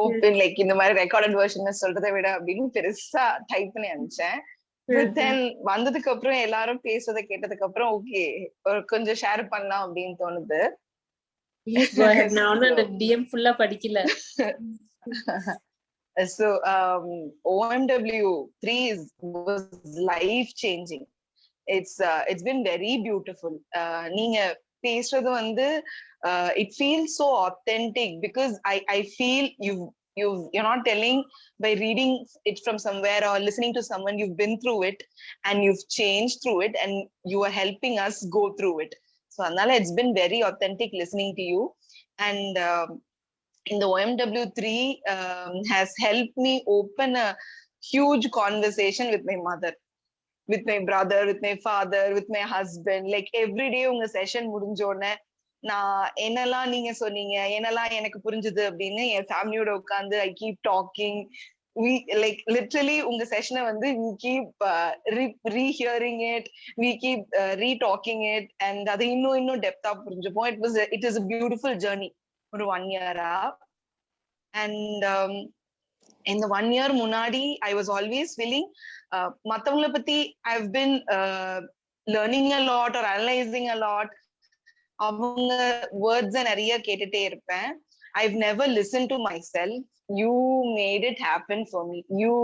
ஓப்பன் லைக் இந்த மாதிரி ரெக்கார்டட் வெர்ஷன் சொல்றதை விட அப்படின்னு பெருசா டைப் பண்ணி அனுப்பிச்சேன். பட் தென் வந்ததுக்கு அப்புறம் எல்லாரும் பேசுறதை கேட்டதுக்கு அப்புறம் ஓகே கொஞ்சம் ஷேர் பண்ணலாம் அப்படின்னு தோணுது. நான் அந்த டிஎம் ஃபுல்லா படிக்கல. So OMW3 was life changing. it's been very beautiful. நீங்க பேசுறது வந்து it feels so authentic because I feel you're not telling by reading it from somewhere or listening to someone. You've been through it and you've changed through it and you are helping us go through it. So anala it's been very authentic listening to you. And in the OMW3 has helped me open a huge conversation with my mother, with my brother, with my father, with my husband. Like every day unga session முடிஞ்சோனே நான் என்னெல்லாம் நீங்க சொன்னீங்க, என்னெல்லாம் எனக்கு புரிஞ்சுது அப்படின்னு என் ஃபேமிலியோட உட்கார்ந்து I keep talking. We like literally unga session வந்து we keep rehearing it, we keep re-talking it, and அது இன்னும் depth-ஆ புரிஞ்சுப்போம். It is a beautiful journey for 1 year. And in the 1 year munadi I was always feeling mathavangala patti I've been learning a lot or analyzing a lot. Avanga words nariya ketite irpen. I've never listened to myself. You made it happen for me. You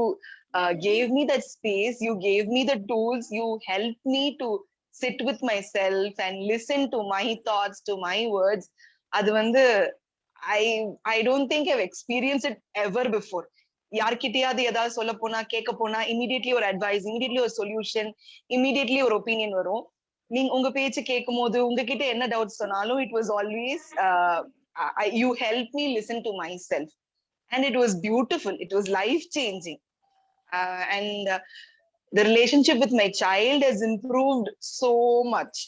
gave me that space, you gave me the tools, you helped me to sit with myself and listen to my thoughts, to my words. Adu vandu I don't think I've experienced it ever before. யார்கிட்டயாவது ஏதாவது சொல்ல போனா கேட்க போனா immediately ஒரு advice, immediately ஒரு solution, immediately ஒரு opinion வரும். நீங்க உங்க பேச்சு கேட்கும் போது உங்ககிட்ட என்ன டவுட்ஸ் சொன்னாலும் it was always you helped me listen to myself, and it was beautiful. It was life changing. And the relationship with my child has improved so much.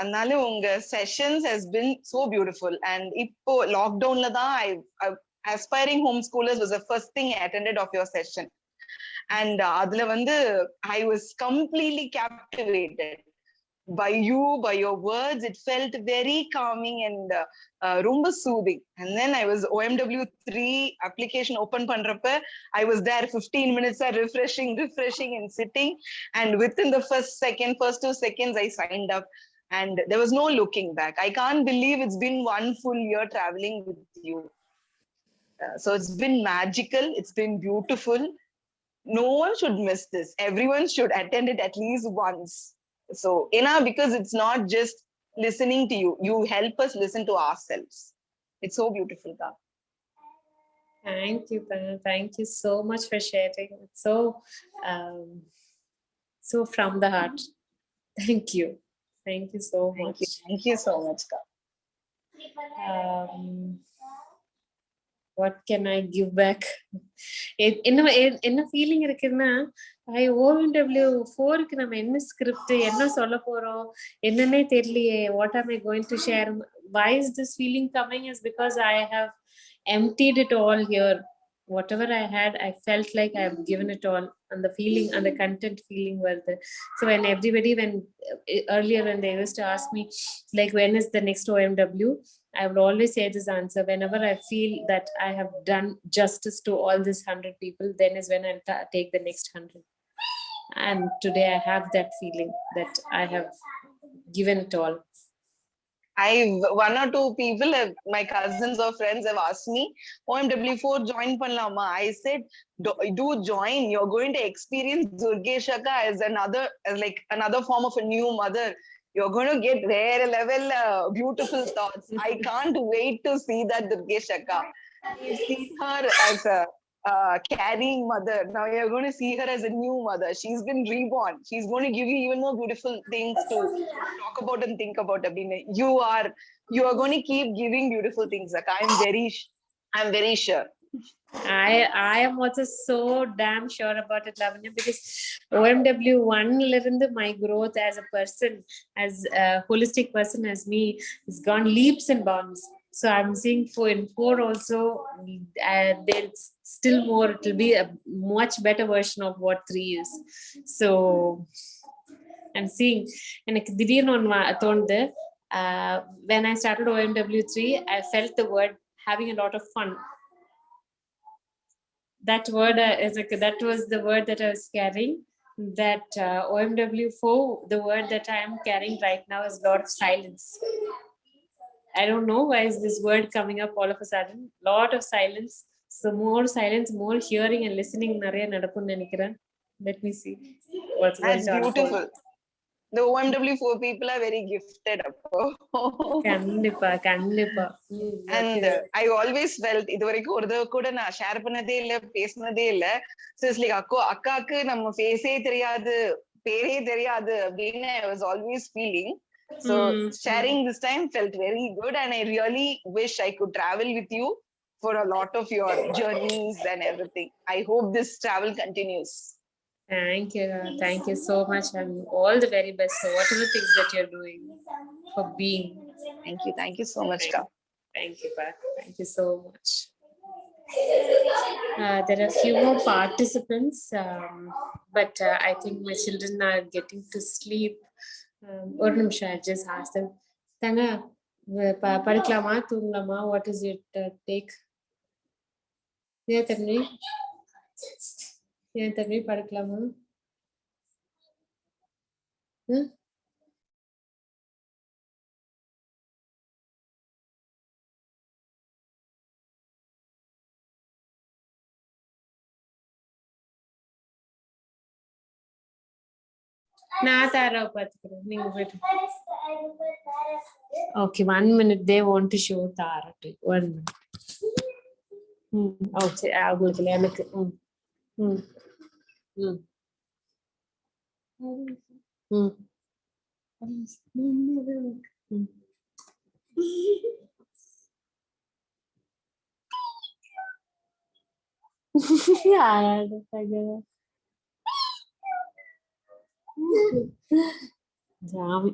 அதனால உங்க sessions has been so beautiful. And இப்போ லாக்டவுன்ல தான் aspiring homeschoolers was the first thing I attended of your session. And adula vandu I was completely captivated by you, by your words. It felt very calming and rumba soothing. And then I was OMW3 application open pandrappa I was there 15 minutes refreshing and sitting, and within the first 2 seconds I signed up, and there was no looking back. I can't believe it's been 1 full year traveling with you. So it's been magical, it's been beautiful. No one should miss this. Everyone should attend it at least once. So because it's not just listening to you, you help us listen to ourselves. It's so beautiful, Ka. Thank you, Panel. Thank you so much for sharing. It's so from the heart. Thank you so much. Thank you so much, Ka. What can I give back? என்ன feeling இருக்குன்னா OMW4 க்கு நம்ம என்ன script என்ன சொல்ல போறோம் என்னன்னே தெரியலையே. What am I going to share? Why is this feeling coming? Is because I have emptied it all here. Whatever I had, I felt like I have given it all, and the feeling and the content feeling were there. So when earlier when they used to ask me like when is the next OMW, I will always say this answer: whenever I feel that I have done justice to all these 100 people, then is when I'll take the next 100. And today I have that feeling that I have given it all. One or two people, my cousins or friends have asked me, OMW4 join panlama. I said, do join. You're going to experience Durgeshaka as another form of a new mother. You're going to get rare level beautiful thoughts. I can't wait to see that Durgeshaka. You see her as a carrying mother. Now you're going to see her as a new mother. She's been reborn. She's going to give you even more beautiful things to talk about and think about. You are going to keep giving beautiful things. Like I'm very sure. I am also so damn sure about it, Lavanya, because OMW1 my growth as a person, as a holistic person, as me, has gone leaps and bounds. So I'm seeing in 4 also, there's still more. It will be a much better version of what 3 is. So I'm seeing, and when I started OMW3, I felt the word having a lot of fun. That word that was the word that I was carrying. That OMW4, the word that I am carrying right now is lot of silence. I don't know why is this word coming up all of a sudden. Lot of silence. So more silence, more hearing and listening. Let me see. what's going That's to unfold. beautiful. The OMW4 people are very gifted. Kandipa. And I always felt இதுவரைக்கும் ஒரு தடவை கூட நான் share பண்ணதே இல்ல, பேசினதே இல்ல. So it's like அக்காக்கு நம்ம ஃபேஸே தெரியாது, பேரே தெரியாது அப்படின்னு I was always feeling. So sharing this time felt very good, and I really wish I could travel with you for a lot of your journeys and everything. I hope this travel continues. Thank you so much, and all the very best for whatever things that you're doing, for being. Thank you so much, Ka. Thank you, Pa. Thank you so much. There are a few more participants, but I think my children are getting to sleep. Or I just ask them, Tanga, padiklama, thunglama, what is it take? Yeah, Tanvi, padiklama. நான் தரேன் பாத்துக்கிறேன், நீங்க போயிட்டு. Okay, 1 minute. They want to show Tara to 1 minute. Okay, அவங்களுக்கு எனக்கு ஜாமி.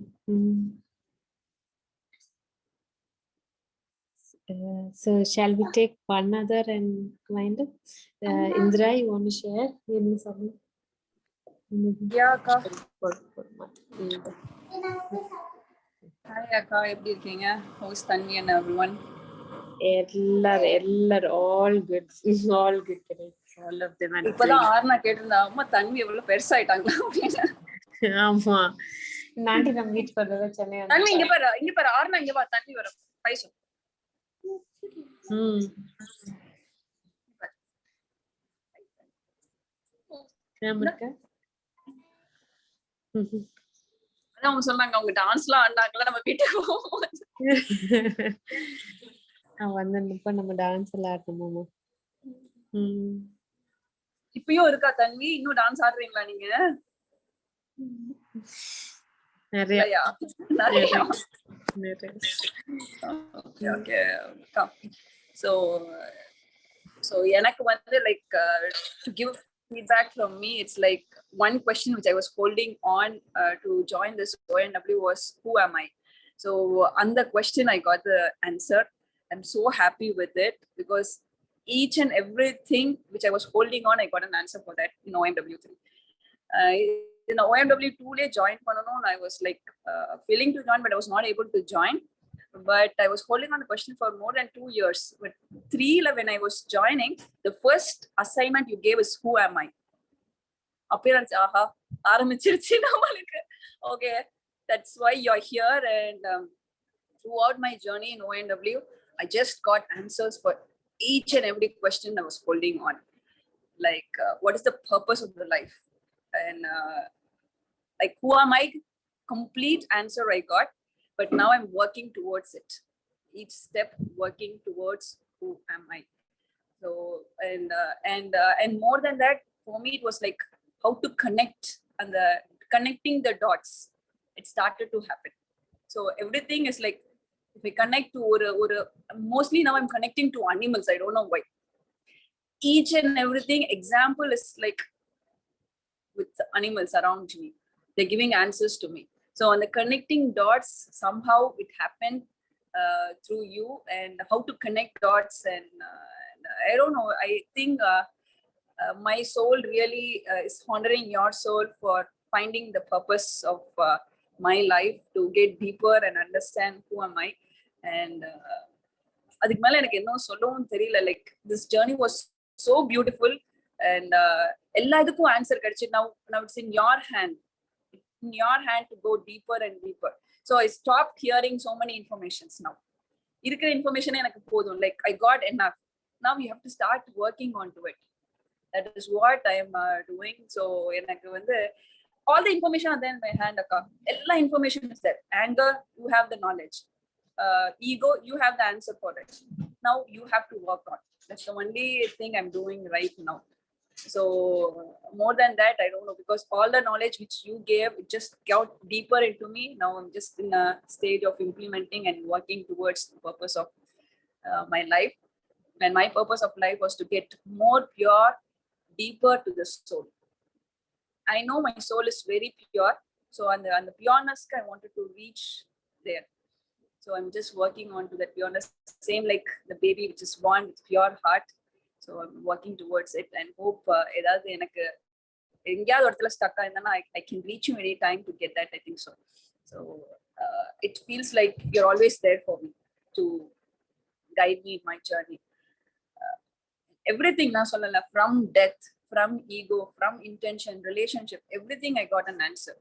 So shall we take one other and wind up? Indra, you want to share? Yeah, Akka. Hi, Akka. எப்படி இருக்கீங்க? How's Tanvi and everyone? எல்லாரும் all good all of them. இப்பதான் ஆர்னா கேட்டிருந்தா, அம்மா தன்வி எவ்வளவு பெருசாயிட்டாங்களா அப்படின்னு. ஆமா, நாட்டி நம்ம வீட்டுக்கு வந்தது சென்னை. தன்வி இங்க பாரு ஆர்னா இங்க பாரு, தன்வி வர பைசா. அவங்க சொன்னாங்க அவங்க டான்ஸ்லாம் ஆடினாங்களா நம்ம வீட்டுக்கு போகும்போது. வந்தப்ப நம்ம டான்ஸ் எல்லாம் ஆடணுமா? இப்பயும் இருக்கா தன்வி? இன்னும் டான்ஸ் ஆடுறீங்களா நீங்க? நிறைய. Okay. So எனக்கு வந்து like to give feedback from me, it's like one question which I was holding on to join this ONW was, who am I? So on the question I got the answer. I'm so happy with it because each and everything which I was holding on, I got an answer for that in OMW3. In OMW2 join panano, I was like willing to join, but I was not able to join. But I was holding on the question for more than 2 years. But 3 when I was joining, the first assignment you gave is, who am I? Appearance, aarambichiruchu namalukku. Okay, that's why you're here. And throughout my journey in ONW, I just got answers for each and every question I was holding on. Like, what is the purpose of the life? And like, who am I? Complete answer I got. But now I'm working towards it. Each step working towards who am I. So and more than that, for me it was like how to connect, and the connecting the dots. It started to happen. So everything is like, if I connect to or mostly now I'm connecting to animals. I don't know why. Each and everything example is like with animals around me. They're giving answers to me. So on the connecting dots, somehow it happened through you, and how to connect dots. And I don't know, I think my soul really is honoring your soul for finding the purpose of my life, to get deeper and understand who am I. And adhukku mela enak enno sollavum theriyala. Like, this journey was so beautiful, and ella idukku answer kadichu. Now it's in your hand. In your hand to go deeper and deeper. So I stopped hearing so many informations now. Irukra information enakku podum. Like, I got enough. Now you have to start working onto it. That is what I am doing. So enakku vandu all the information are there in my hand, akka. All information is there. Anger, you have the knowledge. Ego, you have the answer for it. Now you have to work on. That's the only thing I'm doing right now. So more than that, I don't know, because all the knowledge which you gave, it just got deeper into me. Now I'm just in a stage of implementing and working towards the purpose of my life. And my purpose of life was to get more pure, deeper to the soul. I know my soul is very pure. So on the pureness, I wanted to reach there. So I'm just working on to that pureness, same like the baby which is born with pure heart. So I'm working towards it and hope edavadhu enakku engiyadhu odathila stuck aayindana I can reach you any time to get that. I think so. So it feels like you're always there for me to guide me in my journey. Everything na sollala, from death, from ego, from intention, relationship, everything I got an answer.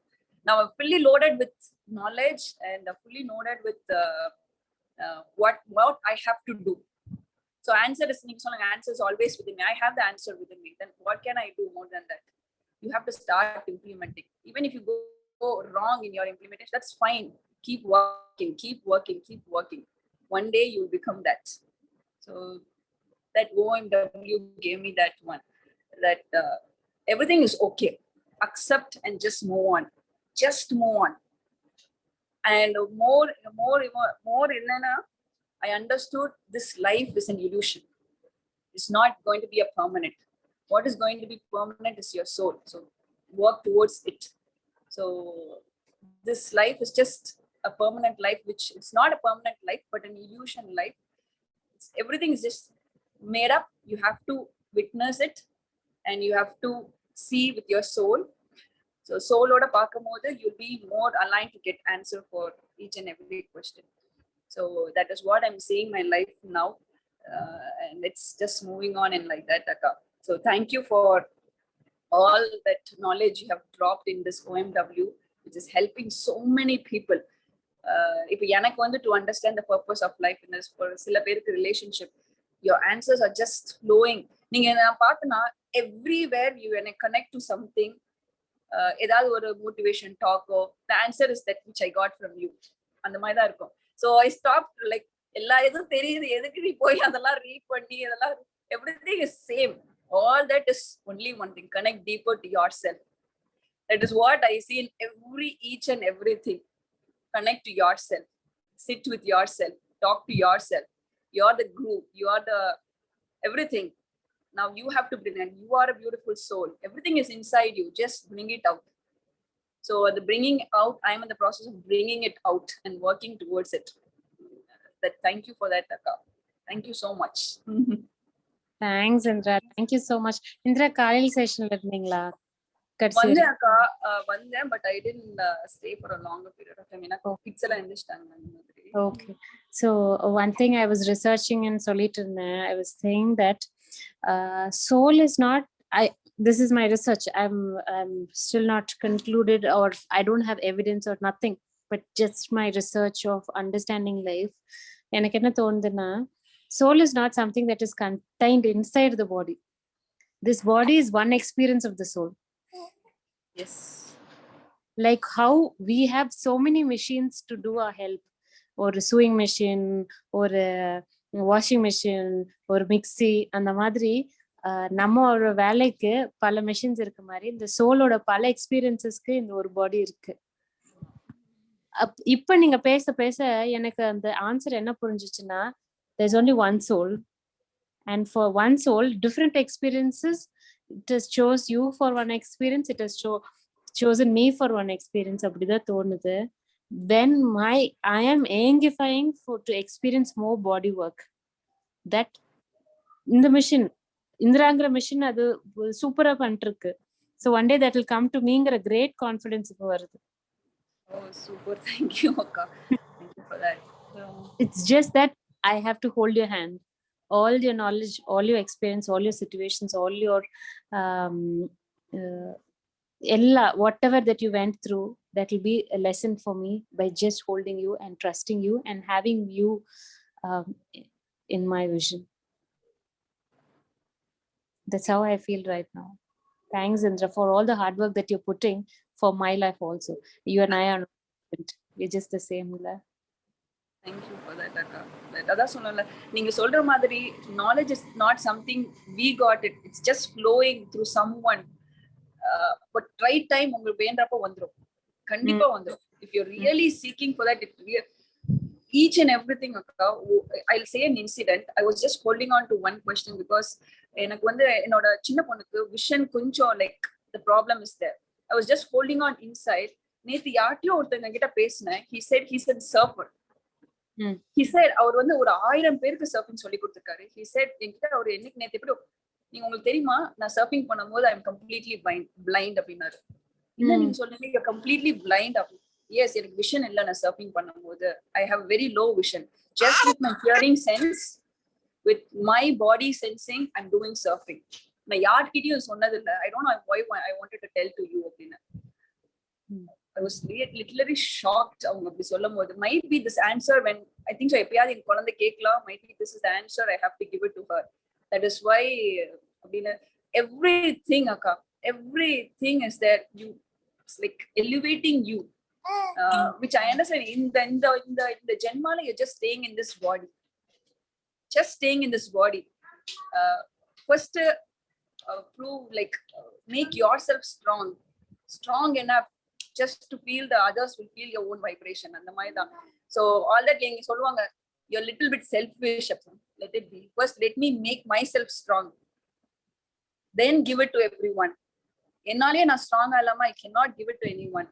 Now I'm fully loaded with knowledge and fully loaded with what I have to do. So answer is always within me. I have the answer within me. Then what can I do more than that? You have to start implementing. Even if you go wrong in your implementation, that's fine. Keep working, keep working, keep working. One day you'll become that. So that OMW gave me that one, that everything is okay. Accept and just move on. Just move on. And more, I understood this life is an illusion. It's not going to be a permanent. What is going to be permanent is your soul. So work towards it. So this life is just a permanent life, which it's not a permanent life, but an illusion life. Everything is just made up. You have to witness it and you have to see with your soul. So soul oda paakumbodhu you'll be more aligned to get answer for each and every question. So that is what I'm seeing my life now, and it's just moving on in like that, akka. So thank you for all that knowledge you have dropped in this OMW, which is helping so many people. If எனக்கு வந்து to understand the purpose of life in this, for சில பேருக்கு relationship, your answers are just flowing. நீங்க நான் பார்த்தனா everywhere you connect to something, ஏதாவது ஒரு motivation talk, the answer is that which I got from you. அந்த மாதிரி தான் இருக்கும். So I stopped, like எல்லா எதுவும் தெரியுது, எதுக்கு நீ போய் அதெல்லாம் ரீட் பண்ணி அதெல்லாம், everything is same. All that is only one thing: connect deeper to yourself. That is what I see in each and everything. Connect to yourself, sit with yourself, talk to yourself. You are the group, you are the everything. Now you have to bring, and you are a beautiful soul. Everything is inside you, just bring it out. So the bringing out, I'm in the process of bringing it out and working towards it. That, thank you for that, Akka. Thank you so much. Thanks, Indra. Thank you so much. Indra, Kalil session la irundingla? Vande Akka, vande, but I didn't stay for a longer period of time. Enakku pixel understand. Okay. So one thing I was researching and I was saying that soul is not, this is my research. I'm still not concluded, or I don't have evidence or nothing, but just my research of understanding life. எனக்கு என்ன தோணுதுன்னா, soul is not something that is contained inside the body. This body is one experience of the soul. Yes. Like how we have so many machines to do our help, or a sewing machine, or a washing machine, or mixie, அந்த மாதிரி நம்ம ஒரு வேலைக்கு பல machines இருக்க மாதிரி இந்த சோலோட பல எக்ஸ்பீரியன்சஸ்க்கு இந்த ஒரு பாடி இருக்கு. இப்ப நீங்க பேச பேச எனக்கு அந்த ஆன்சர் என்ன புரிஞ்சிச்சுன்னா, there's only one soul, and for one soul different experiences. It has chose you for one experience, it has chosen me for one experience. அப்படிதான் தோணுது. When I am aimifying to experience more body work, that இந்த machine, இந்திராங்கிற machine அது சூப்பரா பண்ணிட்டு இருக்கு. So one day that will come to meங்கிற great confidence இப்ப வருது. Oh, super. Thank you, Akka. Thank you for that. It's just that I have to hold your hand. All your knowledge, all your experience, all your situations, all your whatever that you went through, that will be a lesson for me by just holding you and trusting you and having you in my vision. That's how I feel right now. Thanks, Indra, for all the hard work that you're putting for my life also. You and I are different. We're just the same. Thank you for that, Akka. அதான் சொன்னல, நீங்க சொல்ற மாதிரி knowledge is not something we got it. It's just flowing through someone. But right time உங்களுக்கு வேண்டப்போ வந்துரும். கண்டிப்பா வந்துரும். If you're really seeking for that, each and everything, Akka, I'll say an incident. I was just holding on to one question because எனக்கு வந்து என்னோட சின்ன பொண்ணுக்கு vision கொஞ்சம் like the problem is there. I was just holding on inside. நேத்து யார்ட்டையோ ஒருத்தங்க கிட்ட பேசினேன். He said surfer. He said அவர் வந்து ஒரு 1000 பேருக்கு சர்ஃபிங் சொல்லி கொடுத்திருக்காரு. He said என்கிட்ட அவர் என்னைக்கு நேத்து எப்படி நீங்க உங்களுக்கு தெரியுமா நான் சர்ஃபிங் பண்ணும்போது I am completely blind அப்படினாரு. என்ன நீங்க சொல்றீங்க you're completely blind அப்படி? Yes, எனக்கு விஷன் இல்ல நான் சர்ஃபிங் பண்ணும்போது. I have very low vision. Just with my hearing sense, with my body sensing, I'm doing surfing. நான் யார்கிட்டயும் சொன்னது இல்ல. I don't know why I wanted to tell to you அப்படினா. I was literally shocked அவங்க அப்படி சொல்லும்போது. Might be this answer when I think so எப்பயாவது என் குழந்தை கேட்கலாம். Might be this is the answer I have to give it to her. That is why அப்படினா everything Akka, everything is there. You it's like elevating you. Which I understand in the Janmala you're just staying in this body. Just staying in this body. First prove like make yourself strong enough just to feel the others will feel your own vibration and the maida. So all that நீங்க சொல்லுவாங்க you're a little bit selfish. Let it be. First let me make myself strong, then give it to everyone. என்னாலே நான் strong ஆலாமா I cannot give it to anyone.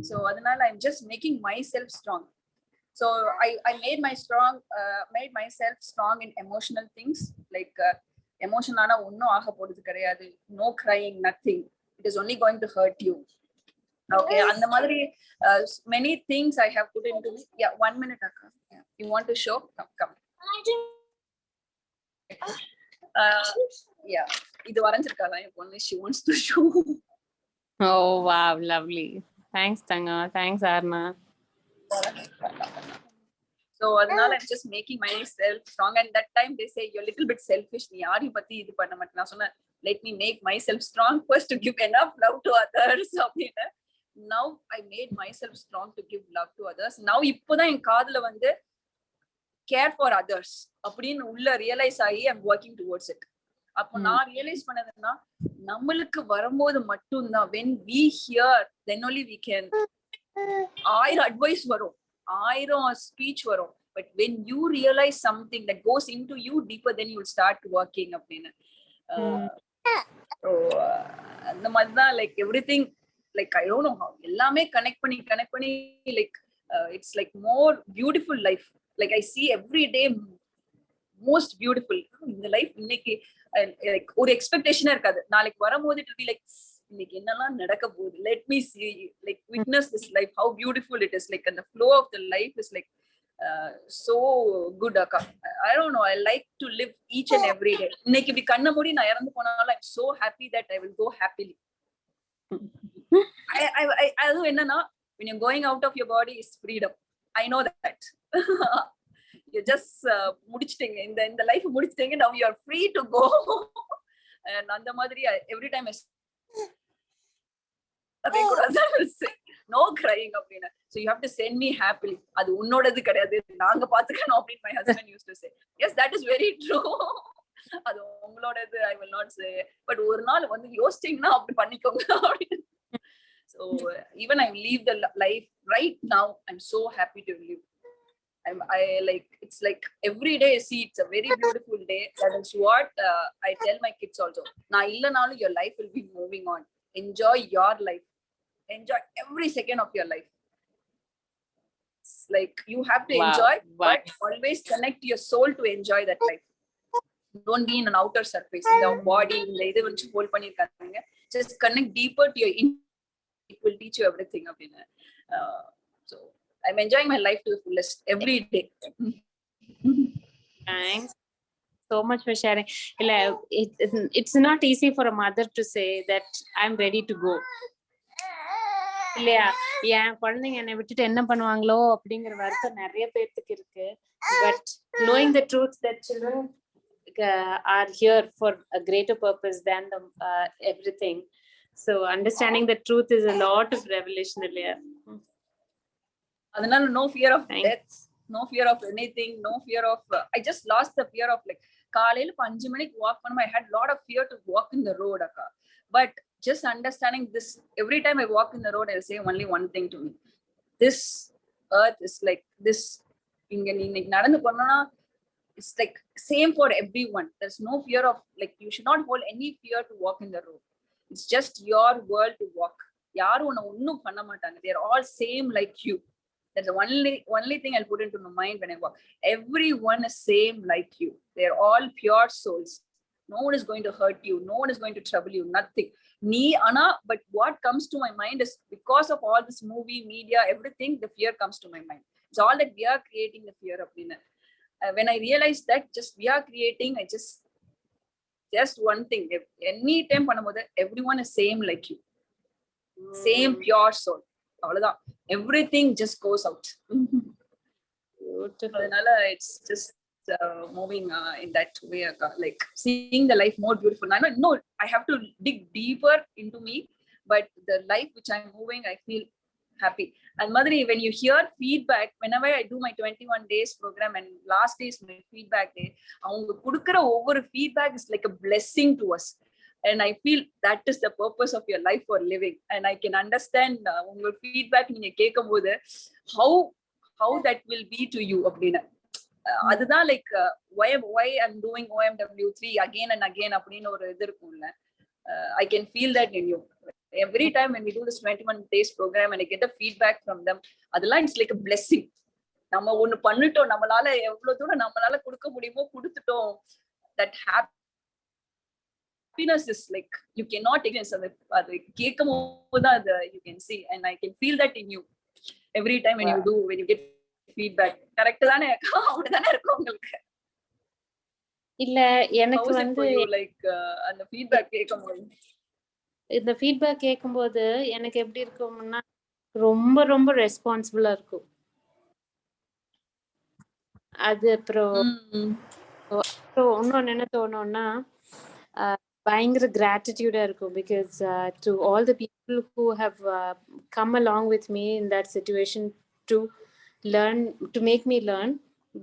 So அதனால I'm just making myself strong. So I made myself strong in emotional things like emotional ஒன்னும் ஆக போறது கிடையாது. No crying, nothing. It is only going to hurt you. Okay, and the மாதிரி many things I have put into me. Yeah, 1 minute Akka. Yeah. You want to show? Come. Yeah, இது வரைஞ்சிருக்காளா என் பொண்ணு. She wants to show. Oh wow, lovely. Thanks Tanga, thanks Arna. So அதனால I'm just making myself strong. And that time they say you're a little bit selfish. நீ யாரையும் பத்தி இது பண்ண மாட்டே. நான் சொன்னேன் let me make myself strong first to give enough love to others. Now I made myself strong to give love to others. Now இப்போதான் என் காதுல வந்து care for others அப்படின்னு உள்ள ரியலைஸ் ஆகி I'm working towards it. அப்போ நான் realise பண்ணதுன்னா நம்மளுக்கு வரும்போது மட்டும்தான் when we hear then only we can 1000 advice வரும், 1000 speech வரும், but when you realize something that goes into you deeper then you will start working அப்படின்னு. So அந்த மாதிரி தான் like everything like I don't know how எல்லாமே connect பண்ணி like it's like more beautiful life. Like I see every day most beautiful in the life. இன்னைக்கு like ஒரு எக்ஸ்பெக்டேஷனே இருக்காது. நாளைக்கு வரும்போது it will be like இன்னைக்கு என்னெல்லாம் நடக்க போகுது. Let me see, like witness this life, how beautiful it is. Like and the flow of the life is like so good Akka. I don't know, I like to live each and every day. இன்னைக்கு இப்படி கண்ண மூடி நான் இறந்து போனாலும் I'm so happy that I will go happily. I அதுவும் என்னன்னா when you're going out of your body is freedom. I know that. You just முடிச்சிட்டீங்க இந்த லைஃப் முடிச்சிட்டீங்க. Now you are free to go. And அந்த மாதிரி every time I say no crying அப்படினா. So you have to send me happily. அது உன்னோடது கிடையாது, நாங்க பாத்துக்கணும் அப்படின்னு my husband used to say. Yes, that is very true. அது உங்களோடது I will not say. But ஒரு நாள் வந்து யோசிச்சீங்கன்னா அப்படி பண்ணிக்கோங்க அப்படின்னு. So even I leave the life right now, I'm so happy to live. I like it's like every day see it's a very beautiful day. That is what I tell my kids also. Na illanalu your life will be moving on. Enjoy your life. Enjoy every second of your life. It's like you have to enjoy, but always connect your soul to enjoy that life. Don't be in an outer surface, in the body, in the idu vanchu hold pannirukanga. Just connect deeper to your it will teach you everything appadina. So I'm enjoying my life to the fullest every day. Thanks so much for sharing. It's not easy for a mother to say that I'm ready to go. இல்லையா, என் குழந்தைங்க என்னை விட்டுட்டு என்ன பண்ணுவாங்களோ அப்படிங்கிற வருத்தம் நிறைய பேர்த்துக்கு இருக்கு. But knowing the truth that children are here for a greater purpose than the everything. So understanding the truth is a lot of revelation there. அதனால no fear of death, no fear of anything, no fear of I just lost the fear of like காலையில 5 மணிக்கு walk பண்ணும். I had a lot of fear to walk in the road akka, but just understanding this, every time I walk in the road I'll say only one thing to me: this earth is like this. இங்க நீ இன்னைக்கு நடந்து போனா it's like same for everyone. There's no fear of like, you should not hold any fear to walk in the road. It's just your world to walk. யாரும் உன்னை ஒன்னும் பண்ண மாட்டாங்க. They're all same like you. That's the only thing I'll put into my mind when I walk. Everyone is same like you. They're all pure souls. No one is going to hurt you. No one is going to trouble you. Nothing. But what comes to my mind is, because of all this movie, media, everything, the fear comes to my mind. It's all that we are creating the fear of. When I realized that just we are creating, I just one thing. Any time everyone is same like you. Same pure soul. Everything just goes out. It's just moving in that way, like seeing the life more beautiful. I know I have to dig deeper into me, but the life which I'm moving, I feel happy. And Madhuri, when you hear feedback, whenever I do my 21 days program and last day is my feedback day, avanga kudukra over feedback is like a blessing to us. And I feel that is the purpose of your life for living. And I can understand your feedback neenga kekumbodhu how that will be to you appadina. Adha like why I'm doing OMW3 again and again appadina oru idu irukumla. I can feel that in you. Every time when we do this 21 days program and I get the feedback from them, adala it's like a blessing. நம்ம ஒன்னு பண்ணிட்டோம், நம்மளால எவ்வளவு தூரம் நம்மளால கொடுக்க முடியுமோ கொடுத்துட்டோம். That happiness is like you cannot experience அது கேட்கும்போது you can see, and I can feel that in you every time when you get feedback. Correct தானே? அப்படிதானே இருக்கும் உங்களுக்கு? இல்ல எனக்கு வந்து like அந்த feedback கேட்கும்போது, இந்த ஃபீட்பேக் கேட்கும்போது எனக்கு எப்படி இருக்கும்னா ரொம்ப ரொம்ப ரெஸ்பான்சிபிளா இருக்கும். அது அப்புறம் இன்னொன்னு என்ன தோணும்னா பயங்கர கிராட்டிடியூடா இருக்கும். Because to all the people who have come along with me in that situation to learn, to make me learn.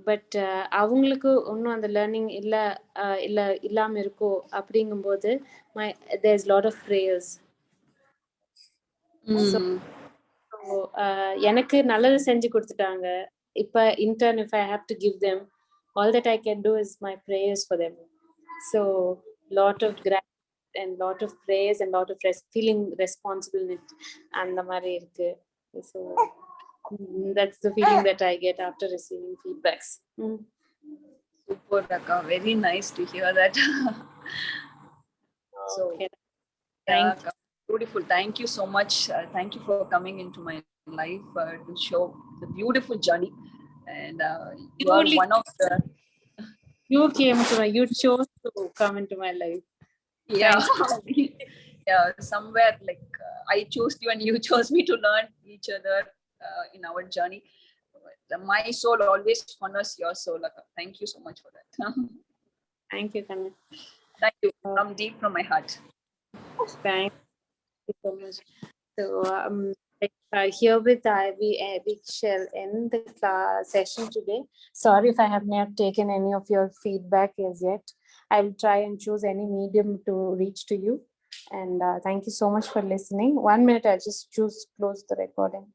But அவங்களுக்கு இன்னும் அந்த லேர்னிங் இல்லாம இருக்கோ அப்படிங்கும்போது there's a lot of prayers. எனக்கு நல்லது செஞ்சு கொடுத்துட்டாங்க. இப்ப intern, if I have to give them, all that I can do is my prayers for them. So lot of gratitude and lot of prayers and lot of feeling responsible அந்த மாதிரி இருக்கு. So that's the feeling that I get after receiving feedbacks. Super, Akka. Very nice to hear that. So okay. Beautiful. Thank you so much. Thank you for coming into my life to show the beautiful journey. And you are one of the. You chose to come into my life. Yeah. Yeah. Somewhere like I chose you and you chose me to learn each other in our journey. My soul always honors your soul, Akka. Thank you so much for that. Thank you, Kanna. Thank you from deep from my heart. Thank you so much. So herewith we shall end the session today. Sorry if I have not taken any of your feedback as yet. I will try and choose any medium to reach to you. And thank you so much for listening. 1 minute, I'll just close the recording.